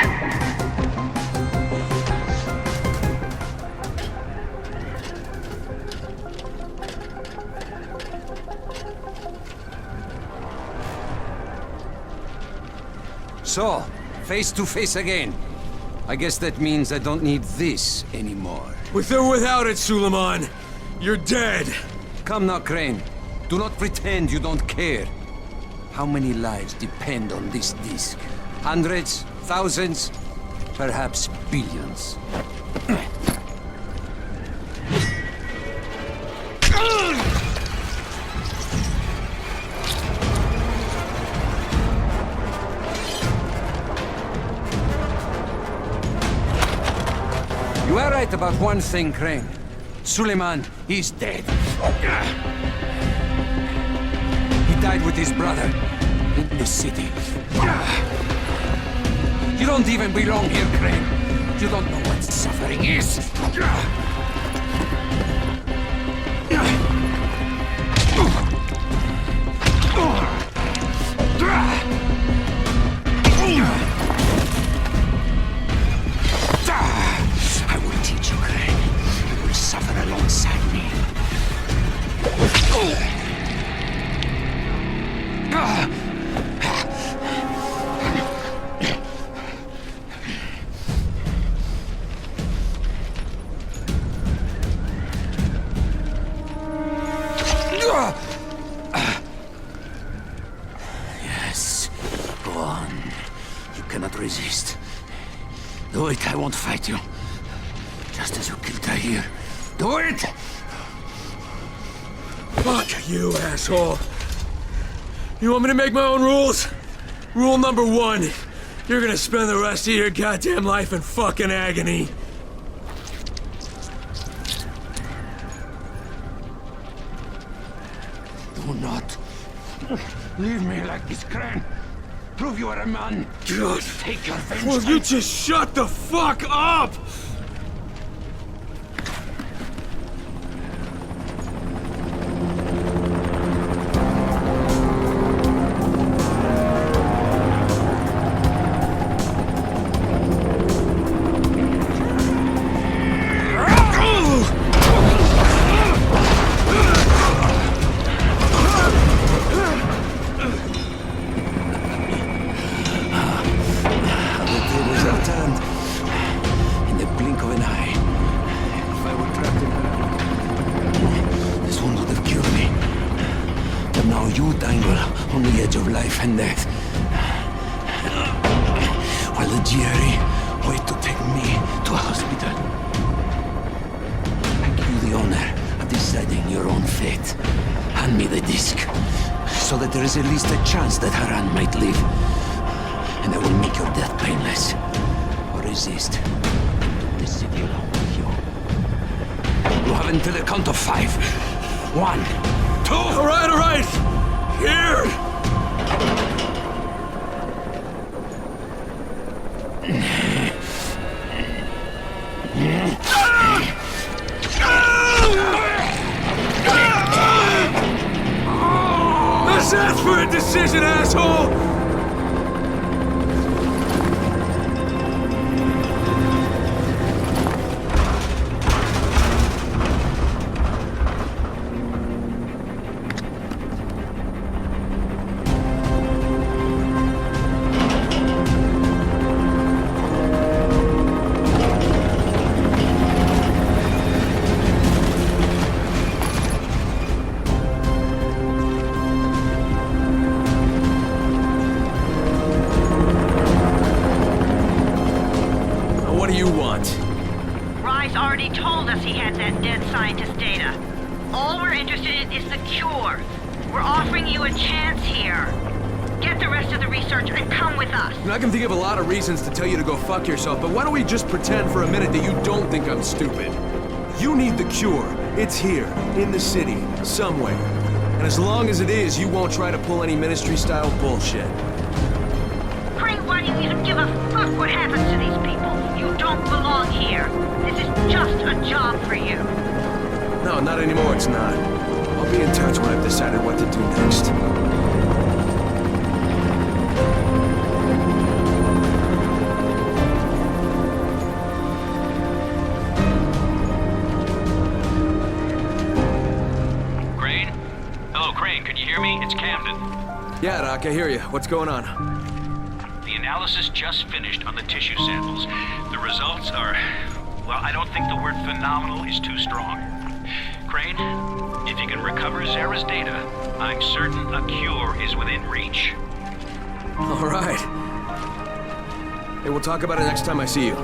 [SPEAKER 20] So, face to face again. I guess that means I don't need this anymore.
[SPEAKER 21] With or without it, Suleiman, you're dead.
[SPEAKER 20] Come now, Crane. Do not pretend you don't care. How many lives depend on this disc? Hundreds? Thousands? Perhaps billions. You are right about one thing, Crane. Suleiman is dead. He died with his brother in the city. You don't even belong here, Crane. You don't know what suffering is. I will teach you, Crane. You will suffer alongside me. Yes, go on. You cannot resist. Do it, I won't fight you. Just as you killed Tahir. Do it!
[SPEAKER 21] Fuck you, asshole. You want me to make my own rules? Rule number 1. You're gonna spend the rest of your goddamn life in fucking agony.
[SPEAKER 20] Do not leave me like this, Crane. Prove you are a man.
[SPEAKER 21] God.
[SPEAKER 20] Take your vengeance.
[SPEAKER 21] Will you just shut the fuck up?
[SPEAKER 20] And death. While the GRE wait to take me to a hospital. Make you the honor of deciding your own fate. Hand me the disc, so that there is at least a chance that Harrán might live. And I will make your death painless. Or resist. The city along with you. You have until the count of 5. 1, 2.
[SPEAKER 21] All right. Here. Let's ask for a decision, asshole!
[SPEAKER 3] already told us he had that dead scientist data. All we're interested in is the cure. We're offering you a chance here. Get the rest of the research and come with us.
[SPEAKER 21] And I can think of a lot of reasons to tell you to go fuck yourself, but why don't we just pretend for a minute that you don't think I'm stupid? You need the cure. It's here, in the city, somewhere. And as long as it is, you won't try to pull any ministry-style bullshit.
[SPEAKER 3] Crane, why do you even give a fuck what happens to these people? You don't belong here. This is just a job for you.
[SPEAKER 21] No, not anymore, it's not. I'll be in touch when I've decided what to do next.
[SPEAKER 6] Crane? Hello, Crane, can you hear me? It's Camden.
[SPEAKER 21] Yeah, Doc, I hear you. What's going on?
[SPEAKER 6] The analysis just finished on the tissue samples. The results are... well, I don't think the word phenomenal is too strong. Crane, if you can recover Zara's data, I'm certain a cure is within reach.
[SPEAKER 21] All right. Hey, we'll talk about it next time I see you.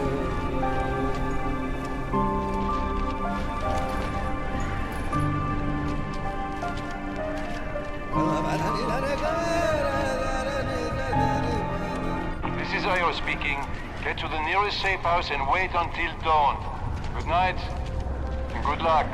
[SPEAKER 9] This is Io speaking. Get to the nearest safe house and wait until dawn. Good night, and good luck.